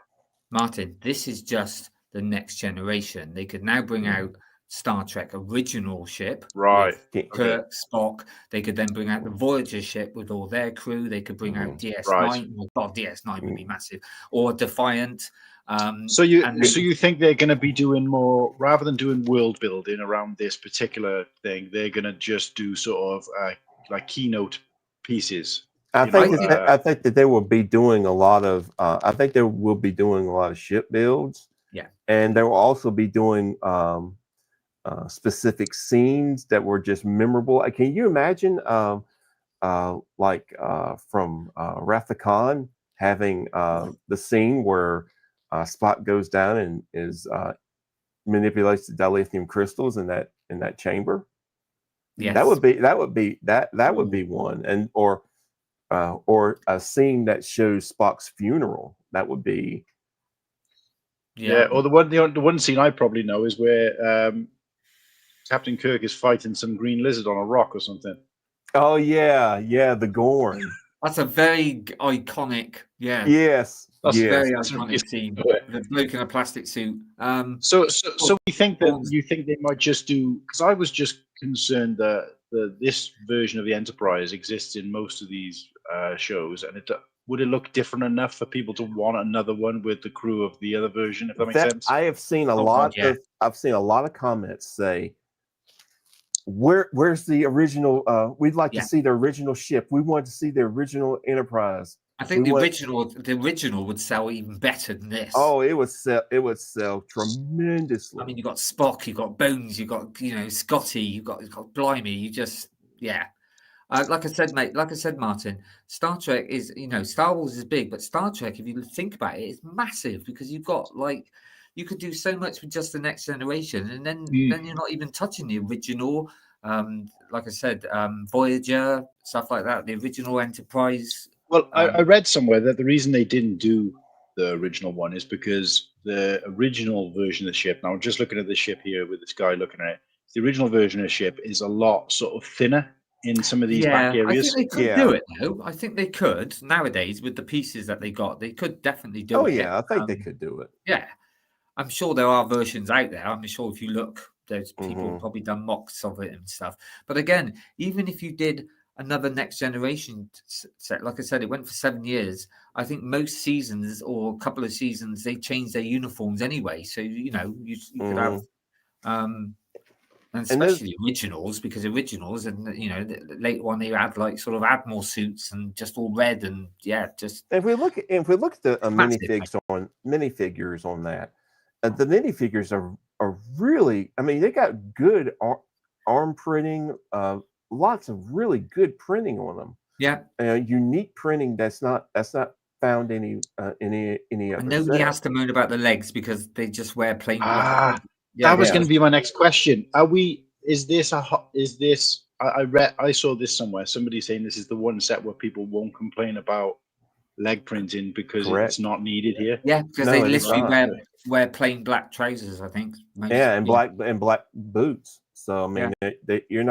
Martin, this is just the next generation. They could now bring out Star Trek original ship, right? Kirk, Spock. They could then bring out the Voyager ship with all their crew. They could bring out DS9. Right. Well, DS9 would be massive, or Defiant. So you think they're going to be doing more, rather than doing world building around this particular thing? They're going to just do sort of like keynote pieces. I think that they will be doing a lot of. I think they will be doing a lot of ship builds. Yeah, and they will also be doing specific scenes that were just memorable. Can you imagine, from Wrath of Khan, having the scene where Spock goes down and is manipulates the dilithium crystals in that chamber? Yes. That would be one, and or a scene that shows Spock's funeral. That would be. Yeah, or the one scene I probably know is where Captain Kirk is fighting some green lizard on a rock or something. Oh yeah, the Gorn. That's a very iconic. Yeah. Yes. That's a very iconic scene. The bloke in a plastic suit. So you think they might just do? Because I was just concerned that this version of the Enterprise exists in most of these shows, and would it look different enough for people to want another one with the crew of the other version? If that makes sense. I have seen a lot of comments say, "Where's the original? We'd like to see the original ship. We want to see the original Enterprise." I think the original would sell even better than this. Oh, it would sell tremendously. I mean, you got Spock, you got Bones, you got Scotty, you got Blimey. You just like I said, mate. Like I said, Martin, Star Trek is Star Wars is big, but Star Trek, if you think about it, is massive, because you've got you could do so much with just the next generation, and then you're not even touching the original. Like I said, Voyager, stuff like that, the original Enterprise. Well, I read somewhere that the reason they didn't do the original one is because the original version of the ship, now I'm just looking at the ship here with this guy looking at it, the original version of the ship is a lot sort of thinner in some of these back areas. I think they could do it now. I think they could nowadays with the pieces that they got. They could definitely do it. Oh yeah, I think they could do it. Yeah, I'm sure there are versions out there. I'm sure if you look, there's people probably done mocks of it and stuff. But again, even if you did another next generation set, like I said, it went for 7 years. I think most seasons or a couple of seasons they changed their uniforms anyway. So you could have, and especially the originals, because originals and the later one they had like sort of Admiral suits and just all red and just. If we look at the minifigures on that, the minifigures are really. I mean, they got good arm printing, lots of really good printing on them. Yeah, unique printing that's not found any other. and nobody set. has to moan about the legs because they just wear plain. That was going to be my next question. Is this I saw this somewhere. Somebody saying this is the one set where people won't complain about leg printing because it's not needed here. Yeah, because they literally wear plain black trousers, I think. And black boots. So I mean, you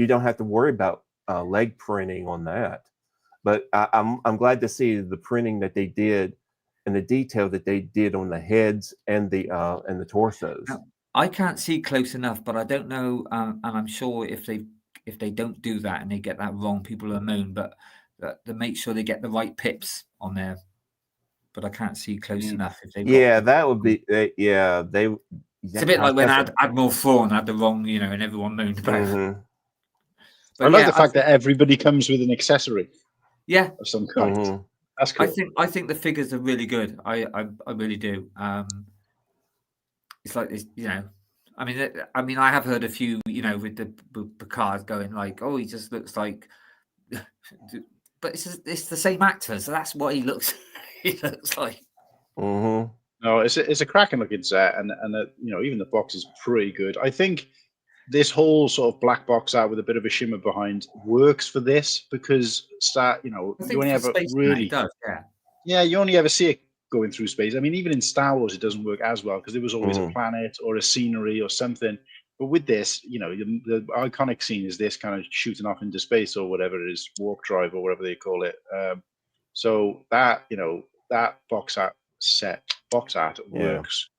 don't have to worry about leg printing on that. But I'm glad to see the printing that they did and the detail that they did on the heads and the torsos. Now, I can't see close enough, but I don't know, and I'm sure if they don't do that and they get that wrong, people will moan. But they make sure they get the right pips on there. But I can't see close enough. If they that would be they. It's a bit like when Admiral Thrawn had the wrong, and everyone moaned about it. I like the fact that everybody comes with an accessory. Yeah, of some kind. That's cool. I think the figures are really good. I really do. It's like this, I mean, I have heard a few, with the cars going like, oh, he just looks like, but it's the same actor, so that's what he looks like. Mm-hmm. No, it's a cracking looking set, and even the box is pretty good. I think this whole sort of black box art with a bit of a shimmer behind works for this because you only ever really does, you only ever see it going through space. I mean, even in Star Wars, it doesn't work as well because there was always a planet or a scenery or something. But with this, the iconic scene is this kind of shooting off into space or whatever it is, warp drive or whatever they call it. So that that box art works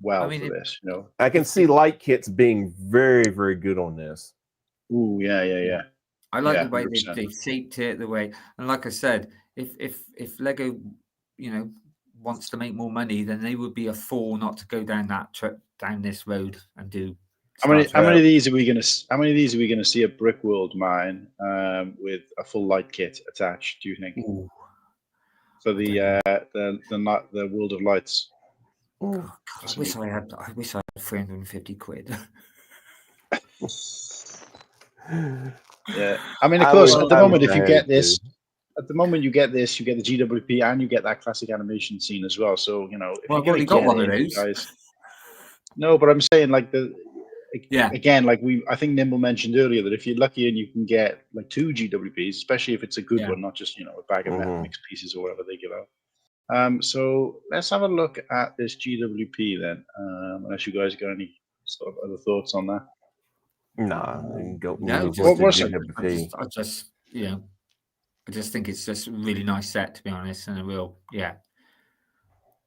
well for this. I can see light kits being very, very good on this. Ooh, yeah. I like the way they shaped it, the way, and like I said, if Lego, wants to make more money, then they would be a fool not to go down this road and do. How many of these are we going to see at Brickworld mine with a full light kit attached? Do you think? Ooh. For the World of Lights. Oh, God, I wish I had 350 quid. Yeah, I mean, of course, at the moment, if you get this, you get the GWP and you get that classic animation scene as well. So if I've already got one of those. Guys, no, but I'm saying again, I think Nimble mentioned earlier that if you're lucky and you can get like 2 GWPs, especially if it's a good one, not just a bag of mixed pieces or whatever they give out. So let's have a look at this GWP then. Unless you guys got any sort of other thoughts on that. Nah, no, I just think it's just a really nice set, to be honest, and a real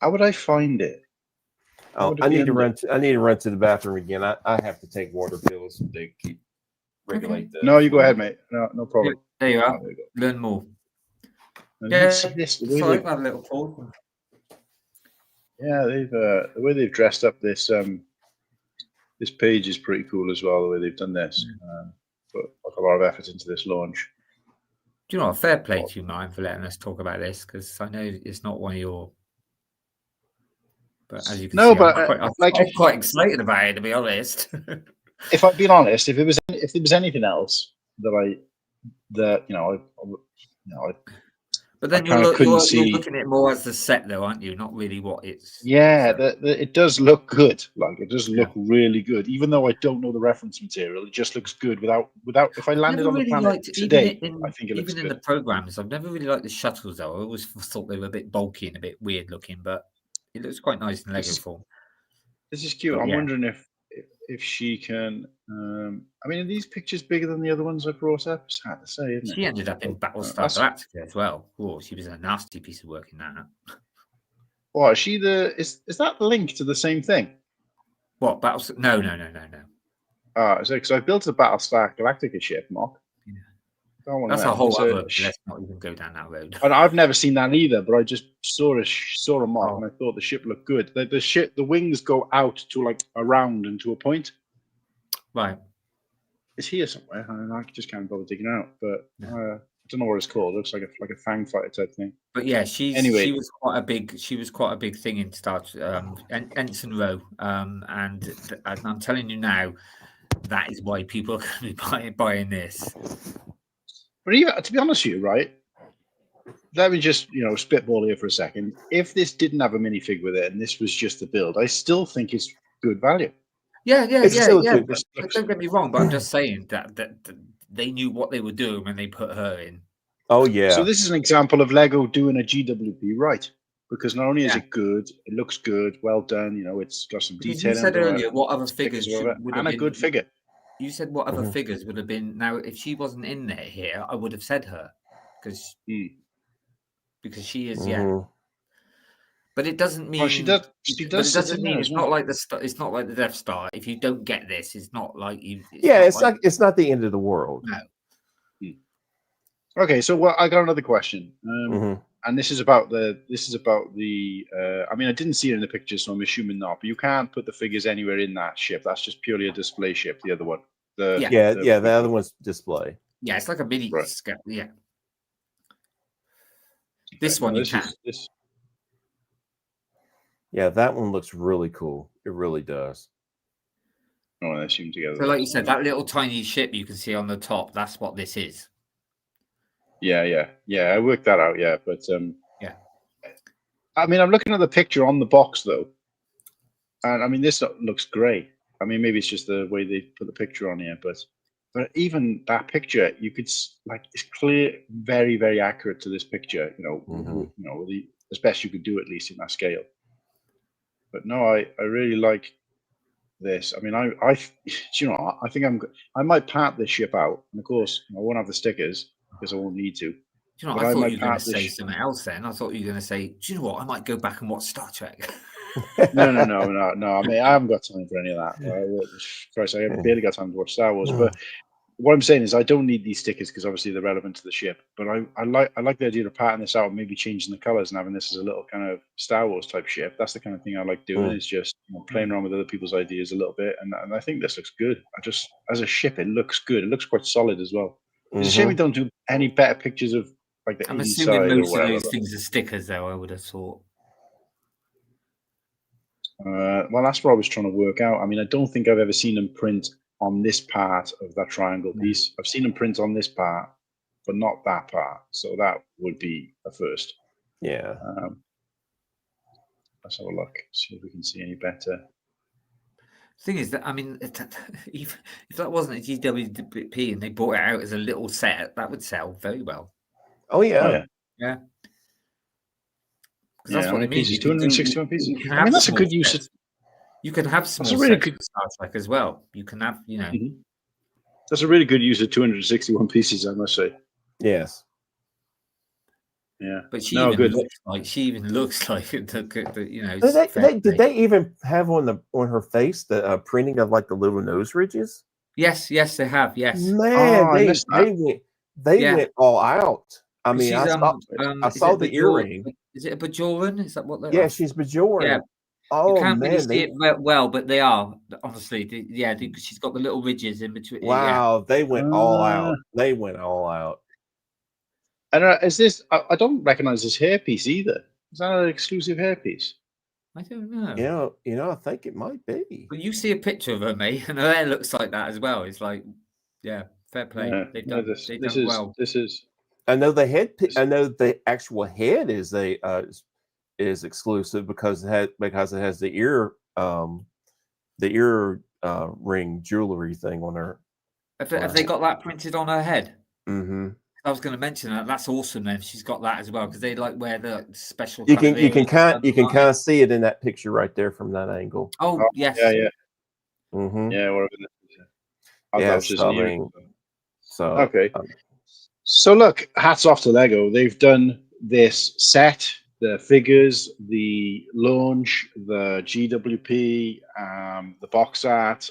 How would I find it? I need to run to the bathroom again. I have to take water pills so they keep regulate the. No, you go ahead, mate. No problem. There you are. Learn more. Sorry, have a little pause. Yeah, the way they've dressed up this this page is pretty cool as well. The way they've done this, put a lot of effort into this launch. Do you know what? Fair play to you, Mine, for letting us talk about this because I know it's not one of your. But as you can see, I'm quite excited about it, to be honest. If I've been honest, if there was anything else But then you're looking at it more as the set, though, aren't you? Not really what it's. Yeah, it does look good. Like it does look really good, even though I don't know the reference material. It just looks good without. If I landed on the planet today, I think it looks good. Even in the programs, I've never really liked the shuttles, though. I always thought they were a bit bulky and a bit weird looking, but it looks quite nice in Lego form. This is cute. I'm wondering if she can. I mean, are these pictures bigger than the other ones I brought up? It's hard to say, isn't it? She ended up in Battlestar Galactica as well. Oh, she was a nasty piece of work in that. What is she? Is that linked to the same thing? What Battlestar? No. So because I built a Battlestar Galactica ship, Mock. That's a whole other. Let's not even go down that road. And I've never seen that either, but I just saw a mock and I thought the ship looked good. The wings go out to like around and to a point. Right. It's here somewhere. I just can't bother digging out, but I don't know what it's called. It looks like a fang fighter type thing. But yeah, she was quite a big thing in Star Ensign Row. And I'm telling you now, that is why people are going to be buying this. But even to be honest with you, right? Let me just spitball here for a second. If this didn't have a minifig with it and this was just the build, I still think it's good value. Yeah. Good. Don't get me wrong, but I'm just saying that they knew what they were doing when they put her in. Oh yeah. So this is an example of Lego doing a GWP right, because not only is it good, it looks good, well done. It's got some detail. You said earlier what other figures would have and a been, good figure. You said what other figures would have been. Now, if she wasn't in there here, I would have said her because she is But it doesn't mean she does. She does. But it doesn't mean it's not like it's not like the Death Star. If you don't get this, it's not like you. It's not the end of the world. No. Okay, so I got another question, and this is about the. I mean, I didn't see it in the picture, so I'm assuming not. But you can't put the figures anywhere in that ship. That's just purely a display ship. The other one. The other one's display. Yeah, it's like a mini scale. Yeah. This one you can. Yeah, that one looks really cool. It really does. Oh, they seem together. So, like you said, that little tiny ship you can see on the top, that's what this is. Yeah. I worked that out. Yeah, but I mean, I'm looking at the picture on the box though, and I mean, this looks great. I mean, maybe it's just the way they put the picture on here, but even that picture, you could it's clear, very, very accurate to this picture. As best you could do, at least in that scale. But no, I really like this. I mean, I think I might part this ship out, and of course, I won't have the stickers because I won't need to. I thought you were going to say something else then. I thought you were going to say, do you know what? I might go back and watch Star Trek. No. I mean, I haven't got time for any of that. Christ, I barely got time to watch Star Wars. But what I'm saying is, I don't need these stickers because obviously they're relevant to the ship. But I like the idea of parting this out, and maybe changing the colors and having this as a little kind of Star Wars type ship. That's the kind of thing I like doing. Is just playing around with other people's ideas a little bit, and I think this looks good. As a ship, it looks good. It looks quite solid as well. It's a shame we don't do any better pictures of like the I'm inside assuming most or of whatever. those things are stickers, though. I would have thought. Well, that's what I was trying to work out. I mean, I don't think I've ever seen them print on this part of that triangle piece. I've seen them print on this part, but not that part. So that would be a first. Yeah. Let's have a look. See if we can see any better. Thing is that, I mean, if that wasn't a GWP and they brought it out as a little set, that would sell very well. Oh yeah. Yeah. That's what it means. 261 pieces. I mean, that's a good use of. You can have small sets really good Star Trek as well. You can have, That's a really good use of 261 pieces, I must say. Yes. Yeah. But she even looks like it. Did they even have on her face the printing of like the little nose ridges? Yes, they have. Yes. Man, they went all out. I mean, I saw the earring. Is it a Bajoran? Is that what they're? Yeah, she's Bajoran. Yeah. Oh, you can't really see it well, but they are, honestly. She's got the little ridges in between. Wow, they went all out. They went all out. And is this? I don't recognize this hairpiece either. Is that an exclusive hairpiece? I don't know. I think it might be. But you see a picture of her, mate, and her hair looks like that as well. It's like, fair play. Yeah, they've done well. This is. I know the head. I know the actual head is exclusive because it has the ear ring jewelry thing on her. Have they got that printed on her head? Mm-hmm. I was going to mention that. That's awesome. Then she's got that as well because they wear the special. You can kind of see it in that picture right there from that angle. Oh yes. Yeah. Mm-hmm. Yeah. Whatever. Okay. So look, hats off to Lego. They've done this set, the figures, the launch, the GWP, the box art.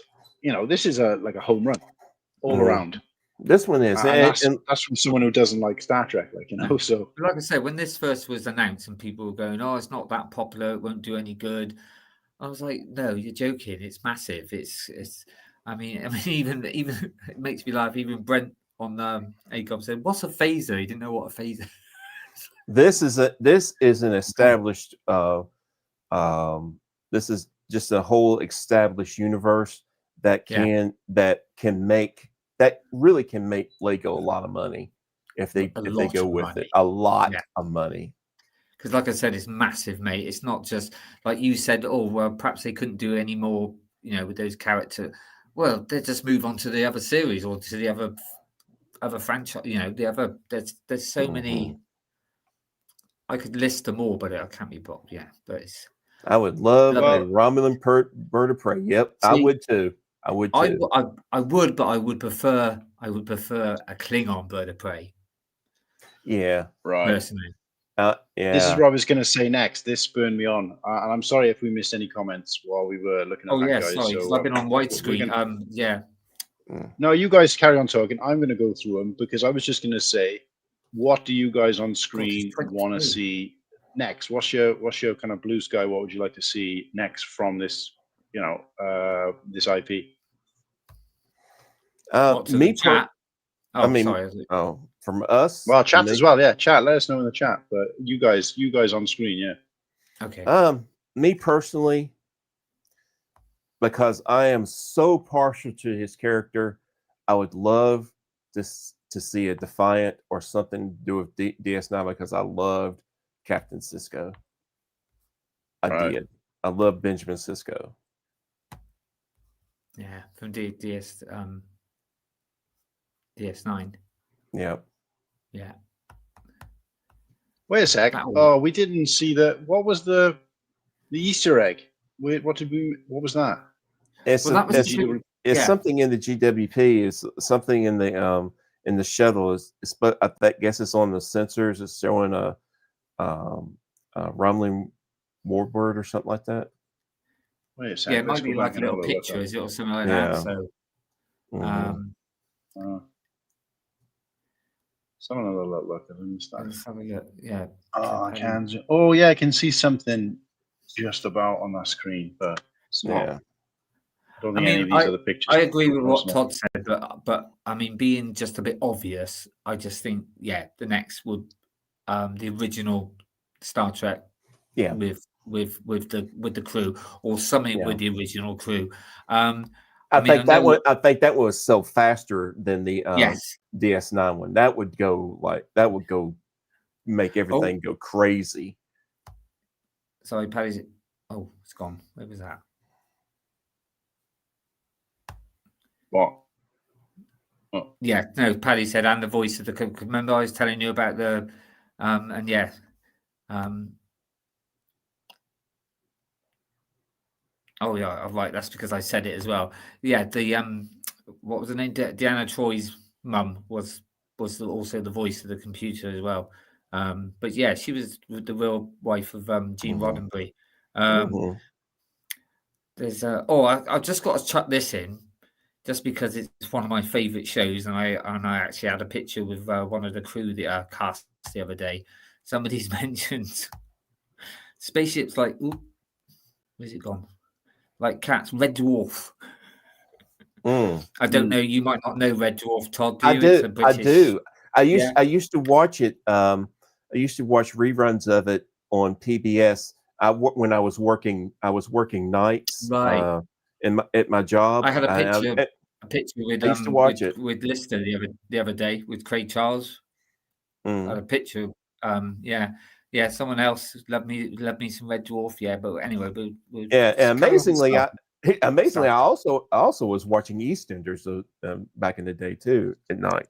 This is a home run all around. This one is, and that's from someone who doesn't like Star Trek, So, like I said, when this first was announced and people were going, "Oh, it's not that popular; it won't do any good," I was like, "No, you're joking. It's massive. It's. I mean, even it makes me laugh. Even Brent on ACOM said, "What's a phaser?" He didn't know what a phaser. This is an established. This is just a whole established universe that really can make Lego a lot of money if they go with it. A lot of money. Because, like I said, it's massive, mate. It's not just like you said. Oh, well, perhaps they couldn't do any more, with those characters. Well, they just move on to the other series or to the other franchise. The other. There's so many. I could list them all, but I can't be bothered. Yeah, but it's. I would love a Romulan bird of prey. Yep, see, I would too. I would too. I would, but I would prefer a Klingon bird of prey. Yeah, right. Personally. Yeah. This is what I was going to say next. This spurred me on, and I'm sorry if we missed any comments while we were looking at that, guys. Sorry, so, I've been on widescreen. Yeah. No, you guys carry on talking. I'm going to go through them because I was just going to say, what do you guys on screen want to see next? What's your kind of blue sky? What would you like to see next from this, this IP? Me, chat. From us. Well, chat as well. Yeah, chat. Let us know in the chat. But you guys on screen, yeah. Okay. Me personally, because I am so partial to his character, I would love to see a Defiant or something to do with DS9 because I loved Captain Sisko. I did. I love Benjamin Sisko. Yeah, from DS9. Yep. Yeah. Wait a sec. Oh, we didn't see the. What was the Easter egg? What was that? It's something in the GWP. It's something in the shuttle. I guess it's on the sensors. It's showing a Romulan warbird or something like that. Wait a second. Yeah, it might be like a little picture, is it, or something like that? So, someone have a look. Let's have a look. Yeah. Oh, I can. Oh, yeah, I can see something just about on that screen, but it's not. Yeah. I don't think any of these are the pictures. I agree with what Todd said, but I mean, being just a bit obvious, I just think, the next would the original Star Trek, with the crew or something with the original crew. I think that was so faster than the DS9 one. That would go make everything go crazy. Sorry, Paddy's. Oh, it's gone. Where was that? What? Oh. Yeah, no, Paddy said, and the voice of the. Remember, I was telling you about the, Oh yeah, right. That's because I said it as well. Yeah, the what was the name? Deanna Troy's mum was also the voice of the computer as well. But yeah, she was the real wife of Gene Roddenberry. There's I just got to chuck this in, just because it's one of my favourite shows, and I actually had a picture with one of the crew that cast the other day. Somebody's mentioned spaceships like, where's it gone? Like cats, Red Dwarf. I don't know. You might not know Red Dwarf, Todd. Do you? I do. I used to watch it. I used to watch reruns of it on PBS. When I was working nights. Right. At my job. I had a picture with I used to watch it with Lister the other day with Craig Charles. I had a picture. Yeah, someone else loved me some Red Dwarf. Yeah, but anyway, amazingly, I also was watching EastEnders back in the day too at night.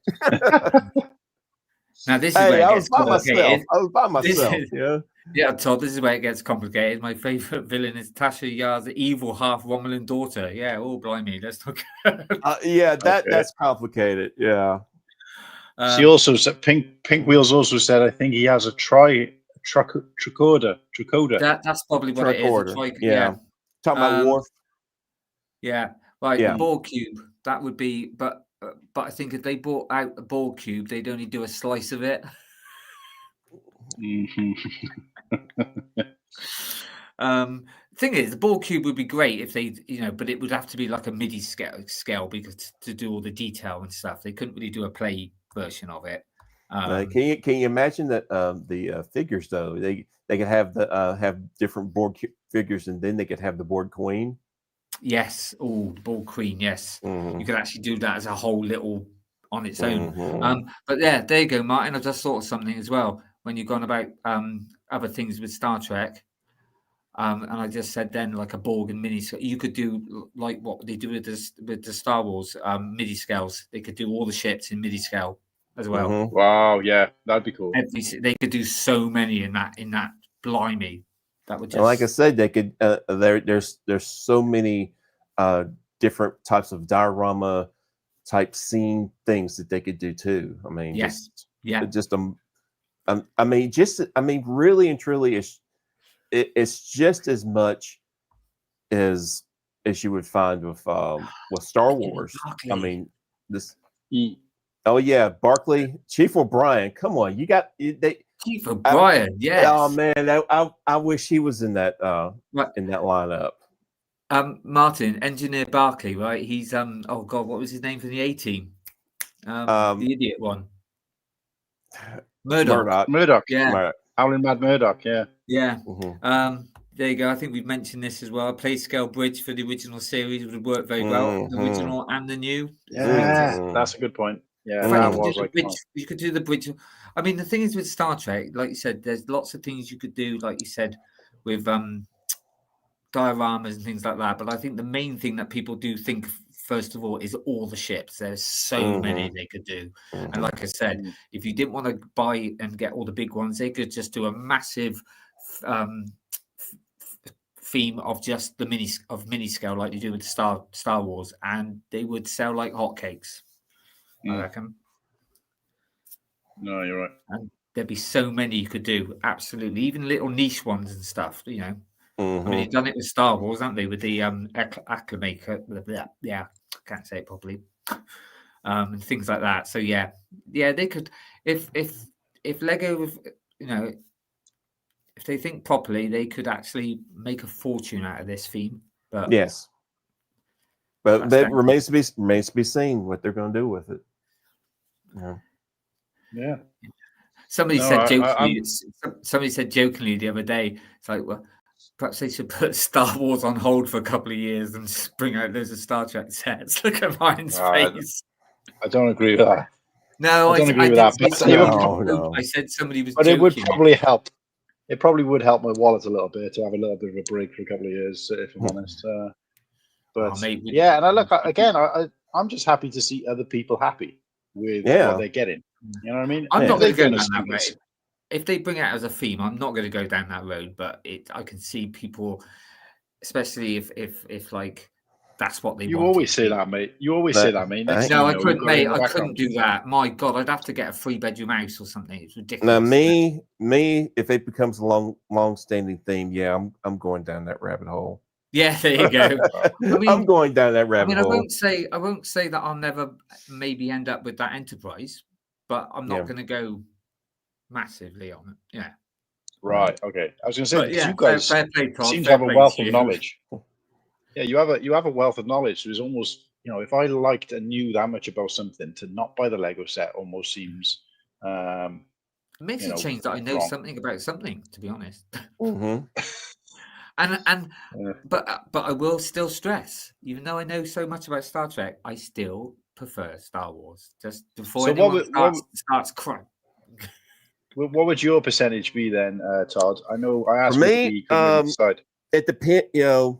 Now this is where it gets complicated. I was by myself. Yeah, Todd. This is where it gets complicated. My favorite villain is Tasha Yar's evil half Romulan daughter. Yeah, blimey, let's look. That's complicated. Yeah. She also said Pink Wheels also said I think he has a tricorder. That's probably what it is. Yeah. Talking about Worf. Yeah. Right. The Borg cube. That would be, but I think if they brought out the Borg cube, they'd only do a slice of it. Thing is, the Borg cube would be great if they, but it would have to be like a MIDI scale because to do all the detail and stuff. They couldn't really do a play version of it. Can you imagine that the figures though? They could have have different Borg figures, and then they could have the Borg Queen. Yes. Oh, the ball queen. Yes. Mhm. You could actually do that as a whole little on its own. Mhm. But yeah, there you go, Martin. I just thought of something as well when you've gone about other things with Star Trek. And I just said then, like a Borg and mini, so you could do like what they do with the Star Wars MIDI scales. They could do all the ships in MIDI scale as well. Mhm. Wow, yeah, that'd be cool. They could do so many in that. Blimey, that would just. And like I said, they could. There's so many different types of diorama type scene things that they could do too. I mean, Yes. I mean, really and truly, it's just as much as you would find with Star Wars. I mean, this. Oh yeah, Barkley, Chief O'Brien. Come on, you got they. Chief O'Brien, yes. Oh man, I wish he was in that in that lineup. Martin, Engineer Barkley, right? He's oh god, what was his name for the A-Team? The idiot one. Murdoch. Yeah. Murdoch. Howling Mad Murdoch, yeah. Yeah. Mm-hmm. There you go. I think we've mentioned this as well. A play scale bridge for the original series would work very well. The original and the new. Yeah, that's a good point. Yeah, that was like you could do the bridge. I mean, the thing is with Star Trek, like you said, there's lots of things you could do, like you said, with dioramas and things like that. But I think the main thing that people do think first of all is all the ships. There's so many they could do. And like I said, if you didn't want to buy and get all the big ones, they could just do a massive theme of just the mini scale, like you do with Star Wars, and they would sell like hotcakes. I reckon. No, you're right. And there'd be so many you could do. Absolutely, even little niche ones and stuff. You know, I mean, they've done it with Star Wars, haven't they? With the acclimator. Yeah, I can't say it properly. And things like that. So yeah, they could. If Lego, you know, if they think properly, they could actually make a fortune out of this theme. But yes, but that remains to be seen what they're going to do with it. Yeah. Somebody said jokingly the other day, it's like, well, perhaps they should put Star Wars on hold for a couple of years and just bring out loads of Star Trek sets. Look at Ryan's face. I don't agree with that. No, I don't agree with that. I said somebody was. But joking. It would probably help. It probably would help my wallet a little bit to have a little bit of a break for a couple of years, if I'm honest. But yeah, and I look again. I'm just happy to see other people happy with what they're getting. You know what I mean? I'm not going to go down that road. If they bring it out as a theme, I'm not going to go down that road. But I can see people, especially if like that's what they. You always say that, mate. You always say that, mate. No, I couldn't, mate. I couldn't do that. My God, I'd have to get a 3-bedroom house or something. It's ridiculous. Now, me, if it becomes a long-standing theme, yeah, I'm going down that rabbit hole. Yeah, there you go. I mean, I'm going down that rabbit hole. I won't say that I'll never maybe end up with that Enterprise, but I'm not going to go massively on it. Yeah. Right. Okay. I was going to say, you guys fair play, Todd, seem to have a wealth of knowledge. Yeah, you have a wealth of knowledge. So it's almost, if I liked and knew that much about something, to not buy the Lego set almost seems. It makes a change that I know something about something. To be honest. But I will still stress, even though I know so much about Star Trek, I still prefer Star Wars. Just before anyone starts crying. What would your percentage be then, Todd? I know I asked for me. It depends.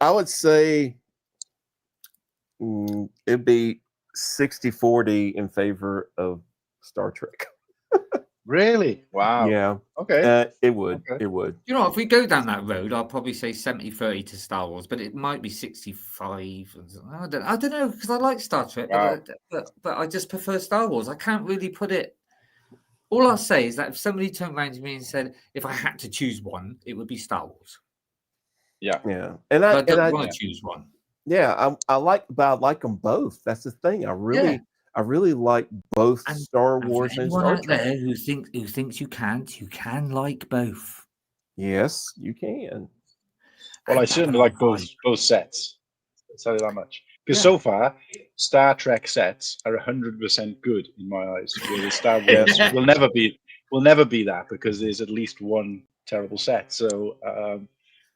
I would say it'd be 60-40 in favor of Star Trek. Really? Wow. Yeah. Okay. It would. Okay. It would. You know, if we go down that road, I'll probably say 70-30 to Star Wars, but it might be 65. I don't know, because I like Star Trek, but I just prefer Star Wars. I can't really put it. All I'll say is that if somebody turned around to me and said, if I had to choose one, it would be Star Wars. Yeah. Yeah. I don't want to choose one. Yeah, I like them both. That's the thing. I really like both Star Wars and Star Trek. There who thinks you can like both. Yes, you can. Well, I certainly like both sets. I'll tell you that much. Because so far, Star Trek sets are 100% good in my eyes. Whereas Star Wars will never be that, because there's at least one terrible set. So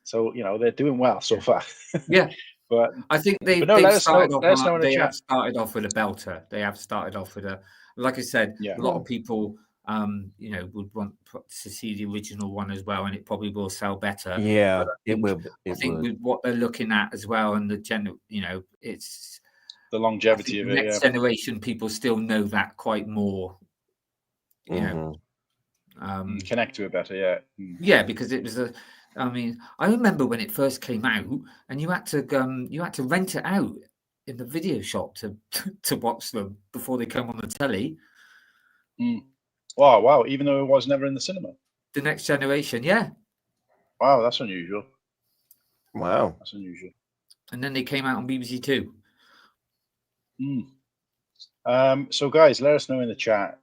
So they're doing well so far. Yeah, but I think they've started off. They have started off with a belter. They have started off with a, like I said, a lot of people, would want to see the original one as well, and it probably will sell better. Yeah, it will. I think with what they're looking at as well, and the it's the longevity of it. Next generation people still know that quite more. Connect to it better. Yeah, because it was I remember when it first came out, and you had to rent it out in the video shop to watch them before they come on the telly. Wow! Even though it was never in the cinema. The Next Generation, yeah. Wow, that's unusual. Wow, that's unusual. And then they came out on BBC Two. So guys, let us know in the chat.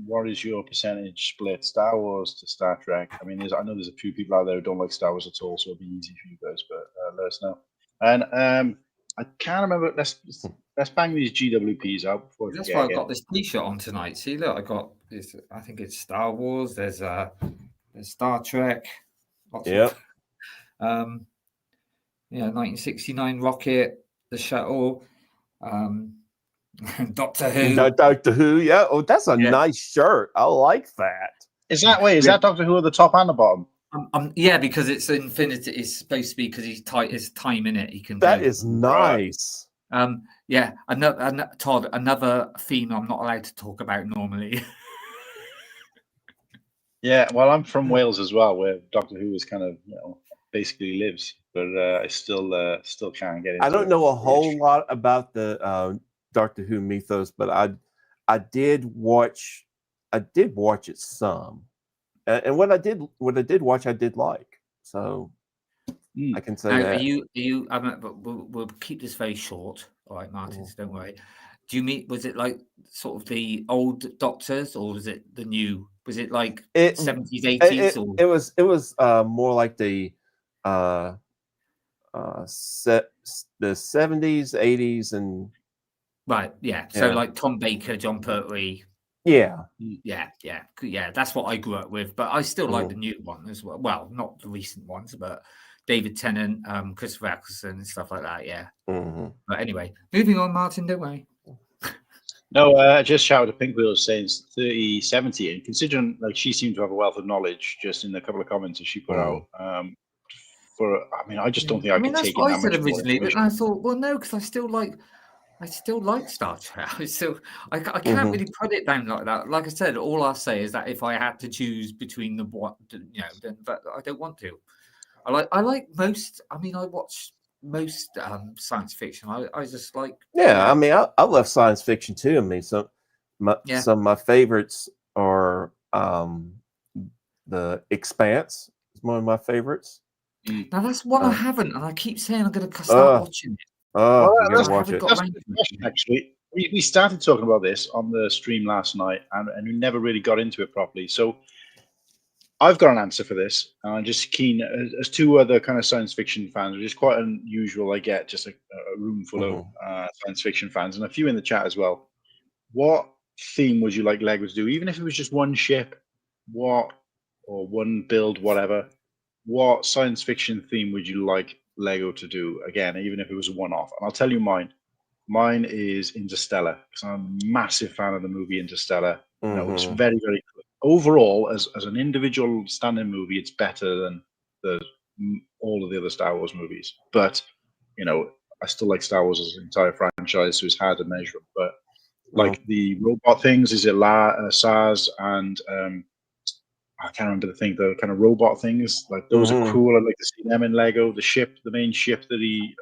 What is your percentage split, Star Wars to Star Trek? I mean, I know there's a few people out there who don't like Star Wars at all, so it'll be easy for you guys. But let us know. And I can't remember. Let's bang these GWPs out before. That's why I've got this T-shirt on tonight. See, look, I got this. I think it's Star Wars. There's Star Trek. Yep. 1969 rocket, the shuttle. Doctor Who. Doctor Who, yeah. Oh, that's a nice shirt. I like that. Is that Doctor Who at the top and the bottom? Yeah, because it's infinity. It's supposed to be because his time in it. He can. That is nice. Yeah. Todd, another theme I'm not allowed to talk about normally. Yeah, well, I'm from Wales as well, where Doctor Who is kind of basically lives, but I still can't get into it. I don't know a whole lot about the Doctor Who mythos, but I did watch it some, and what I did watch, I did like. So I can say that. Are you? We'll keep this very short. All right, Martin, don't worry. Was it like sort of the old Doctors, or was it the new? Was it like 70s, 80s? It was more like the 70s, 80s, and right, yeah. So like Tom Baker, John Pertwee. Yeah. That's what I grew up with, but I still like the new one as well. Well, not the recent ones, but David Tennant, Christopher Eccleston, and stuff like that. Yeah. But anyway, moving on, Martin. Don't worry. No, just shouted to Pink Wheel saying 30-70, and considering like she seemed to have a wealth of knowledge just in the couple of comments that she put out. I just don't think I can take it. That's what I said originally, but I thought, well, no, because I still like Star Trek. I can't really put it down like that. Like I said, all I'll say is that if I had to choose between the but I don't want to. I like most. I watch most science fiction. I just like. Yeah, I love science fiction too. Some of my favorites are The Expanse. Is one of my favorites. Now that's one I haven't, and I keep saying I'm going to start watching it. That's watch it. That's a good question, actually. We started talking about this on the stream last night, and we never really got into it properly. So I've got an answer for this. I'm just keen, as two other kind of science fiction fans, which is quite unusual. I get just a room full of science fiction fans, and a few in the chat as well. What theme would you like Lego to do? Even if it was just one ship, or one build, whatever. What science fiction theme would you like Lego to do? Again, even if it was a one-off. And I'll tell you mine. Mine is Interstellar, because I'm a massive fan of the movie Interstellar. It's very, very good. Overall, as an individual standing movie, it's better than all of the other Star Wars movies. But I still like Star Wars as an entire franchise, so it's hard to measure them. But like the robot things, is it SARS and I can't remember the kind of robot things. Like those are cool. I'd like to see them in Lego. The main ship that he,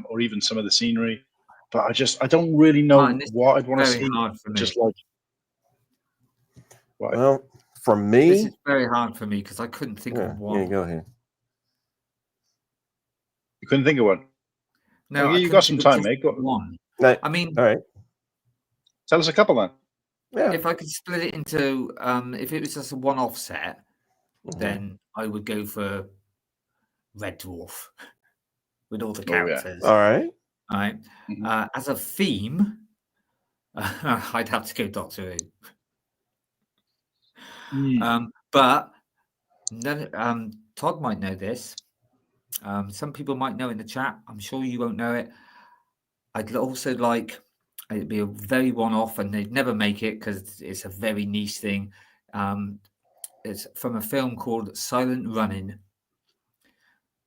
or even some of the scenery. But I don't really know what I'd want to see. Just like, well, for me, this is very hard for me because I couldn't think of one. Yeah, go ahead. You couldn't think of one? No, you got some time, mate. Got one. All right. Tell us a couple then. Yeah. If I could split it into, if it was just a one-off set, then I would go for Red Dwarf with all the characters. All right. All right. As a theme, I'd have to go Doctor Who. But Todd might know this. Some people might know in the chat. I'm sure you won't know it. I'd also like, it'd be a very one-off, and they'd never make it because it's a very niche thing. It's from a film called Silent Running.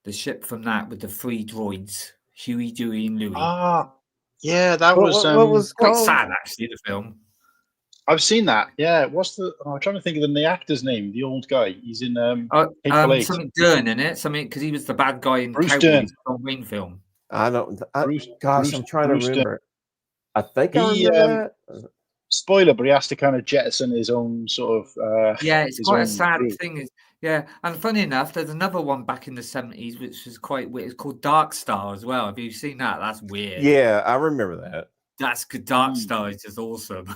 The ship from that with the 3 droids, Huey, Dewey, and Louie. Ah, yeah, that was what was quite called? sad, actually, the film. I've seen that. Yeah, what's I'm trying to think of the actor's name. The old guy. He's in Hateful Eight. Something Dern in it. Something because he was the bad guy in Bruce Cowboys, Dern. Tom Wayne film. I don't. Bruce, I'm trying to remember. I think I He, remember that. Spoiler, but he has to kind of jettison his own sort of. Yeah, it's his quite a own sad crew. thing. Yeah, and funny enough, there's another one back in the 70s which was quite weird. It's called Dark Star as well. Have you seen that? That's weird. Yeah, I remember that. That's good. Dark Star is just awesome.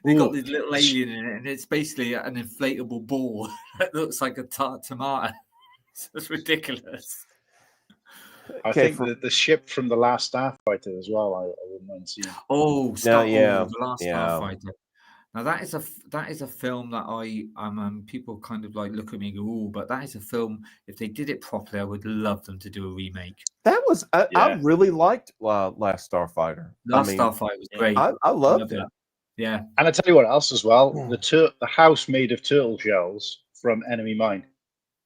They got this little alien in it, and it's basically an inflatable ball that looks like a tomato. It's ridiculous. I think the ship from the Last Starfighter as well. I wouldn't mind seeing. Oh, yeah, the Last Starfighter. Now that is a film that people kind of like look at me and go, oh, but that is a film. If they did it properly, I would love them to do a remake. That was I really liked Last Starfighter. Starfighter was great. I loved it. Yeah, and I tell you what else as well. The house made of turtle shells from Enemy Mine. Have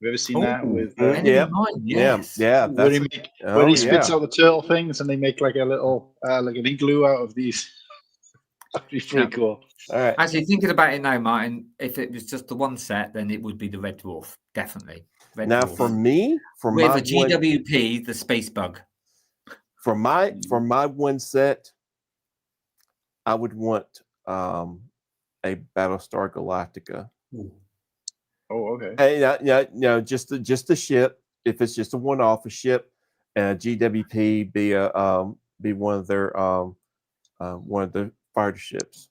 you ever seen that with Enemy Mine? Yes. Yeah. Where he spits out the turtle things, and they make like a little like an igloo out of these. That'd be pretty cool. All right. Actually, thinking about it now, Martin, if it was just the one set, then it would be the Red Dwarf, definitely. Red Dwarf. For me, with a GWP, the Space Bug. For my one set, I would want a Battlestar Galactica. Ooh. Oh, okay. And, just the ship. If it's just a one-off, a ship, and GWP be one of their one of the fighter ships.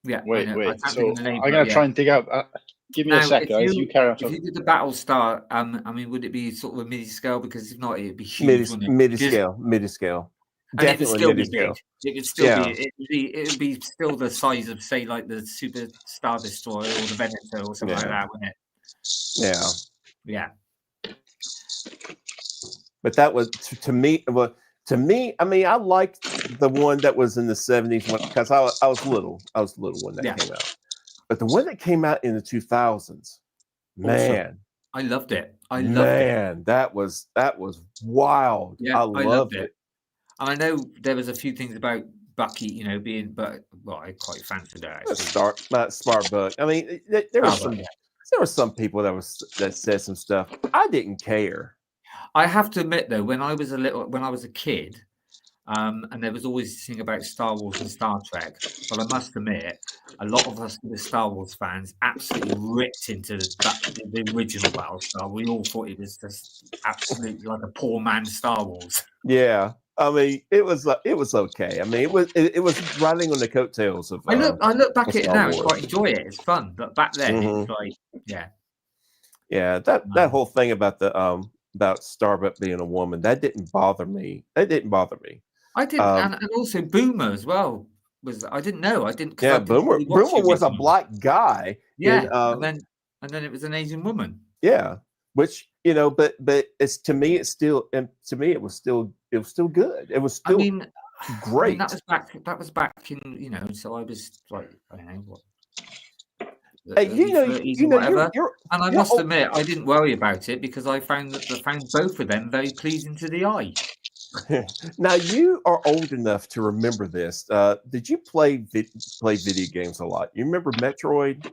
Yeah. Wait. So I'm gonna try and dig out. Give me a sec, guys. You carry on. If you did the Battlestar, would it be sort of a midi scale? Because if not, it'd be huge. Midi scale. Definitely midi scale. It would still be. It would be still the size of, say, like the Super Star Destroyer or the Venator or something like that, wouldn't it? Yeah. Yeah. But that was to me. Well, to me, I liked the one that was in the 70s because I was little. I was little when that came out. But the one that came out in the 2000s, man, I loved it. I loved it. That was wild. Yeah, I loved it. And I know there was a few things about Bucky, being, I quite fancied that. Smart Buck. I mean, there were some people that said some stuff. I didn't care. I have to admit, though, when I was a kid, and there was always this thing about Star Wars and Star Trek, but I must admit, a lot of us, the Star Wars fans, absolutely ripped into the original Battlestar. We all thought it was just absolutely like a poor man's Star Wars. Yeah. I mean, it was okay. I mean, it was riding on the coattails of. I look back at it now and quite enjoy it. It's fun, but back then it was like, yeah. That whole thing about about Starbuck being a woman, that didn't bother me. I didn't, and also Boomer as well I didn't know. Yeah, Boomer was a black guy. Yeah, and then it was an Asian woman. Yeah, which but it's to me it was still good. It was still great. That was back in so I was like, I don't know what. Hey, whatever. And I must admit, I didn't worry about it because I found both of them very pleasing to the eye. Now you are old enough to remember this. Did you play video games a lot? You remember Metroid?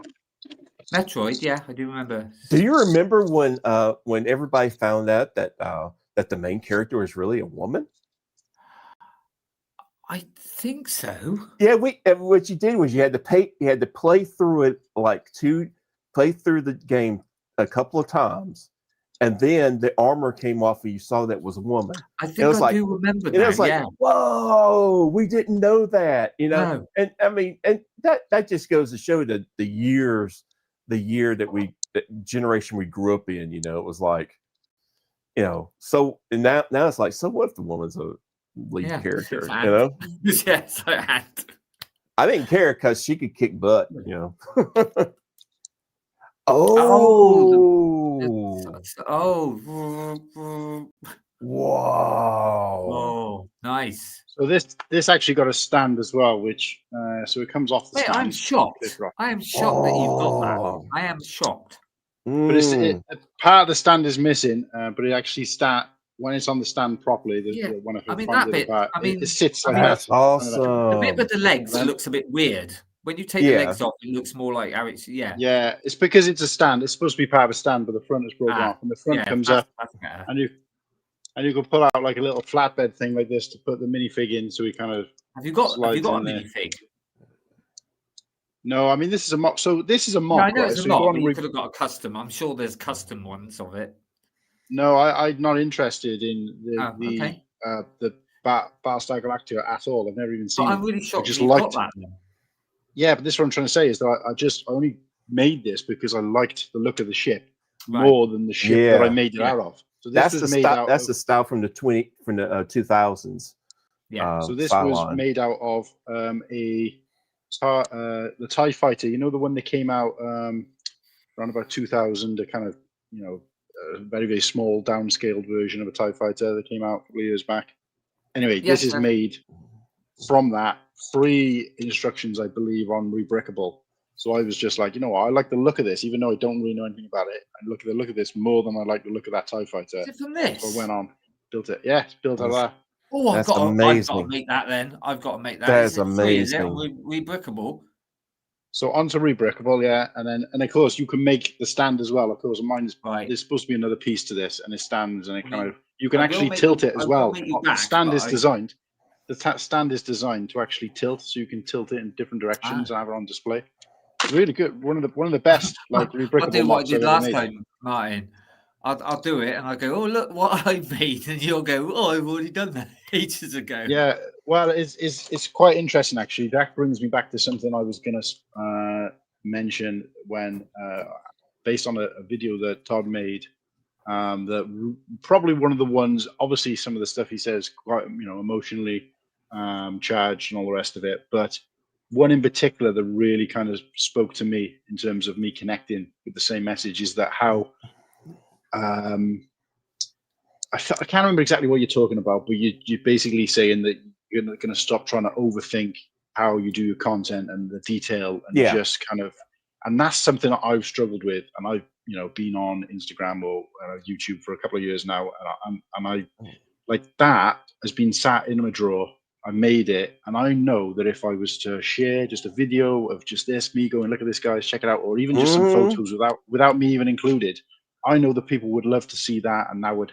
Metroid, yeah, I do remember. Do you remember when everybody found out that the main character is really a woman? I think so. Yeah, what you did was you had to play through it play through the game a couple of times, and then the armor came off and you saw that was a woman. I think I do remember that. It was like, whoa, we didn't know that, No. And I mean, and that just goes to show that the generation we grew up in, it was like, so and now it's like, so what if the woman's a lead character, Yes, I had. I didn't care because she could kick butt, Oh, nice. So this actually got a stand as well, which so it comes off the stand. I'm shocked. I am shocked that you've got that. I am shocked. But part of the stand is missing, but it actually when it's on the stand properly. When I find it apart, it sits like that's that. awesome. The bit with the legs looks a bit weird. When you take the legs off, it looks more like how it's Yeah, it's because it's a stand. It's supposed to be part of a stand, but the front is broken off, and the front comes up, and you can pull out like a little flatbed thing like this to put the minifig in. So we kind of have you got a minifig? No, I mean this is a mock. So this is a mock. No, I know right? it's a mock, but you could have got a custom. I'm sure there's custom ones of it. No, I'm not interested in the Battlestar Galactica at all. I've never even seen. I'm really shocked. I just got that. Yeah, but this is what I'm trying to say is that I only made this because I liked the look of the ship more than the ship that I made it out of. So this was made out. That's the style from the 2000s. Yeah. So this was made out of the TIE Fighter. You know the one that came out around about 2000. A kind of a very very small downscaled version of a TIE Fighter that came out a couple of years back. Anyway, this is made from that. 3 instructions, I believe, on rebrickable. So I was just like, I like the look of this, even though I don't really know anything about it. I look at the look of this more than I like the look of that TIE Fighter. Is it from this? So I went on, built it. Yeah, it's built out of that. Oh, I've got to make that then. I've got to make that. That's amazing. Rebrickable. So onto rebrickable, and of course you can make the stand as well. Of course, mine's there's supposed to be another piece to this, and it stands, and it kind of you can actually tilt it as well. The stand is designed. The stand is designed to actually tilt, so you can tilt it in different directions and have it on display. Really good. One of the best rebrickable. I'll do what I did last time, Martin. I'll do it, and I'll go, oh look what I made, and you'll go, oh I've already done that ages ago. Yeah, well, it's quite interesting actually. That brings me back to something I was going to mention when based on a video that Todd made. That probably one of the ones. Obviously, some of the stuff he says quite emotionally charged and all the rest of it, but one in particular that really kind of spoke to me in terms of me connecting with the same message is that how I can't remember exactly what you're talking about, but you're basically saying that you're going to stop trying to overthink how you do your content and the detail and just kind of, and that's something that I've struggled with, and I've been on Instagram or YouTube for a couple of years now, and I like that has been sat in my drawer. I made it, and I know that if I was to share just a video of just this, me going, look at this, guys, check it out, or even just some photos without me even included, I know that people would love to see that, and that would,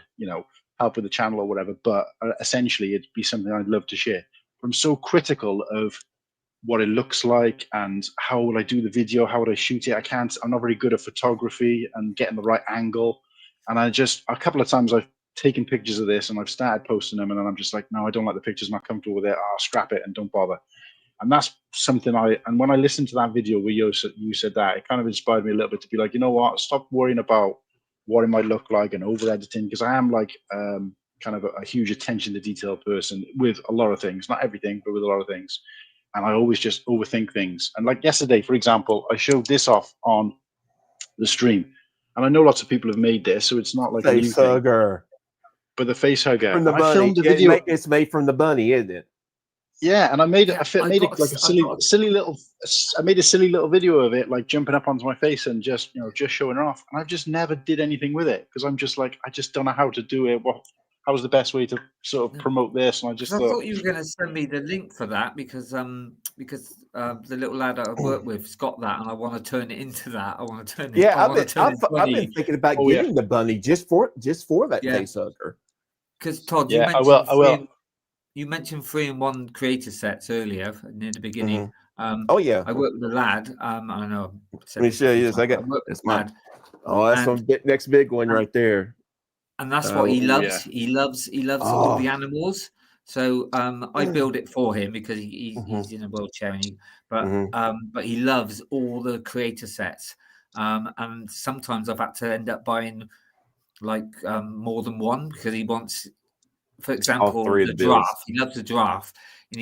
help with the channel or whatever. But essentially, it'd be something I'd love to share. I'm so critical of what it looks like and how will I do the video, how would I shoot it. I'm not very good at photography and getting the right angle. And a couple of times I've taken pictures of this and I've started posting them, and then I'm just like, no, I don't like the pictures, I'm not comfortable with it, I'll scrap it and don't bother. And that's something and when I listened to that video where you said that, it kind of inspired me a little bit to be like, you know what, stop worrying about what it might look like and over editing, because I am like kind of a huge attention to detail person with a lot of things, not everything, but with a lot of things. And I always just overthink things. And like yesterday, for example, I showed this off on the stream, and I know lots of people have made this, so it's not like a new thing. But the face hugger, from the bunny. I filmed a video. It's made from the bunny, isn't it? Yeah, and I made it. I made it like a silly little video of it, like jumping up onto my face and just showing it off. And I just never did anything with it because I'm just like, I just don't know how to do it. How was the best way to sort of promote this? And I thought you were going to send me the link for that because the little lad I work with's got that, and I want to turn it into that. I want to turn it. Yeah, I've been thinking about getting the bunny just for that face hugger. Because Todd, you mentioned 3-in-1 creator sets earlier near the beginning. I work with a lad. I know. Let me show you this. I got this lad. Oh, that's one next big one right there. And that's what he loves. Yeah. He loves all the animals. So I build it for him because he's in a wheelchair, but he loves all the creator sets. And sometimes I've had to end up buying like more than one because he wants, for example, the giraffe. He loves the giraffe, and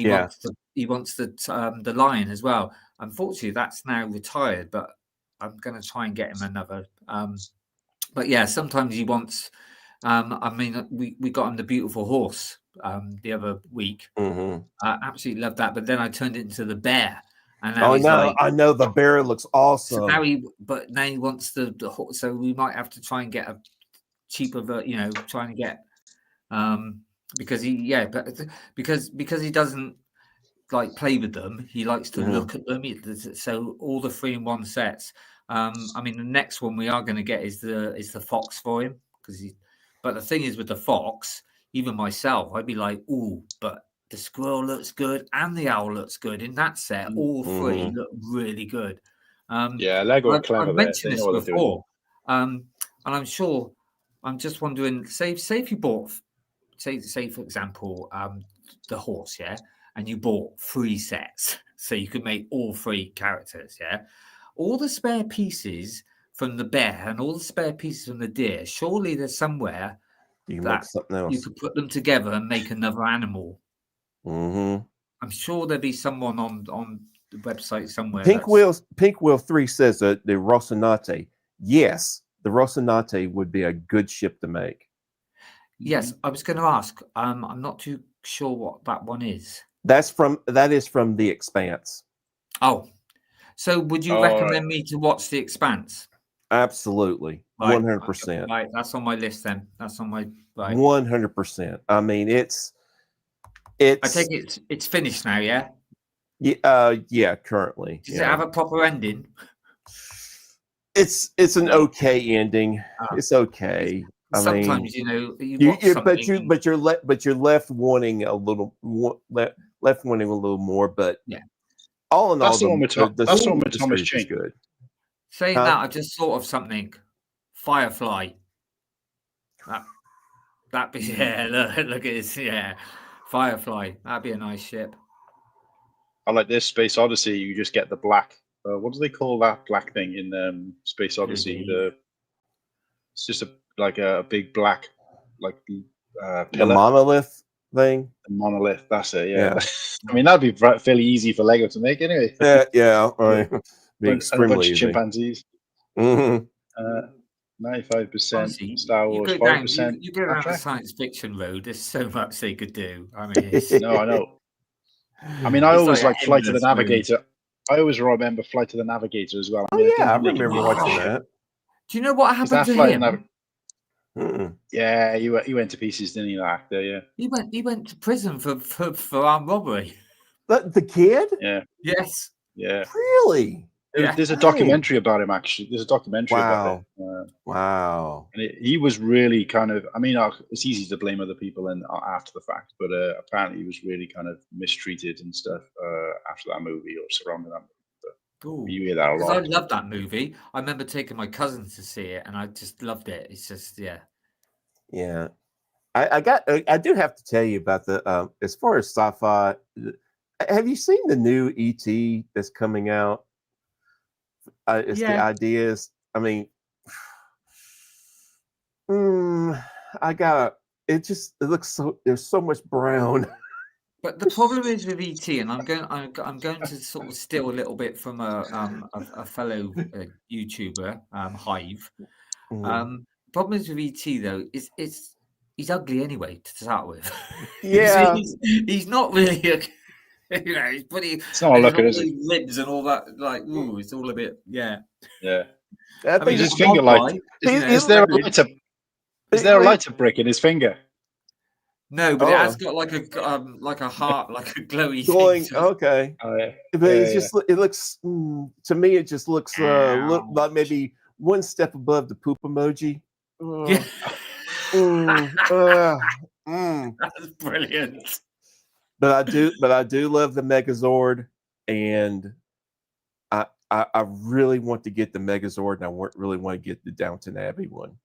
he wants the lion as well. Unfortunately, that's now retired, but I'm going to try and get him another. But yeah, sometimes he wants. I mean, we got him the beautiful horse the other week. Mm-hmm. I absolutely loved that. But then I turned it into the bear, and now I know the bear looks awesome. So now he wants the horse. So we might have to try and get a cheaper, trying to get because he doesn't like play with them. He likes to look at them. So all the 3-in-1 sets. I mean, the next one we are going to get is the fox for him but the thing is with the fox, even myself, I'd be like, ooh, but the squirrel looks good and the owl looks good in that set. All three look really good. Lego are clever. I've mentioned this before, and I'm sure. I'm just wondering. Say if you bought, say for example, the horse, and you bought 3 sets, so you could make all 3 characters, all the spare pieces from the bear and all the spare pieces from the deer. Surely there's somewhere you can make something else. You could put them together and make another animal. Mm-hmm. I'm sure there'd be someone on the website somewhere. Pink Wheel 3 says that the Rocinante. Yes, the Rocinante would be a good ship to make. Yes, I was going to ask. I'm not too sure what that one is. That is from The Expanse. Oh, so would you recommend me to watch The Expanse? Absolutely, 100%. Right, that's on my list then. That's on my 100%. I mean, it's. I take it's finished now, yeah. Yeah, currently. Does it have a proper ending? It's an okay ending. It's okay. Sometimes but you're left wanting a little more. But yeah, all in all, that's the one with Thomas Jane. Good. Saying that, I just thought of something. Firefly. That'd be look at this, Firefly. That'd be a nice ship. I like this Space Odyssey. You just get the black. What do they call that black thing in Space Odyssey? It's just a big black pillar. The monolith thing. The monolith. That's it. Yeah. I mean, that'd be fairly easy for Lego to make anyway. Yeah. Right. Be extremely easy. Chimpanzees. 95% Star Wars. 5%. You go down the science fiction road. There's so much they could do. I mean, no, I know. I mean, I always like Flight of the Navigator. I always remember Flight of the Navigator as well. I remember watching that. Do you know what happened to him? Yeah, he went to pieces, didn't he, the actor? Yeah. He went to prison for armed robbery. The kid? Yeah. Yes. Yeah. Really? There's a documentary about him, actually. There's a documentary about him. Wow. And he was really kind of, I mean, it's easy to blame other people after the fact, but apparently he was really kind of mistreated and stuff after that movie or surrounding that movie. You hear that a lot. I love that movie. I remember taking my cousins to see it, and I just loved it. It's just, Yeah. I do have to tell you about the, as far as sci-fi, have you seen the new E.T. that's coming out? It's the ideas. I mean, it looks so. There's so much brown. But the problem is with ET, and I'm going to sort of steal a little bit from a fellow YouTuber, Hive. Problem is with ET though, he's ugly anyway to start with. Yeah, he's not really. He's pretty. It's not looking, is it? Ribs and all that, it's all a bit, Yeah. I mean, his finger light. Is there a lighter brick in his finger? No, but it has got like a heart, like a glowy glowing. thing. Okay. Oh, yeah. But it looks to me. It just looks like maybe one step above the poop emoji. That's brilliant. But I do love the Megazord, and I really want to get the Megazord, and I really want to get the Downton Abbey one.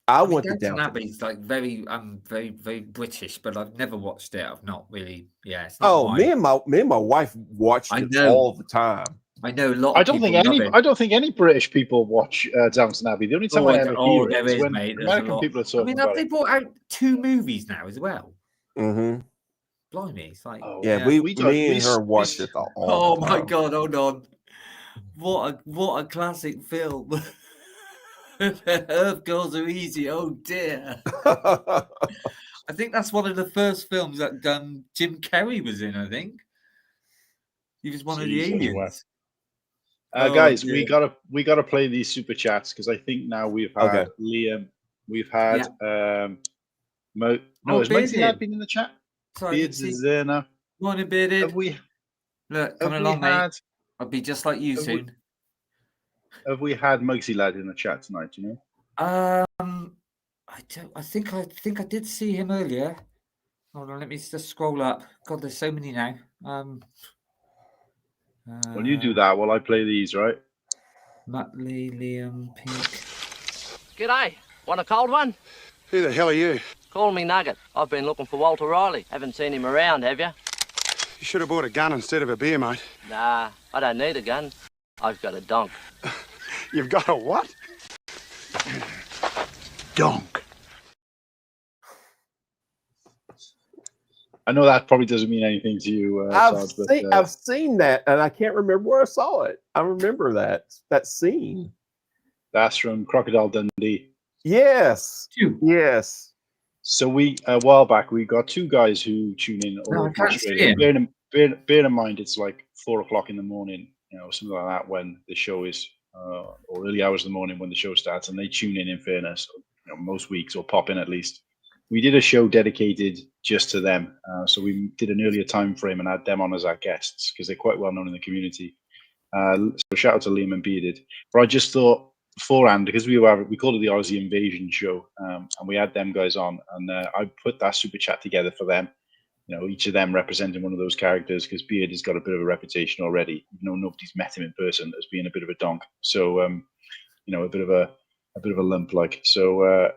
I want the Downton Abbey. It's like very very British, but I've never watched it. I've not really. Yeah. Me and my wife watched it all the time. I know a lot. I don't think any British people watch Downton Abbey. The only time I ever hear it is when American people are talking about it. They brought out 2 movies now as well. Mm-hmm. Blimey, it's like me and her watched it all. Oh my god, hold on! What a classic film! Earth Girls Are Easy. Oh dear. I think that's one of the first films that Jim Carrey was in. I think he was one of the aliens. Guys, we gotta play these super chats because I think now we've had Liam, we've had is Muggsy Lad been in the chat? Sorry, Beards is there now. Morning, Bearded. Look, coming along, mate. I'll be just like you soon. Have we had Muggsy Lad in the chat tonight? Do you know? I think I did see him earlier. Hold on, let me just scroll up. God, there's so many now. Well, you do that while I play these, right? Muttley, Liam, Pink. G'day. Want a cold one? Who the hell are you? Call me Nugget. I've been looking for Walter Riley. Haven't seen him around, have you? You should have bought a gun instead of a beer, mate. Nah, I don't need a gun. I've got a donk. You've got a what? Donk. I know that probably doesn't mean anything to you, Todd, I've seen that, and I can't remember where I saw it. I remember that scene. That's from Crocodile Dundee. Yes. Yes. So a while back, we got two guys who tune in all over Australia. Bear in mind, it's like 4 o'clock in the morning, something like that when the show is, or early hours of the morning when the show starts, and they tune in fairness, most weeks, or pop in at least. We did a show dedicated just to them. So we did an earlier time frame and had them on as our guests because they're quite well known in the community. So shout out to Liam and Bearded. But I just thought beforehand, because we called it the Aussie Invasion Show, and we had them guys on, and I put that super chat together for them. Each of them representing one of those characters, because Beard has got a bit of a reputation already. Nobody's met him in person as being a bit of a donk. So a bit of a lump like. So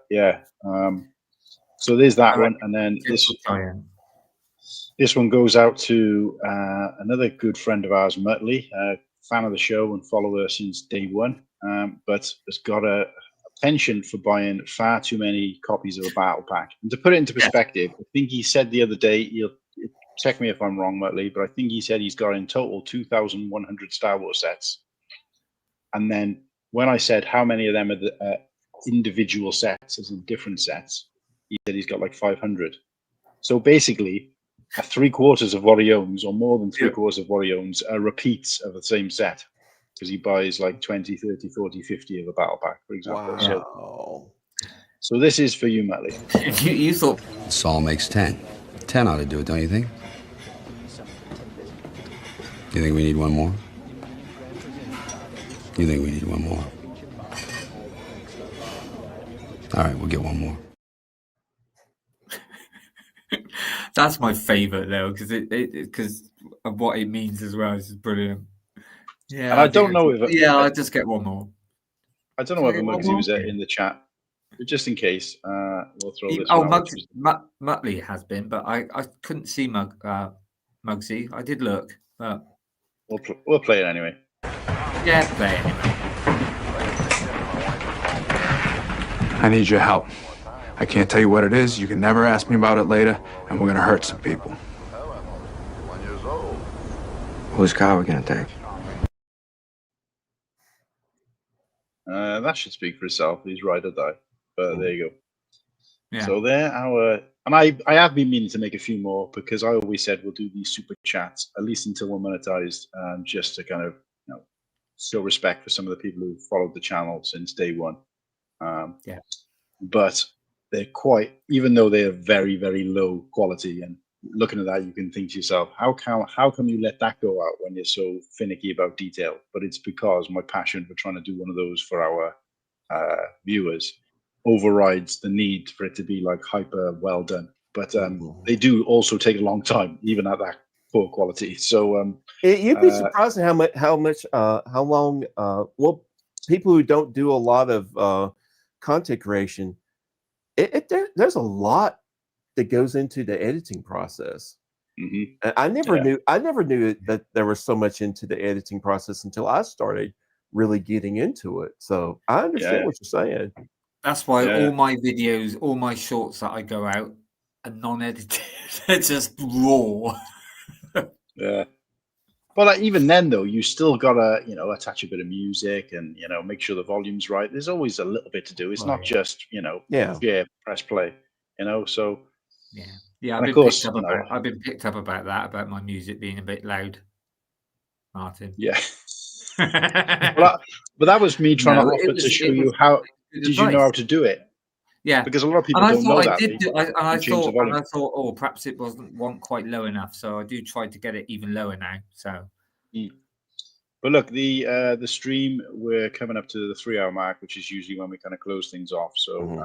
so there's that one, and then this one goes out to another good friend of ours, Muttley, fan of the show and follower since day one, but has got a penchant for buying far too many copies of a battle pack. And to put it into perspective, I think he said the other day, he'll check me if I'm wrong, Muttley, but I think he said he's got in total 2,100 Star Wars sets. And then when I said how many of them are the individual sets, as in different sets, he said he's got like 500. So basically, 3/4 of what he owns, or more than 3/4 of what he owns, are repeats of the same set. Because he buys like 20, 30, 40, 50 of a battle pack, for example. Wow. So this is for you, Muttley. you thought Saul makes 10. 10 ought to do it, don't you think? You think we need one more? You think we need one more? All right, we'll get one more. That's my favorite though, because of what it means as well. It's brilliant. Yeah, and I don't know if I'll just get one more. I don't know whether Muggsy was in the chat, but just in case, we'll throw this. Muttley has been, but I couldn't see Muggsy. I did look, but we'll play it anyway. Yeah, play it anyway. I need your help. I can't tell you what it is. You can never ask me about it later, and we're gonna hurt some people. Whose car are we gonna take? That should speak for itself. He's ride or die. But there you go. Yeah. So there, and I have been meaning to make a few more because I always said we'll do these super chats at least until we're monetized, just to kind of show respect for some of the people who followed the channel since day one. But they're even though they're very, very low quality, and looking at that, you can think to yourself, how come you let that go out when you're so finicky about detail? But it's because my passion for trying to do one of those for our viewers overrides the need for it to be like hyper well done. But they do also take a long time, even at that poor quality. So you'd be surprised at how long. Well, people who don't do a lot of content creation, there's a lot that goes into the editing process. Mm-hmm. I never knew that there was so much into the editing process until I started really getting into it. So I understand what you're saying. That's why all my videos, all my shorts that I go out are non-edited. They're just raw. Yeah. Well, like, even then, though, you still gotta, attach a bit of music and make sure the volume's right. There's always a little bit to do. It's not just press play. So yeah. of course, I've been picked up about that, about my music being a bit loud, Martin. Yeah. But that was me trying to offer to show you how. Did you know how to do it? Yeah, because a lot of people don't know that. I thought, oh, perhaps it wasn't quite low enough, so I do try to get it even lower now. So, but look, the stream, we're coming up to the 3-hour mark, which is usually when we kind of close things off. So,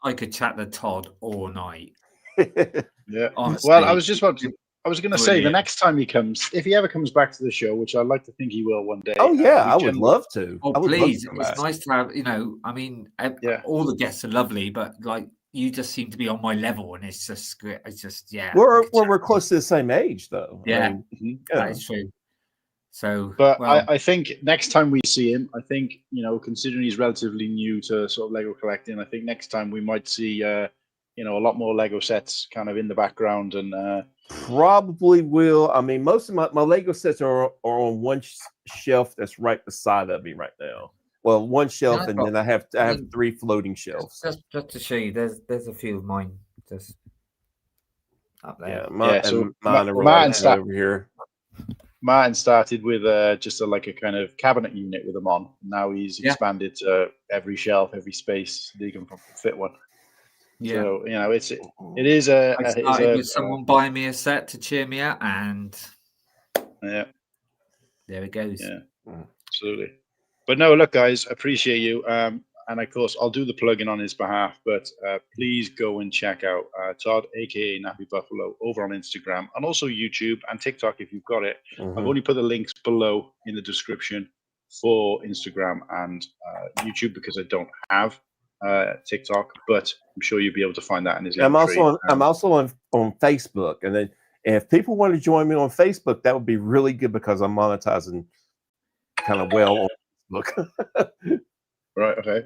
I could chat to Todd all night. Yeah. Honestly, well, I was going to say, the next time he comes, if he ever comes back to the show, which I'd like to think he will one day. Oh yeah, I would love to. Oh please, it's nice to have. I mean, all the guests are lovely, but like you just seem to be on my level, and it's just We're close to the same age, though. Yeah, that is true. So, but I think next time we see him, I think considering he's relatively new to sort of Lego collecting, I think next time we might see a lot more Lego sets kind of in the background, and probably will. I mean, most of my Lego sets are on one shelf that's right beside of me right now. Well, one shelf, and then I have 3 floating shelves. Just to show you, there's a few of mine just up there. Yeah, mine are right over here. Martin started with just a kind of cabinet unit with them on. Now he's expanded to every shelf, every space that he can fit one. Yeah, so it is a. I started with someone buying me a set to cheer me up, and there it goes. Yeah, absolutely. But no, look, guys, appreciate you. And of course, I'll do the plug-in on his behalf. But please go and check out Todd, aka Nappy Buffalo, over on Instagram and also YouTube and TikTok if you've got it. I've only put the links below in the description for Instagram and YouTube because I don't have TikTok, but I'm sure you'll be able to find that in his. I'm also on Facebook, and then if people want to join me on Facebook, that would be really good because I'm monetizing kind of well on Facebook. Right. Okay.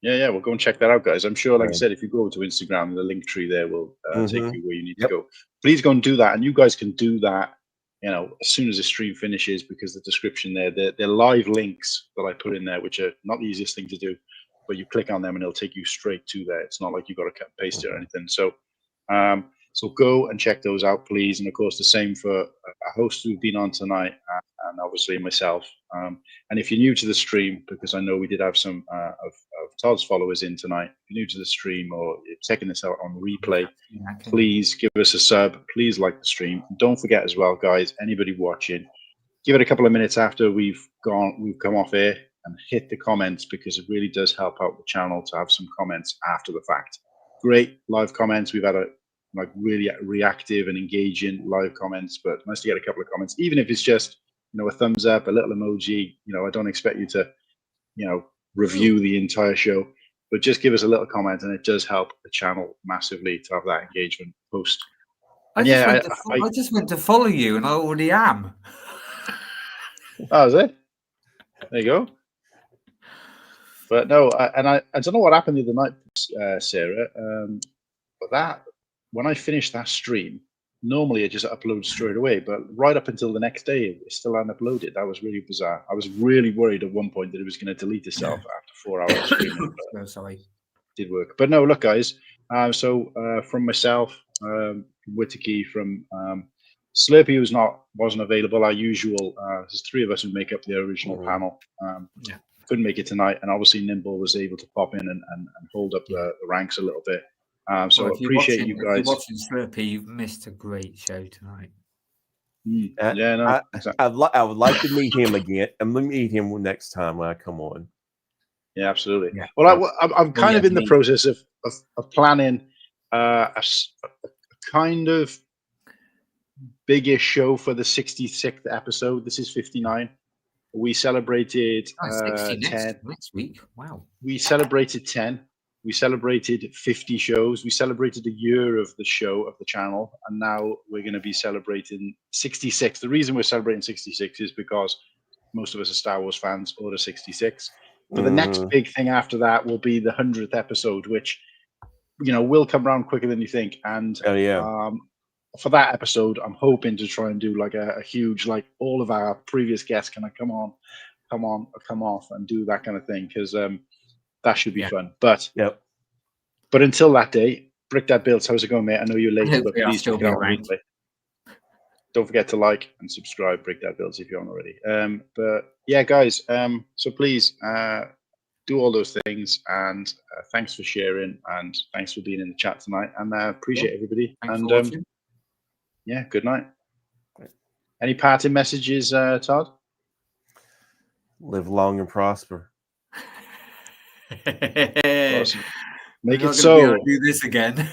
Yeah. Well, go and check that out, guys. I'm sure, like I said, if you go to Instagram, the link tree there will take you where you need to go. Please go and do that, and you guys can do that. As soon as the stream finishes, because the description there, they're live links that I put in there, which are not the easiest thing to do. But you click on them and it'll take you straight to there. It's not like you've got to cut and paste it or anything. So, so go and check those out, please. And of course, the same for a host who've been on tonight, and obviously myself. And if you're new to the stream, because I know we did have some of Todd's followers in tonight, if you're new to the stream or you're checking this out on replay, please give us a sub. Please like the stream. Don't forget as well, guys, anybody watching, give it a couple of minutes after we've come off air, and hit the comments, because it really does help out the channel to have some comments after the fact. Great live comments. We've had really reactive and engaging live comments, but nice to get a couple of comments, even if it's just a thumbs up, a little emoji. I don't expect you to review the entire show, but just give us a little comment, and it does help the channel massively to have that engagement post. I just went to follow you, and I already am. Oh, is it? There you go. But no, I don't know what happened the other night, Sarah. But that when I finished that stream, normally it just uploads straight away. But right up until the next day, it still hadn't uploaded. That was really bizarre. I was really worried at one point that it was going to delete itself after 4 hours of streaming. No, sorry. It did work. But no, look, guys. So from myself, Whittakee, from Slurpy, who wasn't available. Our usual, there's 3 of us who make up the original panel. Couldn't make it tonight, and obviously Nimble was able to pop in and hold up the ranks a little bit. So I appreciate you guys. If you're watching Slurpy, you've missed a great show tonight. Exactly. I would like to meet him again. I'm going to meet him next time when I come on. Yeah, absolutely. Yeah. Well, I'm kind of in the process of planning a kind of bigger show for the 66th episode. This is 59. We celebrated 10 next week. Wow. We celebrated 10. We celebrated 50 shows. We celebrated a year of the show, of the channel. And now we're going to be celebrating 66. The reason we're celebrating 66 is because most of us are Star Wars fans, Order 66. But the next big thing after that will be the 100th episode, which, will come around quicker than you think. And for that episode, I'm hoping to try and do like a huge, like all of our previous guests can come on, or come off, and do that kind of thing, because that should be fun. But until that day, Brick Dad Builds, how's it going, mate? I know you're late, but please check it out on replay. Don't forget to like and subscribe, Brick Dad Builds, if you haven't already. But yeah, guys, so please do all those things, and thanks for sharing, and thanks for being in the chat tonight, and appreciate everybody. Thanks and for watching. Yeah, good night. Any parting messages, Todd? Live long and prosper. Awesome. Make We're it not so. gonna be able to do this again.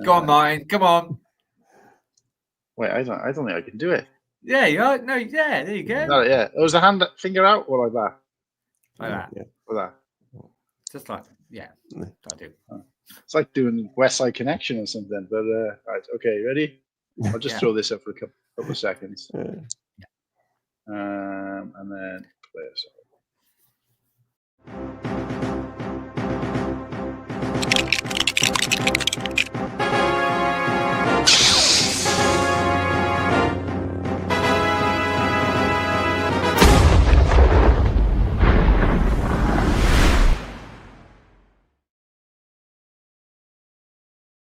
Go on, Martin. Come on. Wait, I don't think I can do it. Yeah, you are. No, yeah, there you go. No, yeah. Oh, was the hand finger out or like that? Like that. Yeah. Like that. Just like, yeah. I do. It's like doing West Side Connection or something. But right, okay, ready? I'll just throw this up for a couple of seconds. Yeah. And then play this.